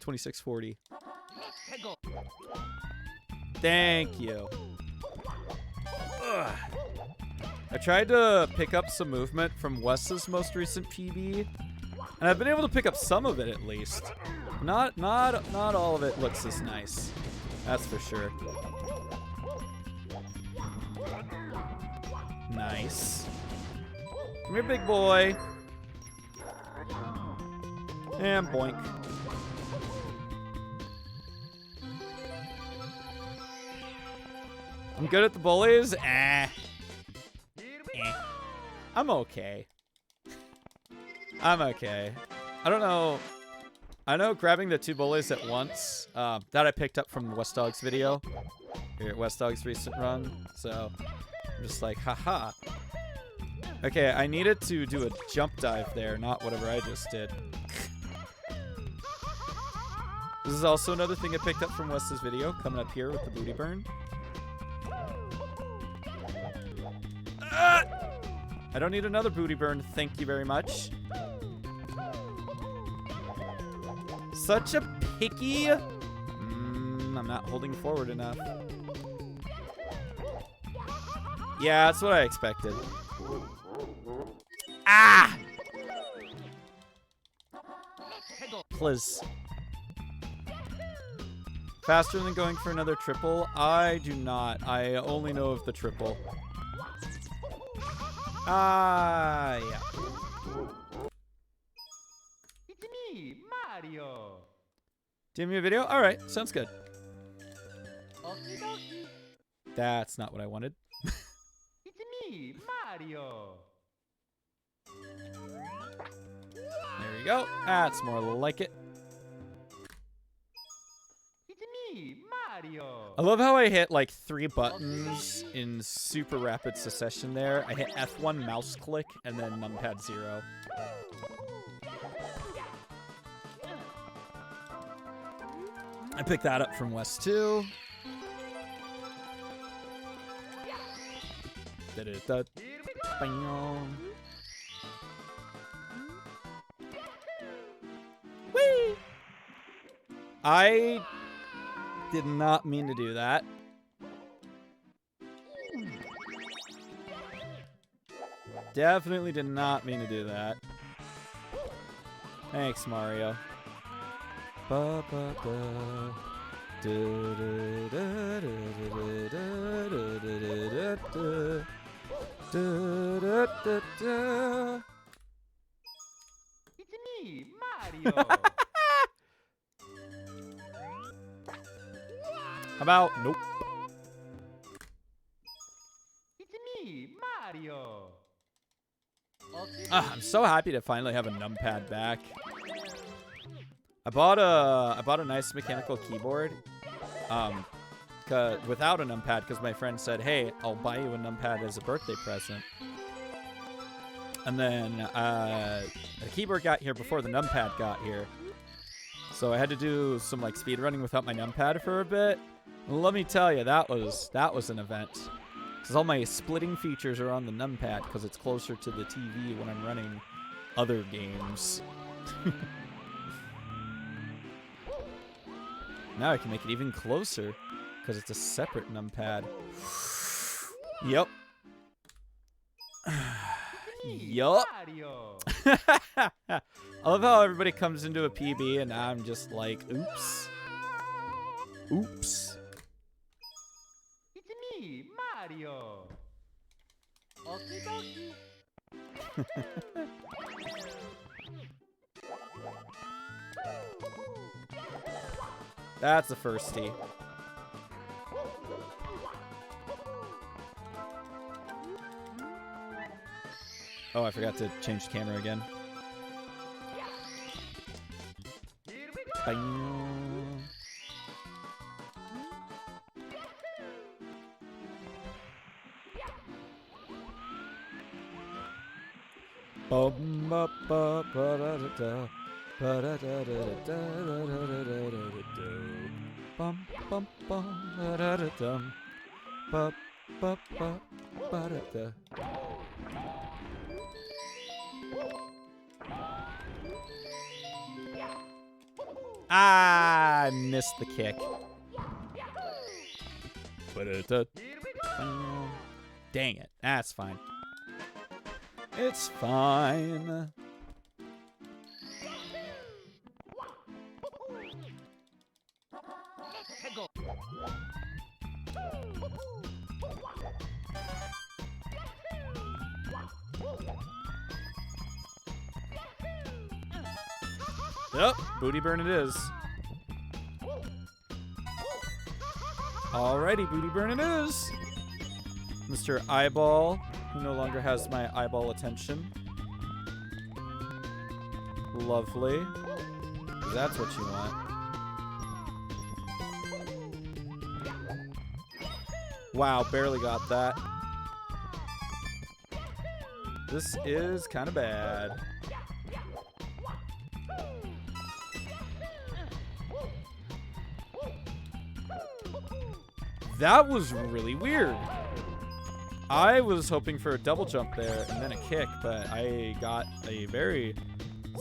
2640. Thank you. Ugh. I tried to pick up some movement from Wes's most recent PB, and I've been able to pick up some of it at least. Not all of it looks as nice. That's for sure. Nice. Come here, big boy. And boink. I'm good at the bullies. I'm okay. I'm okay. I don't know. I know grabbing the 2 bullies at once, that I picked up from Wesdog's video. Here at Wesdog's recent run. So, I'm just like, haha. Okay, I needed to do a jump dive there, not whatever I just did. This is also another thing I picked up from Wes's video, coming up here with the booty burn. I don't need another booty burn, thank you very much. Such a picky... I'm not holding forward enough. Yeah, that's what I expected. Ah! Please. Faster than going for another triple? I do not. I only know of the triple. Ah, yeah. It's me, Mario. Do me a video? All right, sounds good. Okie dokie. That's not what I wanted. It's me, Mario. There you go. That's more like it. It's me, Mario. I love how I hit like 3 buttons in super rapid succession there. I hit F1 mouse click and then numpad 0. I picked that up from Wes too. Da-da-da. Bam. Whee! I did not mean to do that. Definitely did not mean to do that. Thanks, Mario. Ba ba ba. It's me, Mario. How about nope? It's me, Mario. I'm so happy to finally have a numpad back. I bought a nice mechanical keyboard, without a numpad because my friend said, "Hey, I'll buy you a numpad as a birthday present." And then the keyboard got here before the numpad got here, so I had to do some like speed running without my numpad for a bit. Let me tell you, that was an event. Because all my splitting features are on the numpad because it's closer to the TV when I'm running other games. Now I can make it even closer because it's a separate numpad. Yep. Yup. Mario. I love how everybody comes into a PB and I'm just like, oops. Oops. It's me, Mario. Okie dokie. That's the first tee. Oh, I forgot to change the camera again. Here we go. Bang. Bum, ba, ba, ba, da, da, da. Ba, da, da, da, da, da, da, da, da, da, da, da. Bum, bum, bum, da, da, da, dum. Ba, ba, ba, ba, da, da. I missed the kick. Ba-da-da. Here we go. Dang it. That's fine. It's fine. Let's go. Yep, booty burn it is. Alrighty, booty burn it is. Mr. Eyeball, who no longer has my eyeball attention. Lovely. 'Cause that's what you want. Wow, barely got that. This is kind of bad. That was really weird. I was hoping for a double jump there and then a kick, but I got a very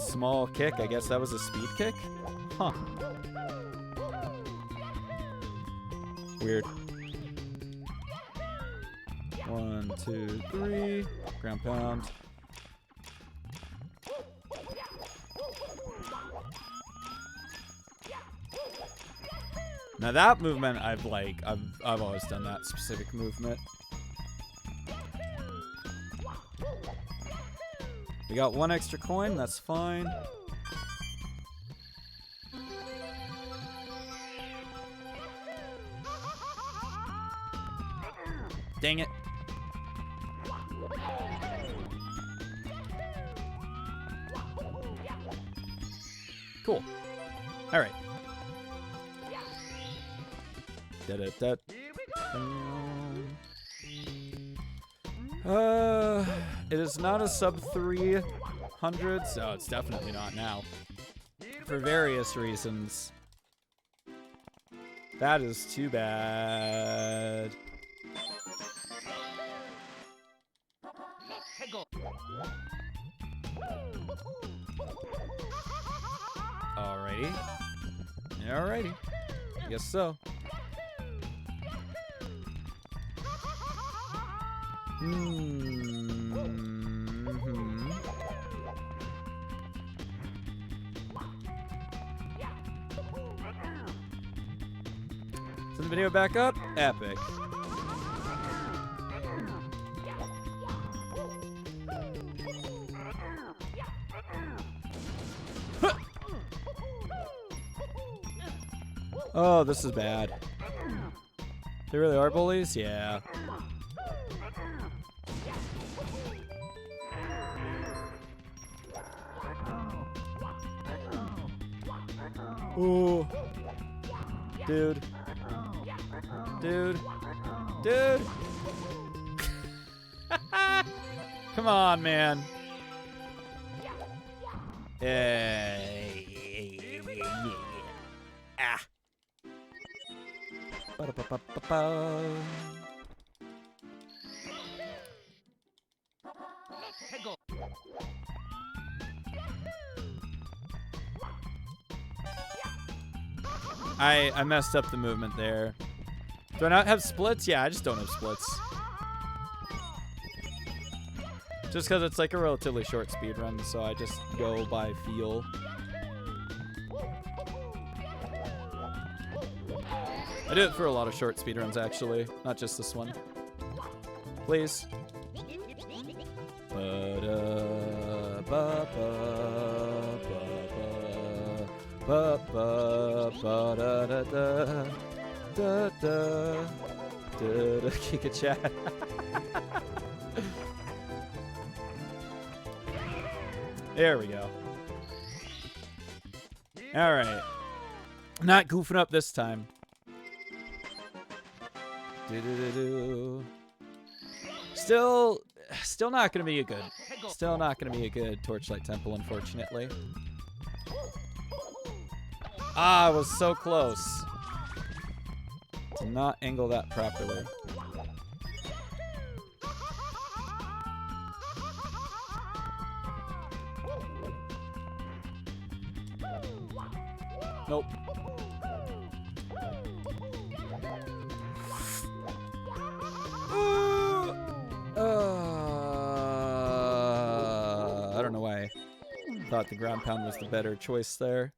small kick. I guess that was a speed kick? Huh. Weird. 1, 2, 3. Ground pound. Now that movement I've always done that specific movement. We got 1 extra coin, that's fine. Dang it. Cool. All right. Da-da-da. It is not a sub 300, so it's definitely not now. For various reasons. That is too bad. Alrighty. Alrighty. Guess so. Send the video back up. Epic. Huh. Oh, this is bad. They really are bullies? Yeah. Ooh. Dude. Dude. Dude. Come on, man. Ah. Ba-da-ba-ba-ba-ba. I messed up the movement there. Do I not have splits? Yeah, I just don't have splits. Just because it's like a relatively short speed run, so I just go by feel. I do it for a lot of short speed runs, actually, not just this one. Please. Kick a chat. There we go. All right. Not goofing up this time. Still not gonna be a good. Still not gonna be a good Torchlight Temple, unfortunately. Ah, I was so close to not angle that properly. Nope. I don't know why I thought the ground pound was the better choice there.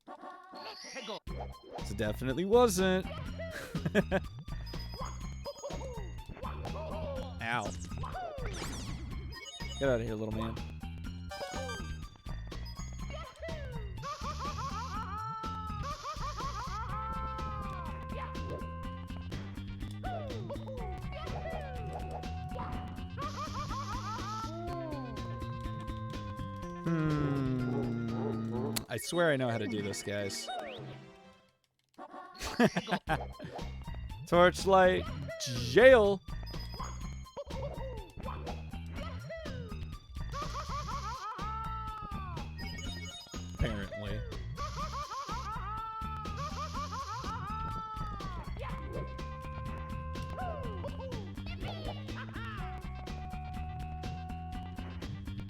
It definitely wasn't. Ow. Get out of here, little man. I swear I know how to do this, guys. Torchlight jail. Apparently.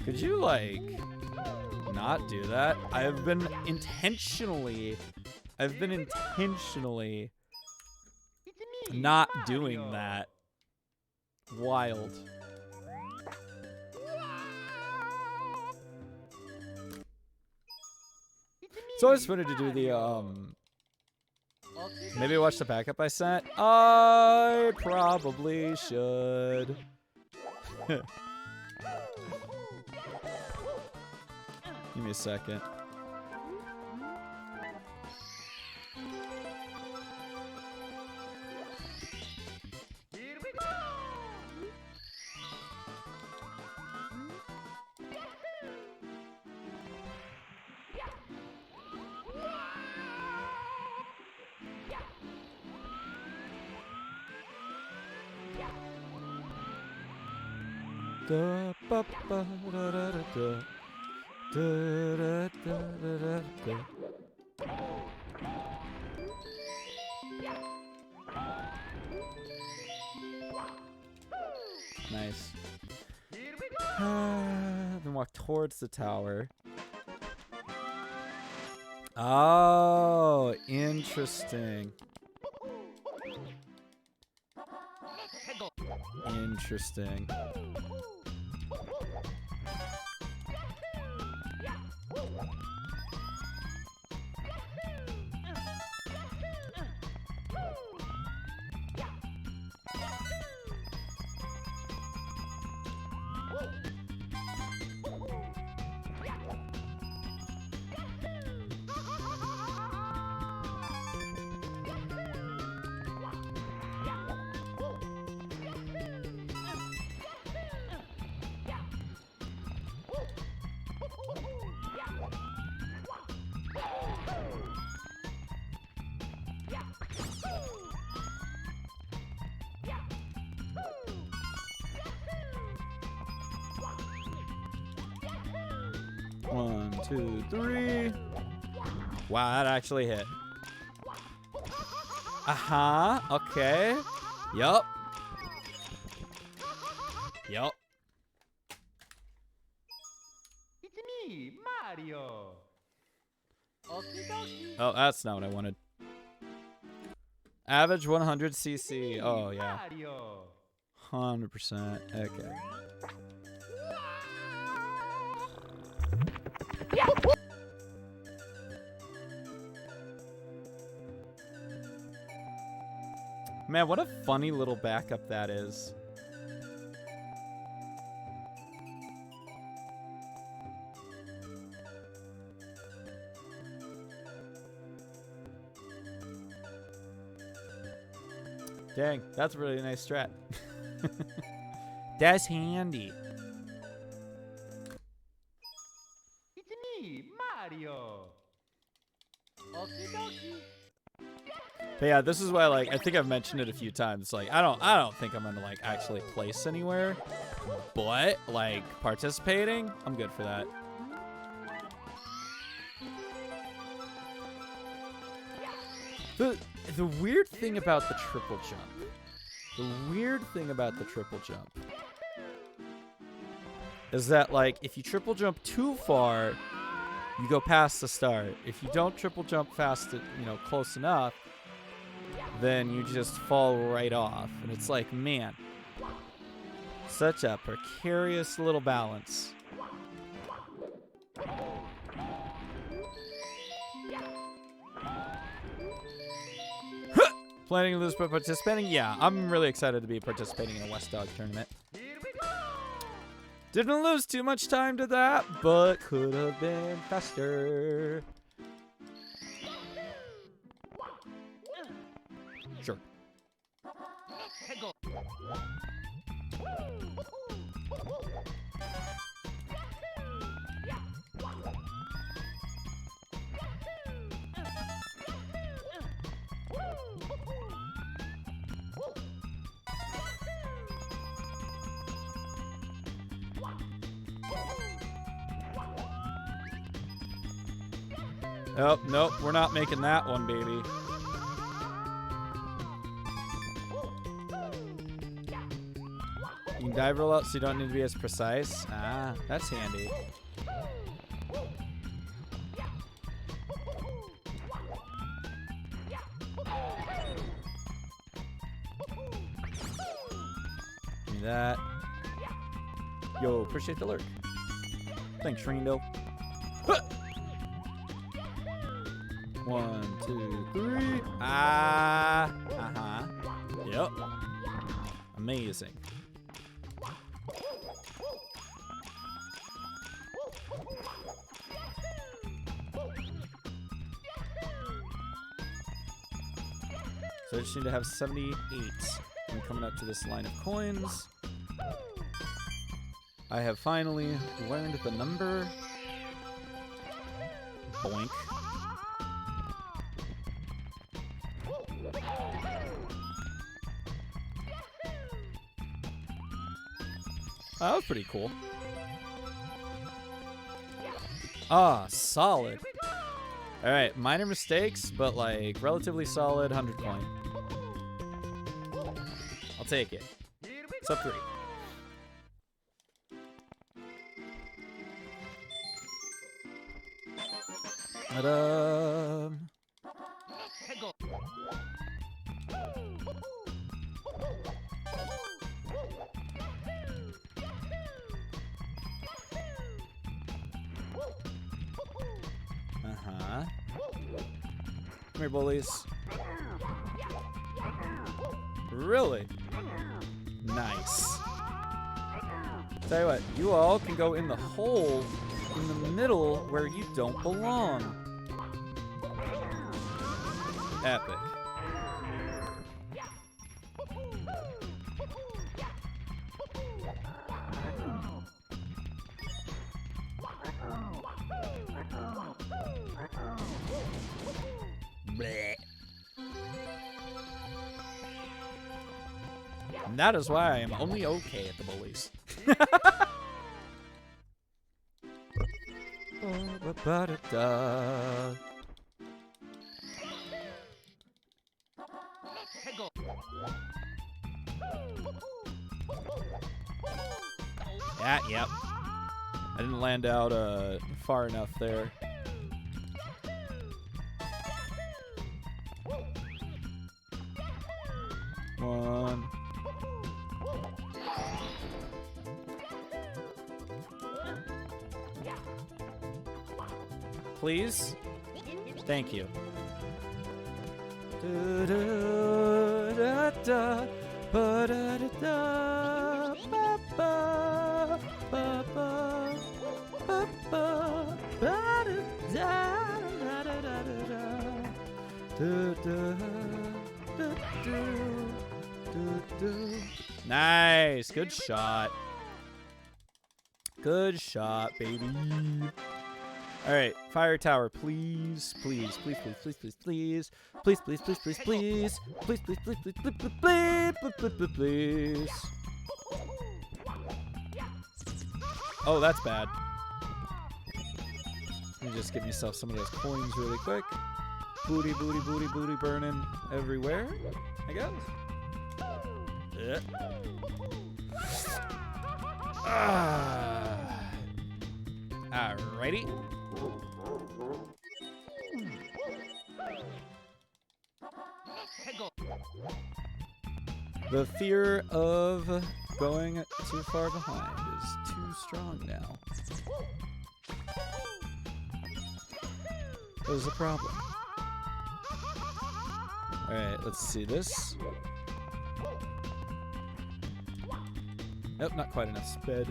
Could you, like, not do that? I've been intentionally not doing that. Wild. So I just wanted to do the, maybe watch the backup I sent? I probably should. Give me a second. Here we go. Da, ba, ba, da, da, da, da. Da, da, da, da, da, da. Nice. Here we go. Then walk towards the tower. Oh, interesting. Interesting. One, two, three. Wow, that actually hit. Uh-huh. Okay. Yup. Yup. It's me, Mario. Okie dokie. Oh, that's not what I wanted. Average 100cc. Oh, yeah. Mario. 100%. Okay. Man, what a funny little backup that is. Dang, that's a really nice strat. That's handy. It's me, Mario. Okie dokie. But yeah, this is why, like, I think I've mentioned it a few times. Like, I don't think I'm gonna like actually place anywhere, but like participating, I'm good for that. The weird thing about the triple jump, is that like if you triple jump too far, you go past the start. If you don't triple jump fast, close enough, then you just fall right off. And it's like, man, such a precarious little balance. Planning to lose but participating? Yeah, I'm really excited to be participating in a Wesdog tournament. Here we go. Didn't lose too much time to that, but could have been faster. Sure. Oh, nope, we're not making that one, baby. You can dive roll out so you don't need to be as precise. Ah, that's handy. Give me that. Yo, appreciate the lurk. Thanks, Shrindo. Huh! 1, 2, 3. Ah. Uh-huh. Yep. Amazing. So I just need to have 78. I'm coming up to this line of coins. I have finally learned the number. Boink. Oh, that was pretty cool. Ah, solid. Alright, minor mistakes, but like relatively solid 100 coin. I'll take it. It's up 3. Ta-da! Uh-huh. Come here, bullies. Really? Nice. Tell you what, you all can go in the hole in the middle where you don't belong. Epic. Blech. And that is why I am only okay at the bullies. Yep. I didn't land out far enough there. One. Please? Thank you. Nice. Good shot. Good shot, baby. All right, fire tower, please, please, please, please, please, please, please, please, please, please, please, please, please, please, please, please, please, please, please. Oh, that's bad. Let me just get myself some of those coins really quick. Booty, booty, booty, booty burning everywhere, I guess. Yeah. Alrighty. The fear of going too far behind is too strong now. There's a problem. Alright, let's see this. Nope, not quite enough sped.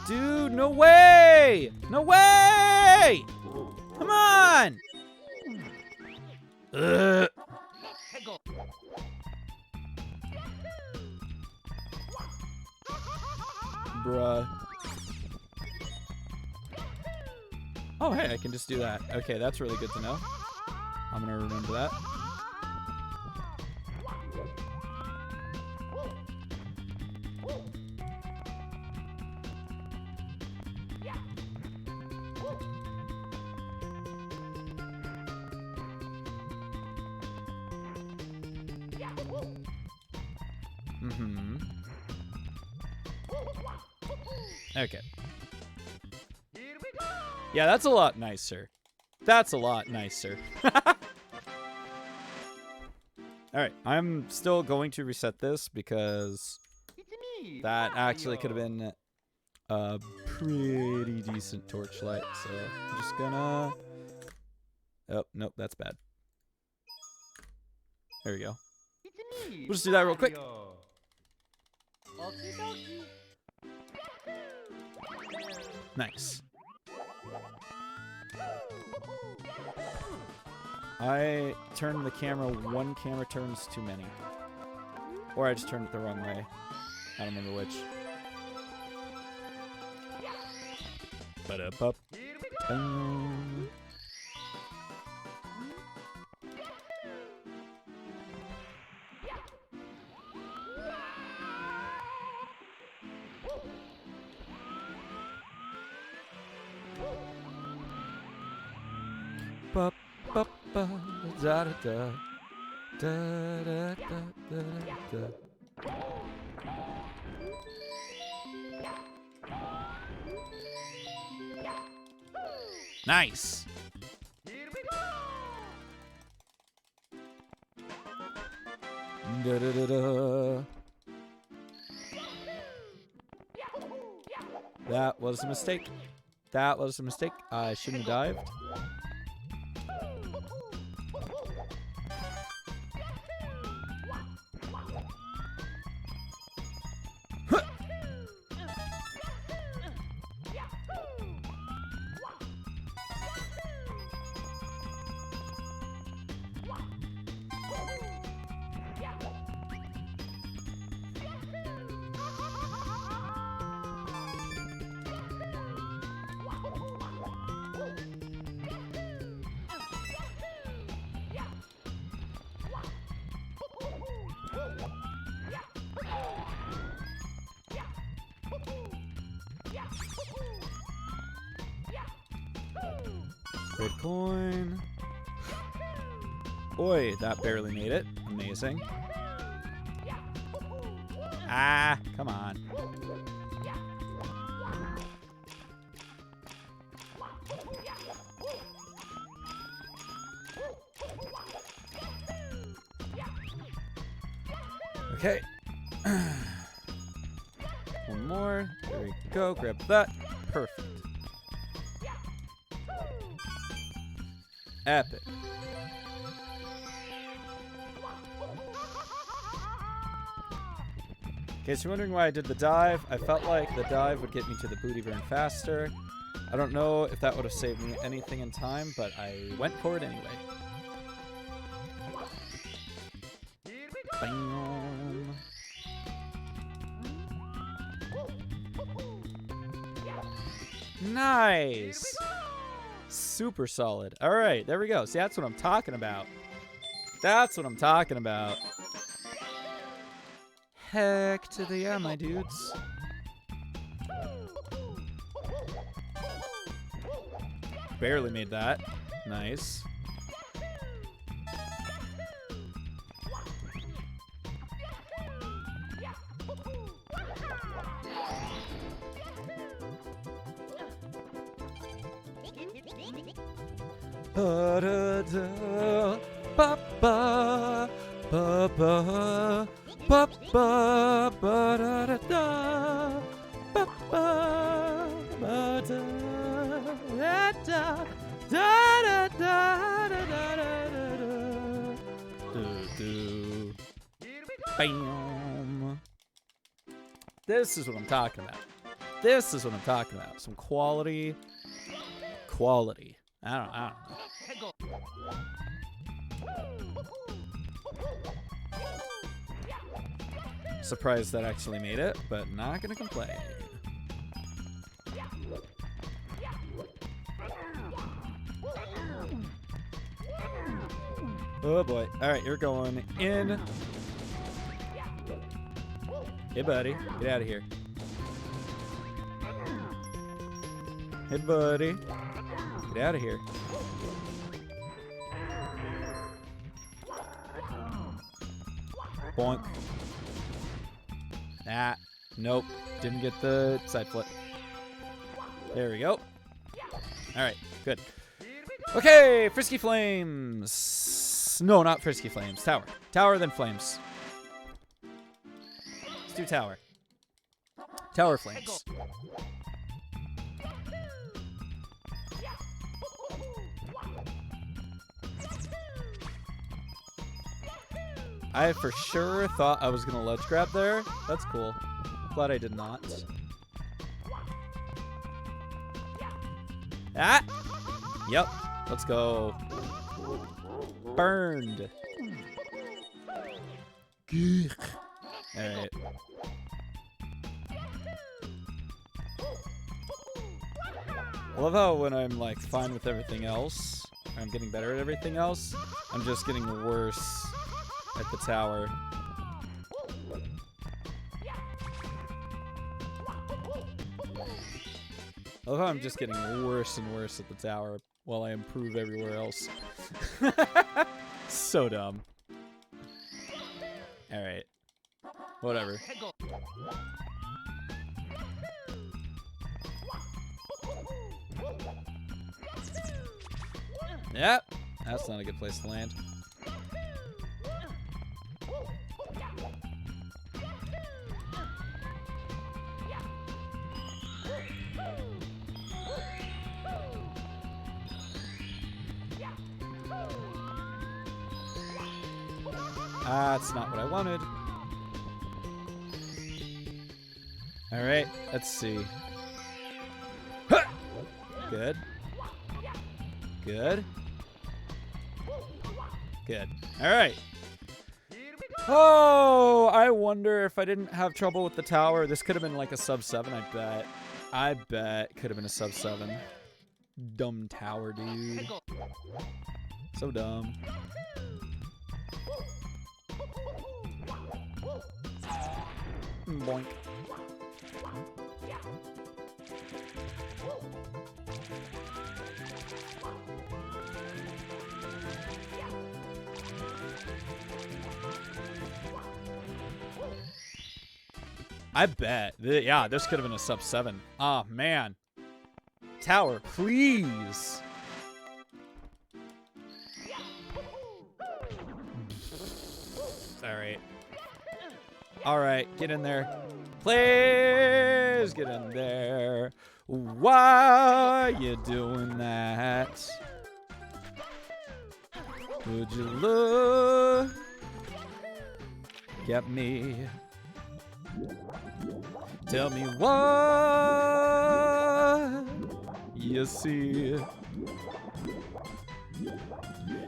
Dude, no way! No way! Come on! Ugh. Bruh. Oh, hey, I can just do that. Okay, that's really good to know. I'm gonna remember that. Okay. Yeah, that's a lot nicer. That's a lot nicer. Alright, I'm still going to reset this because that actually could have been a pretty decent torchlight. So I'm just gonna... Oh, nope, that's bad. There we go. We'll just do that real quick. Nice. I turned the camera one camera turns too many. Or I just turned it the wrong way. I don't remember which. Ba-da-bup. Ba ba ba da da da da da da da. Nice. Da da da da. That was a mistake. That was a mistake. I shouldn't have dived. Red coin. Oi, that barely made it. Amazing. Ah, come on. Okay. One more. There we go. Grab that. Perfect. Epic. In case you're wondering why I did the dive, I felt like the dive would get me to the booty burn faster. I don't know if that would have saved me anything in time, but I went for it anyway. Bam. Nice. Super solid. All right, there we go. See, that's what I'm talking about. That's what I'm talking about. Heck to the yeah, my dudes. Barely made that. Nice. Ba-da-da, ba-ba, ba-ba, ba-ba, ba-da-da-da, ba-ba, ba-da, da-da, da-da-da-da-da-da-da, do-do. Bam. This is what I'm talking about. This is what I'm talking about. Some quality. I don't know. Surprised that actually made it, but not gonna complain. Oh boy. Alright, you're going in. Hey buddy, get out of here. Hey buddy. Get out of here. Boink. Ah, nope. Didn't get the side flip. There we go. Alright, good. Okay, Frisky Flames. No, not Frisky Flames. Tower. Tower, then Flames. Let's do Tower. Tower Flames. I for sure thought I was gonna ledge grab there. That's cool. Glad I did not. Ah! Yep. Let's go. Burned. Alright. I love how when I'm like fine with everything else, or I'm getting better at everything else, I'm just getting worse at the tower. I love how I'm just getting worse and worse at the tower while I improve everywhere else. So dumb. Alright. Whatever. Yep. That's not a good place to land. That's not what I wanted. Alright, let's see. Huh! Good. Good. Good. Alright. Oh, I wonder if I didn't have trouble with the tower. This could have been like a sub 7, I bet. I bet could have been a sub 7. Dumb tower, dude. So dumb. Boink. I bet. Yeah, this could have been a sub 7. Oh, man. Tower, please. All right. All right, get in there. Please get in there. Why you doing that? Would you look at me? Tell me what you see.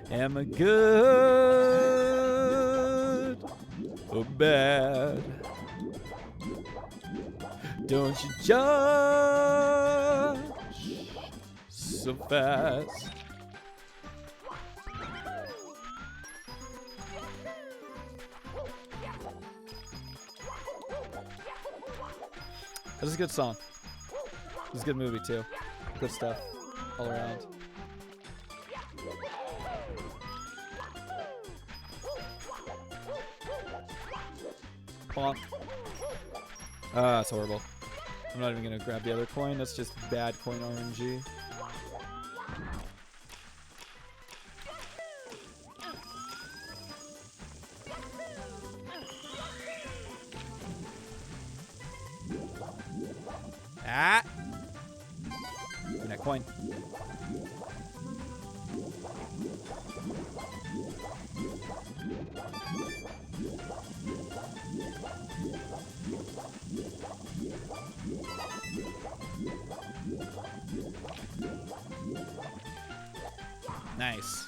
Am I good or bad? Don't you judge so fast. This is a good song. This is a good movie too. Good stuff all around. Bonk. Ah, that's horrible. I'm not even gonna grab the other coin. That's just bad coin RNG. Ah! Give me that coin. Nice.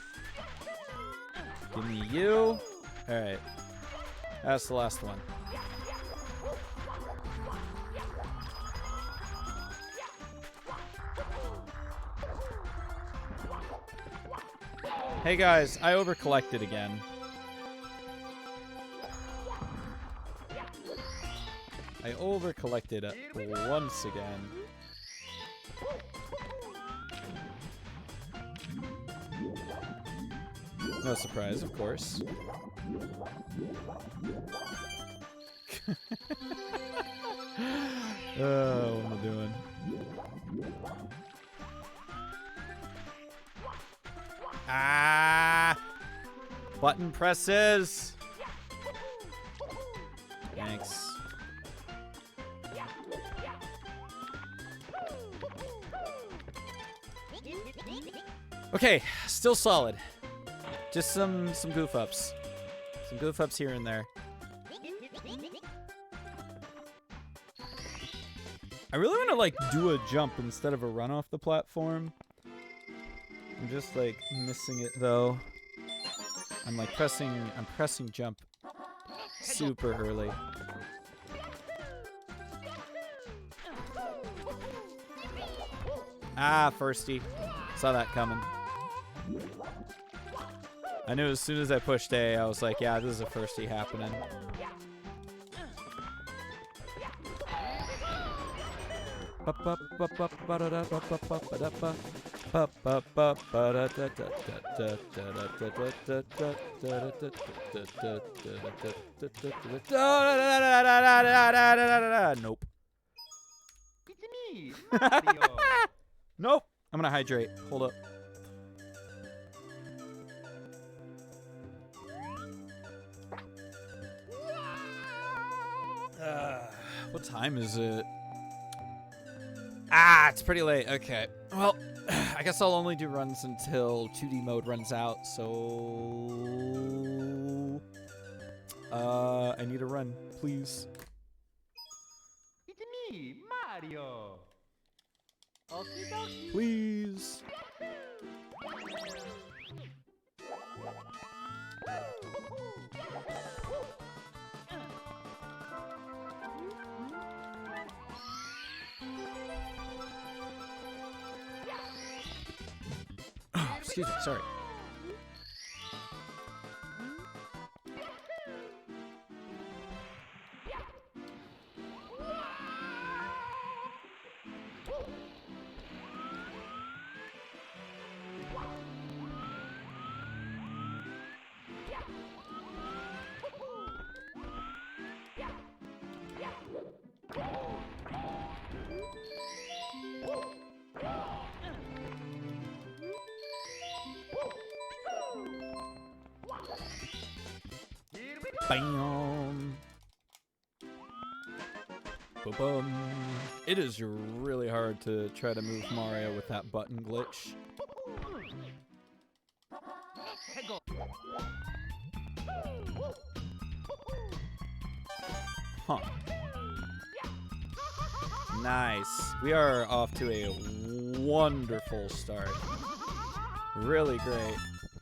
Give me you. All right. That's the last one. Hey guys, I overcollected again. I overcollected once again. No surprise, of course. Oh, what am I doing? Ah! Button presses! Thanks. Okay, still solid. Just some goof ups. Some goof ups here and there. I really want to like do a jump instead of a run off the platform. I'm just like missing it though. I'm pressing jump super early. Ah, firsty. Saw that coming. I knew as soon as I pushed A, I was like, yeah, this is a firsty happening. Nope. It's me, Mario. Nope. I'm gonna hydrate. Hold up. What time is it? Ah, it's pretty late. Okay. Well, I guess I'll only do runs until 2D mode runs out, so... I need a run, please. It's me, Mario. Okie dokie. Please. Oh, excuse me, sorry. Bam. Ba-bum. It is really hard to try to move Mario with that button glitch. Huh. Nice. We are off to a wonderful start. Really great.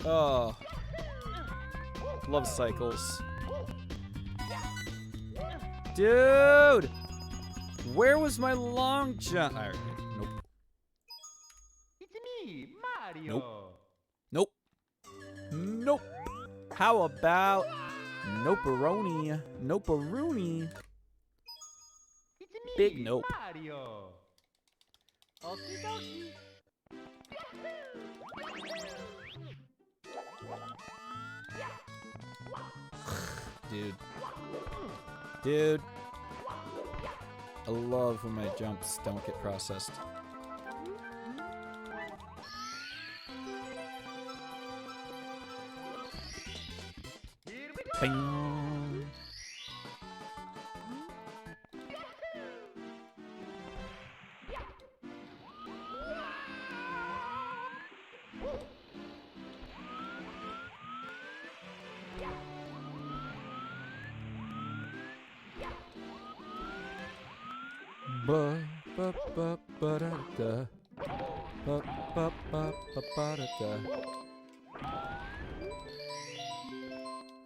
Oh. Love cycles. Dude! Where was my long jump? Right. Nope. It's me, Mario. Nope. Nope. How about Nope-a-roni? Nope-a-rooney. It's me, Big nope. Mario. Okie dokie. Dude. Dude. I love when my jumps don't get processed. Here we go. Bing. Ba ba ba ba da da. Ba ba ba ba ba da da.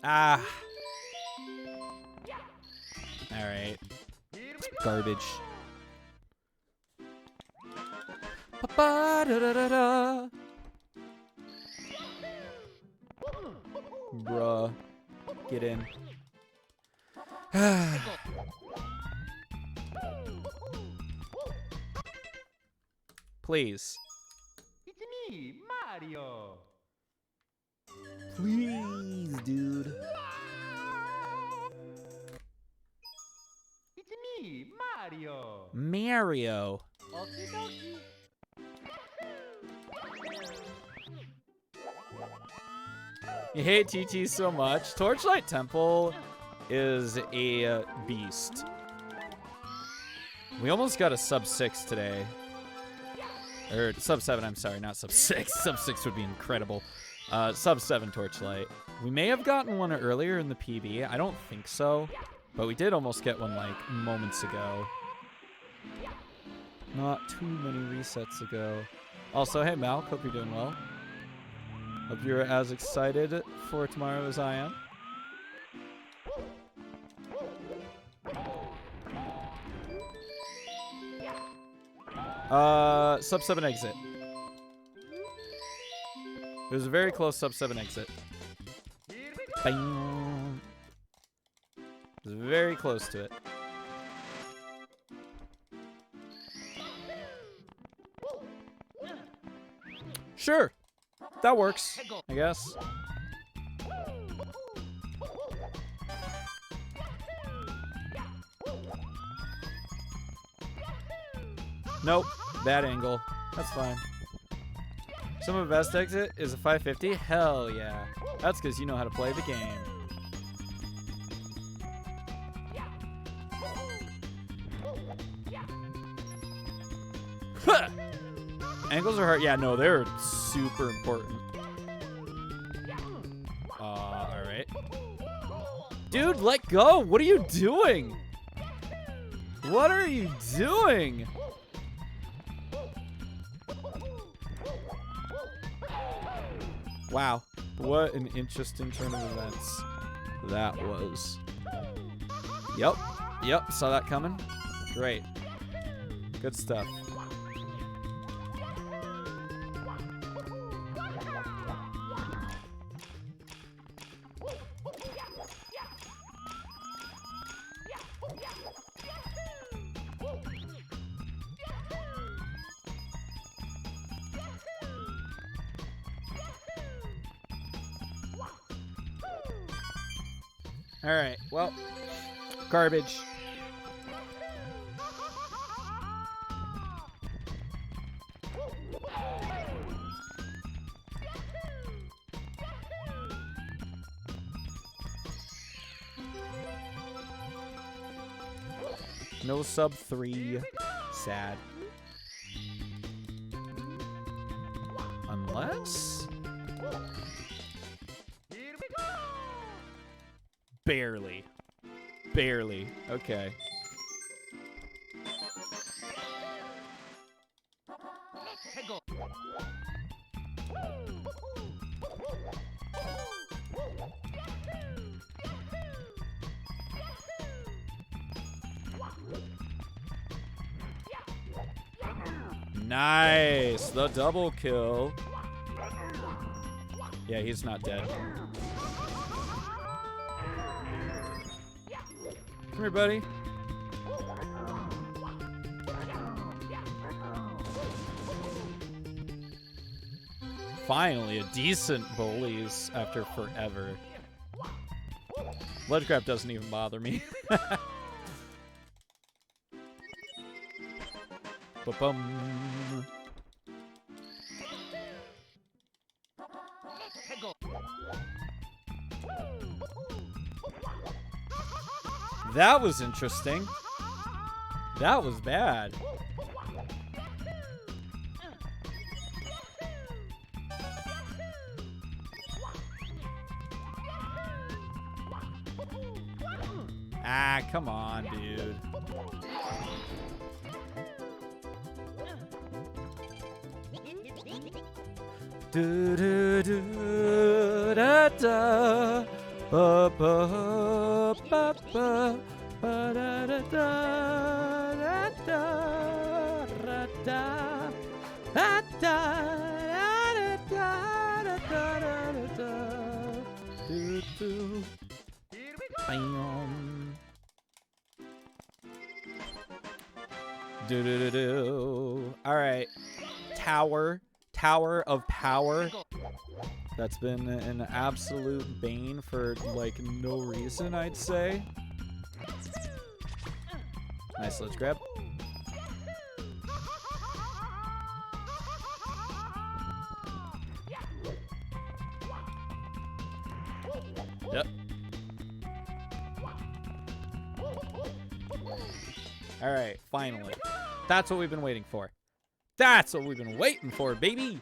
Ah. All right. Here we go. Garbage. Ba ba da da da da. Bruh. Get in. Please. It's me, Mario. Please, dude. It's me, Mario. Mario. Okie dokie. You hate TT so much. Torchlight Temple is a beast. We almost got a sub 6 today. Or sub 7, I'm sorry, not sub 6. Sub 6 would be incredible. Sub 7 Torchlight. We may have gotten one earlier in the PB. I don't think so. But we did almost get one like moments ago. Not too many resets ago. Also, hey Mal, hope you're doing well. Hope you're as excited for tomorrow as I am. Sub 7 exit. It was a very close sub 7 exit. Here we go. Bang. It was very close to it. Sure. That works, I guess. Nope. Bad angle. That's fine. Some of the best exit is a 550? Hell yeah. That's because you know how to play the game. Huh! Angles are hard. Yeah, no, they're super important. Alright. Dude, let go! What are you doing? What are you doing? Wow, what an interesting turn of events that was. Yep, saw that coming. Great. Good stuff. All right, well, garbage. No sub 3. Sad. Unless... Barely. Barely. Okay. Nice! The double kill. Yeah, he's not dead. Come here, buddy. Finally, a decent bullies after forever. Ledge grab doesn't even bother me. Ba-bum. That was interesting. That was bad. Ah, come on, dude. Do do do da da ba ba ba ba ba da da da da da da da da da da da da do do. Bam. Do do do do. All right, Tower of Power. That's been an absolute bane for like no reason, I'd say. Nice, let's grab. Yep. All right, finally. That's what we've been waiting for. That's what we've been waiting for, baby.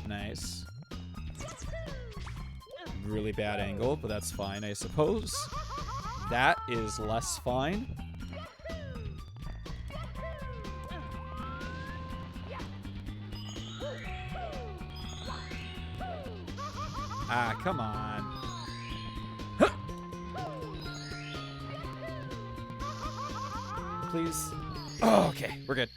Nice. Really bad angle, but that's fine, I suppose. That is less fine. Ah, come on. Huh. Please. Oh, okay, we're good.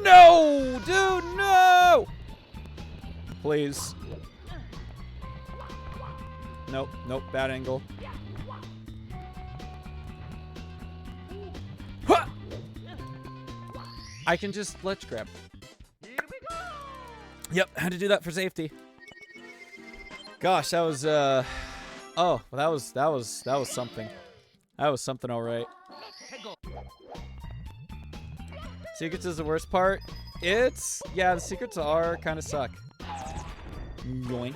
No, dude, no! Please. Nope, nope, bad angle. Huh! I can just ledge grab. Yep, had to do that for safety. Gosh, that was oh, well, that was something. That was something, all right. Secrets is the worst part. Yeah, the secrets are kind of suck. Yoink.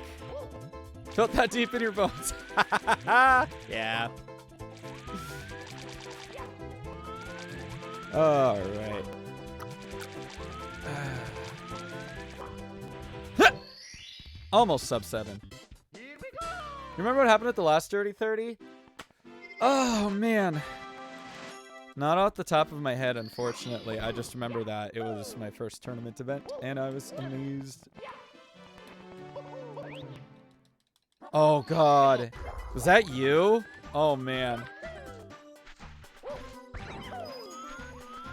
Felt that deep in your bones. Yeah. All right. Almost sub 7. You remember what happened at the last Dirty 30? Oh, man. Not off the top of my head, unfortunately. I just remember that it was my first tournament event, and I was amazed. Oh, God. Was that you? Oh, man.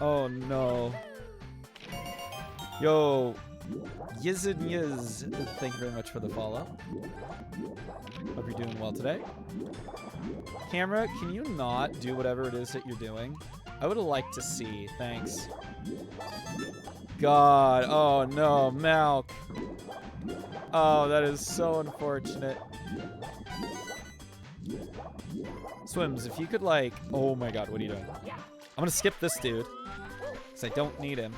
Oh, no. Yo. Yiz and Yiz. Thank you very much for the follow. Hope you're doing well today. Camera, can you not do whatever it is that you're doing? I would like to see. Thanks. God. Oh, no. Malk. Oh, that is so unfortunate. Swims, if you could like... Oh my god, what are you doing? I'm gonna skip this dude. Because I don't need him.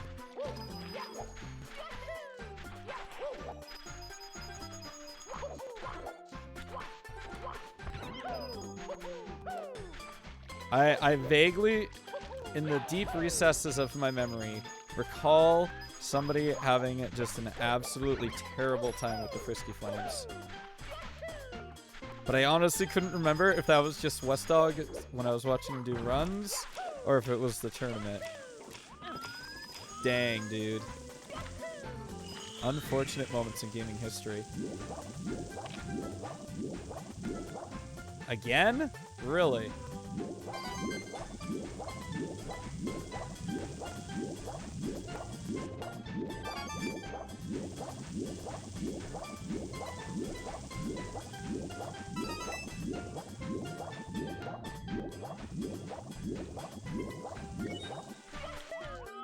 I vaguely, in the deep recesses of my memory, recall somebody having just an absolutely terrible time with the Frisky Flames. But I honestly couldn't remember if that was just Wesdog when I was watching him do runs, or if it was the tournament. Dang, dude. Unfortunate moments in gaming history. Again? Really?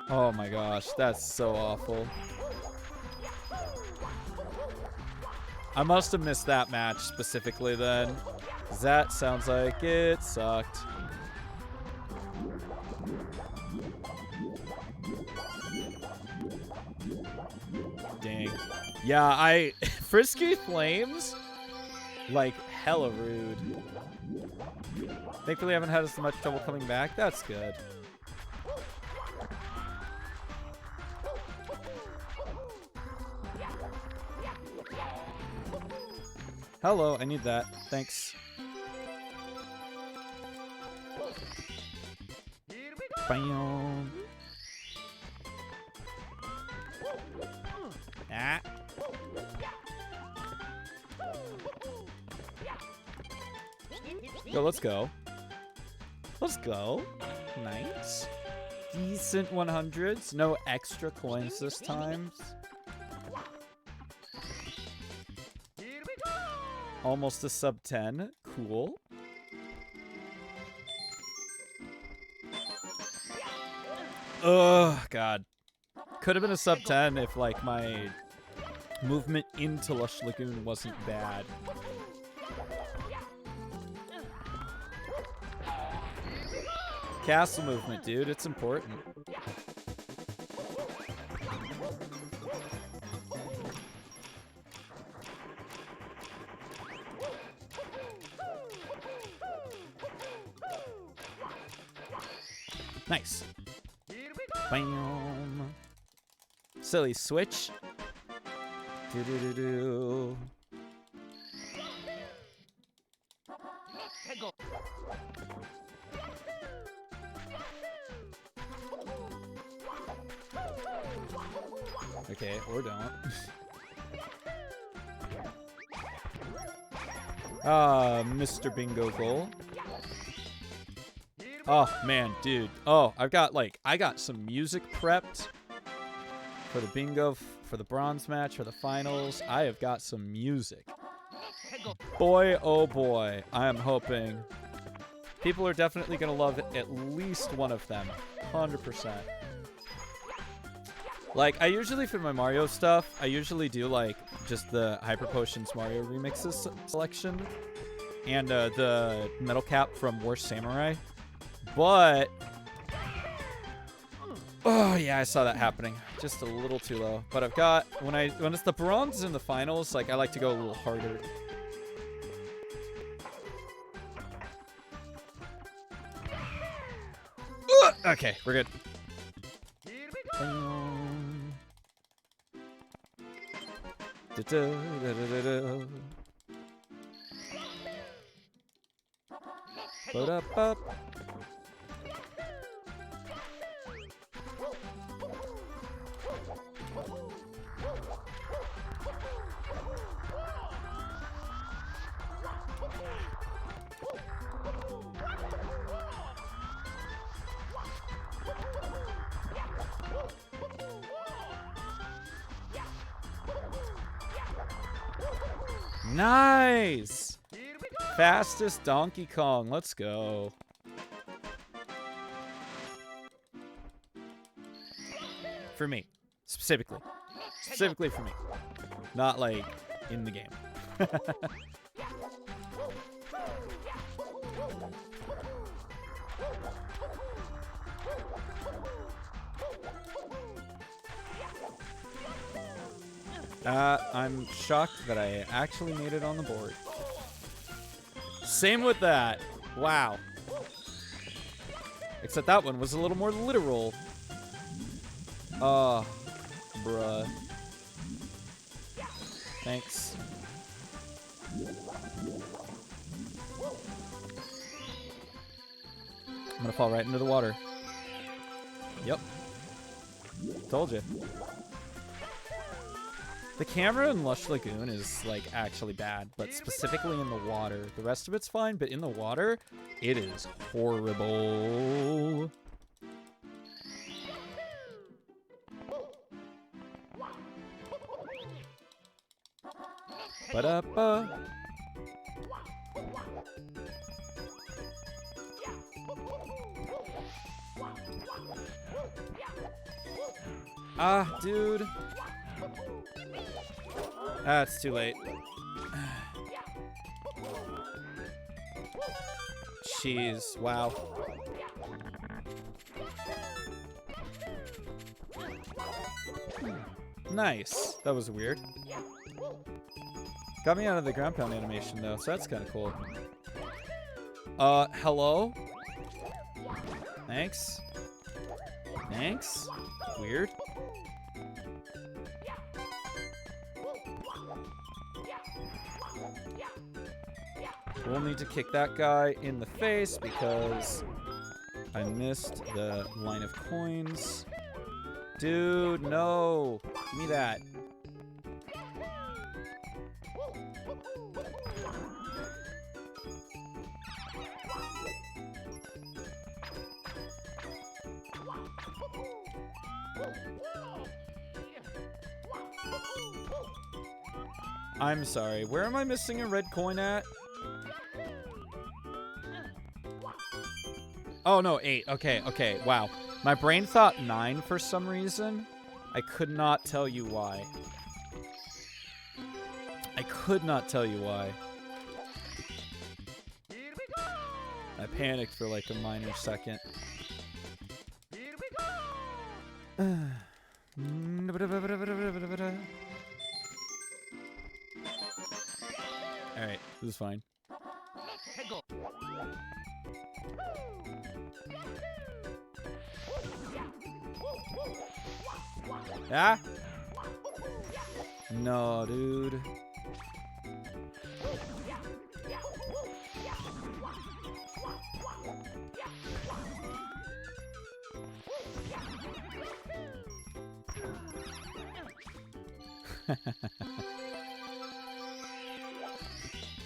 Oh my gosh, that's so awful. I must have missed that match specifically then, 'cause that sounds like it sucked. Dang. Yeah, Frisky Flames? Like, hella rude. Thankfully I haven't had as much trouble coming back. That's good. Hello, I need that. Thanks. Bam. Ah. Yo, let's go. Let's go. Nice. Decent 100s. No extra coins this time. Almost a sub 10. Cool. Oh, God. Could have been a sub 10 if, like, my movement into Lush Lagoon wasn't bad. Castle movement, dude. It's important. Nice. Bam. Silly switch. Do-do-do-do. Okay, or don't. Mr. Bingo goal. Oh, man, dude. Oh, I got some music prepped for the bingo, for the bronze match, for the finals. I have got some music. Boy, oh boy, I am hoping people are definitely going to love at least one of them. 100%. Like, I usually, for my Mario stuff, I usually do, like, just the Hyper Potions Mario Remixes selection and the Metal Cap from Worst Samurai. But, oh yeah, I saw that happening. Just a little too low. But I've got, when it's the bronze in the finals, like, I like to go a little harder. Okay, we're good. Load up. Nice! Fastest Donkey Kong. Let's go. For me. Specifically. Specifically for me. Not, like, in the game. I'm shocked that I actually made it on the board. Same with that. Wow. Except that one was a little more literal. Bruh. Thanks. I'm gonna fall right into the water. Yep. Told you. The camera in Lush Lagoon is, like, actually bad, but specifically in the water. The rest of it's fine, but in the water, it is horrible. Ba-da-ba. Ah, dude. Ah, it's too late. Jeez, wow. Nice. That was weird. Got me out of the ground pound animation, though, so that's kind of cool. Hello? Thanks. Thanks? Weird. We'll need to kick that guy in the face because I missed the line of coins. Dude, no. Give me that. I'm sorry. Where am I missing a red coin at? Oh, no, 8. Okay, okay. Wow. My brain thought 9 for some reason. I could not tell you why. I could not tell you why. I panicked for like a minor second. Alright, this is fine. Ah? No, dude.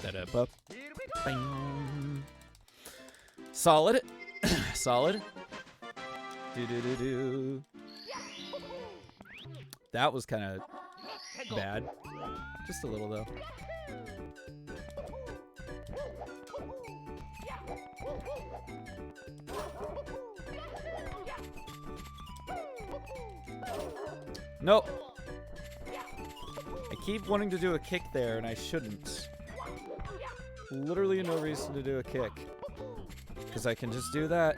Da-da-bup. Bing. Solid. Solid. Do-do-do-do. That was kind of bad. Just a little, though. Nope. I keep wanting to do a kick there, and I shouldn't. Literally no reason to do a kick. Because I can just do that.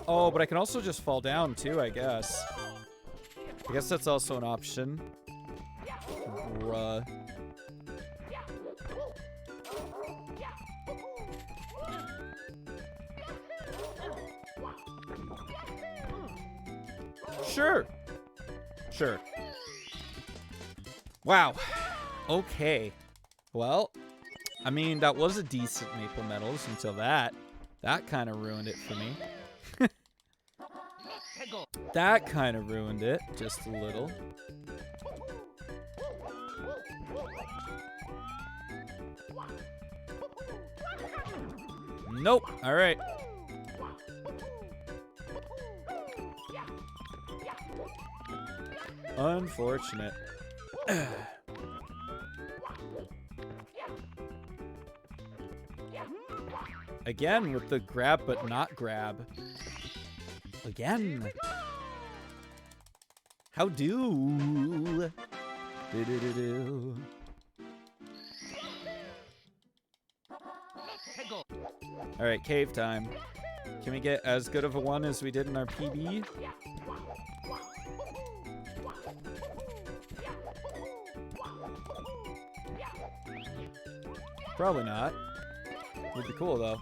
Oh, but I can also just fall down, too, I guess. I guess that's also an option. Bruh. Sure. Sure. Wow. Okay. Well, I mean, that was a decent Maple Metals until that. That kind of ruined it for me. That kind of ruined it, just a little. Nope. All right. Unfortunate. Again with the grab but not grab. Again. How do? Do-do-do-do. All right, cave time. Can we get as good of a one as we did in our PB? Probably not. Would be cool though.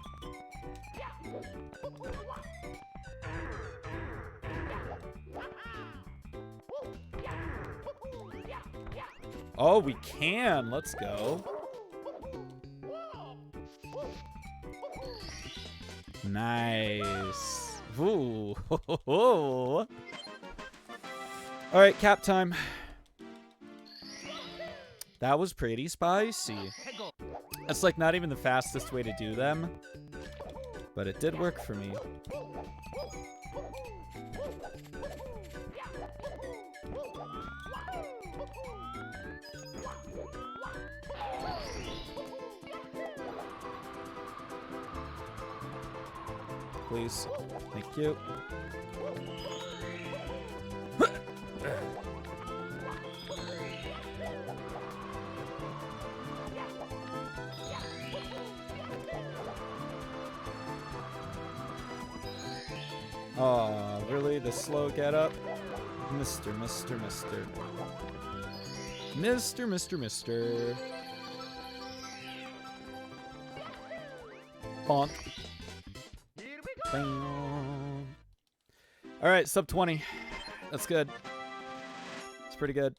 Oh, we can. Let's go. Nice. Ooh. All right, cap time. That was pretty spicy. That's like not even the fastest way to do them, but it did work for me. Please. Thank you. Oh, really? The slow get up? Mister. Bonk. Bam. All right, sub 20. That's good. It's pretty good.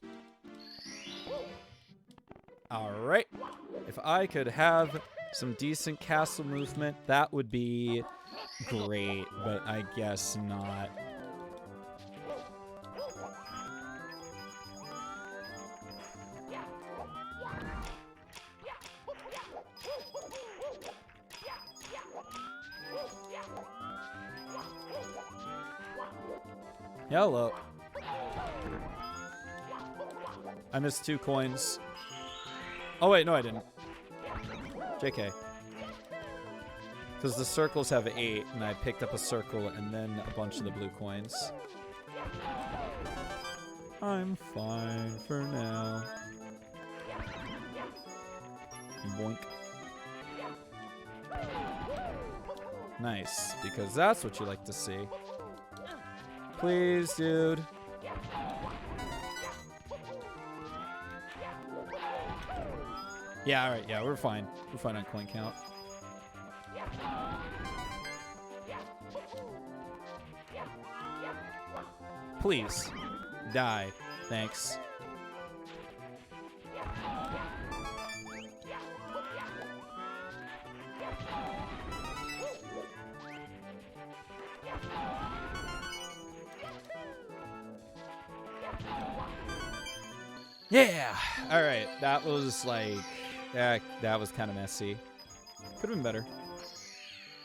All right. If I could have some decent castle movement, that would be great, but I guess not. Hello. I missed 2 coins. Oh wait, no I didn't. JK. Because the circles have 8, and I picked up a circle and then a bunch of the blue coins. I'm fine for now. Boink. Nice, because that's what you like to see. Please, dude. Yeah, alright, yeah, we're fine. We're fine on coin count. Please. Die. Thanks. Yeah! Alright, that was like... Yeah, that was kind of messy. Could have been better.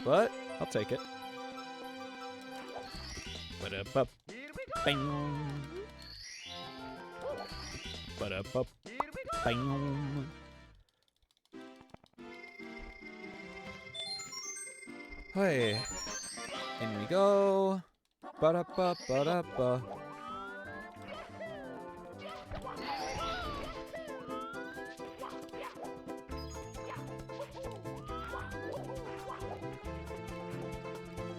But, I'll take it. Ba-da-bup. Bang! Ba-da-bup. Bang! Hey. In we go. Ba-da-ba, ba-da-ba.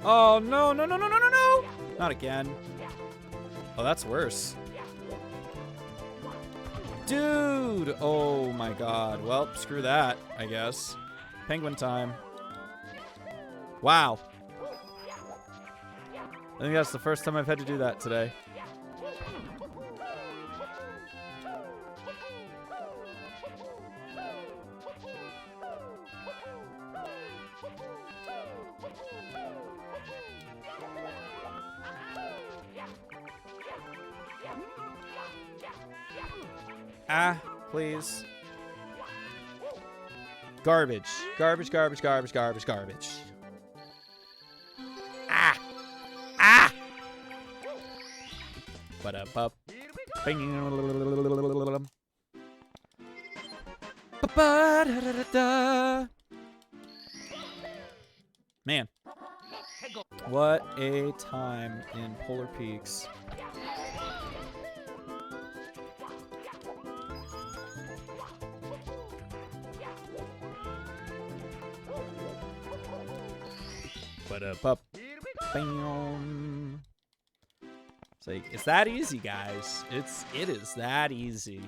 Oh, no, no, no, no, no, no, no! Not again. Oh, that's worse. Dude! Oh my god. Well, screw that, I guess. Penguin time. Wow. I think that's the first time I've had to do that today. Ah, please. Garbage. Garbage, garbage, garbage, garbage, garbage. Ah! Ah! Ba-da-bup. Ba-ba-da-da-da-da. Man. What a time in Polar Peaks. Ba-da-bup. Bam. It's like, it's that easy, guys. It is that easy.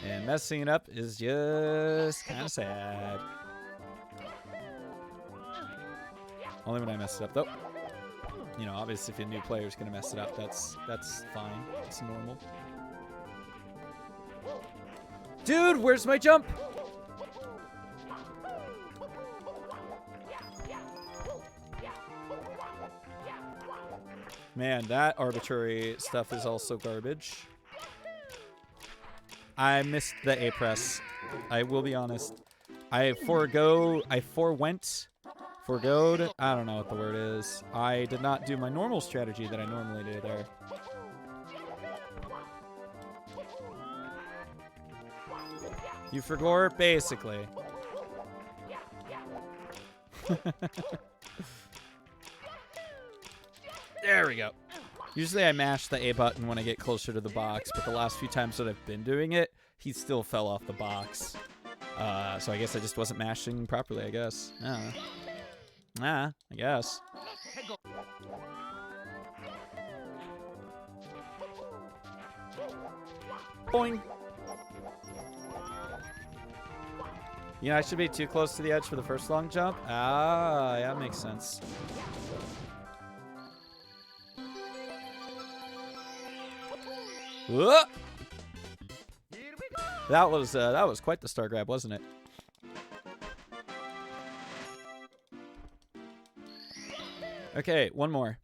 And messing it up is just kind of sad. Only when I mess it up, though. You know, obviously, if a new player is going to mess it up, that's fine. It's normal. Dude, where's my jump? Man, that arbitrary stuff is also garbage. I missed the A-press. I will be honest. I forgoed, I don't know what the word is. I did not do my normal strategy that I normally do there. You forgot, basically. There we go. Usually I mash the A button when I get closer to the box, but the last few times that I've been doing it, he still fell off the box. So I guess I just wasn't mashing properly, I guess. I don't know. I guess. Boing. You know, I should be too close to the edge for the first long jump. Ah, yeah, that makes sense. Whoa! That was quite the star grab, wasn't it? Okay, one more.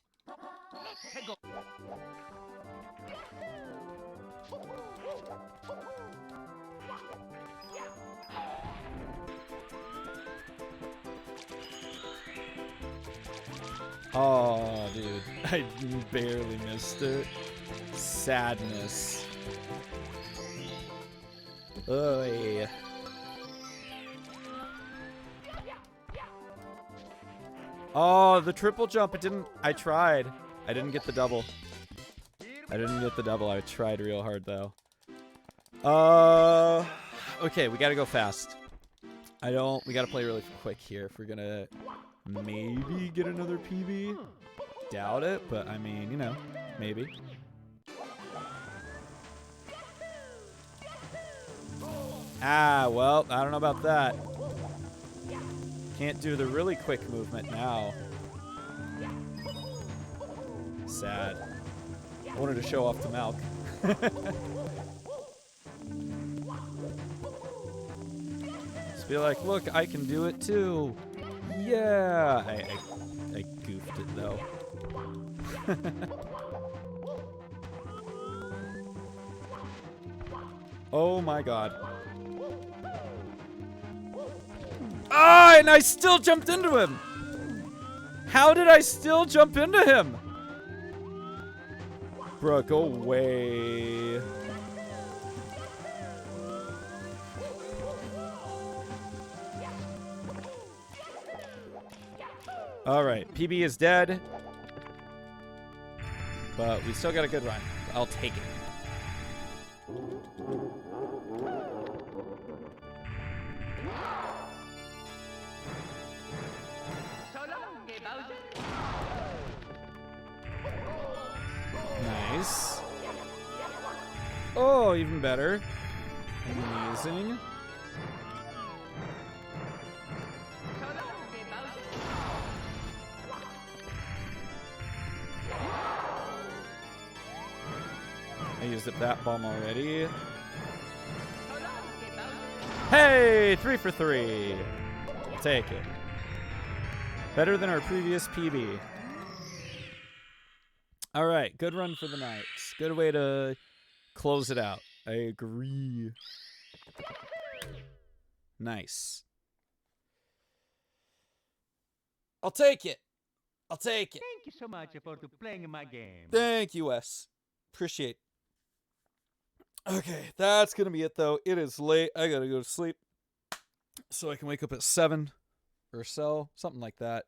Oh, dude. I barely missed it. Sadness. Oy. Oh, the triple jump. I tried. I didn't get the double. I tried real hard, though. Okay, we gotta go fast. We gotta play really quick here if we're gonna maybe get another PB. Doubt it, but I mean, you know, maybe. Ah, well, I don't know about that. Can't do the really quick movement now. Sad. I wanted to show off to Malk. Just be like, look, I can do it too. Yeah. I goofed it though. Oh my god. Ah, and I still jumped into him. How did I still jump into him? Bruh, go away. Alright, PB is dead. But we still got a good run. I'll take it. Nice. Oh, even better. Amazing. I used up that bomb already. Hey, 3 for 3. I'll take it. Better than our previous PB. All right, good run for the night. Good way to close it out. I agree. Nice. I'll take it. I'll take it. Thank you so much for playing my game. Thank you, Wes. Appreciate it. Okay, that's going to be it, though. It is late. I got to go to sleep so I can wake up at 7 or so. Something like that.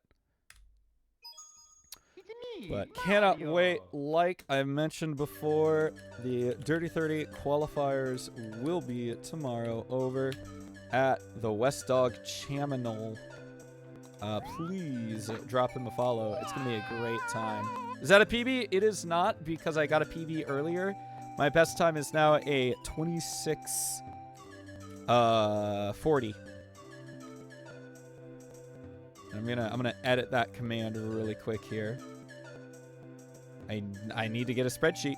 But cannot wait. Like I mentioned before, the Dirty 30 qualifiers will be tomorrow over at the Wesdog channel. Please drop him a follow. It's going to be a great time. Is that a PB? It is not, because I got a PB earlier. My best time is now a 26 40. I'm gonna edit that command really quick here. I need to get a spreadsheet.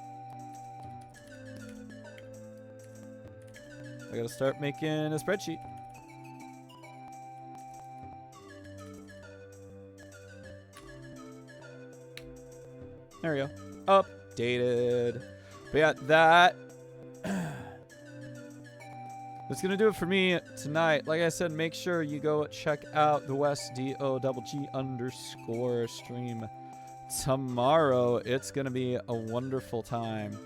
I gotta start making a spreadsheet. There we go. Updated. But yeah, that's gonna do it for me tonight. Like I said, make sure you go check out the Wesdog_stream tomorrow. It's gonna be a wonderful time.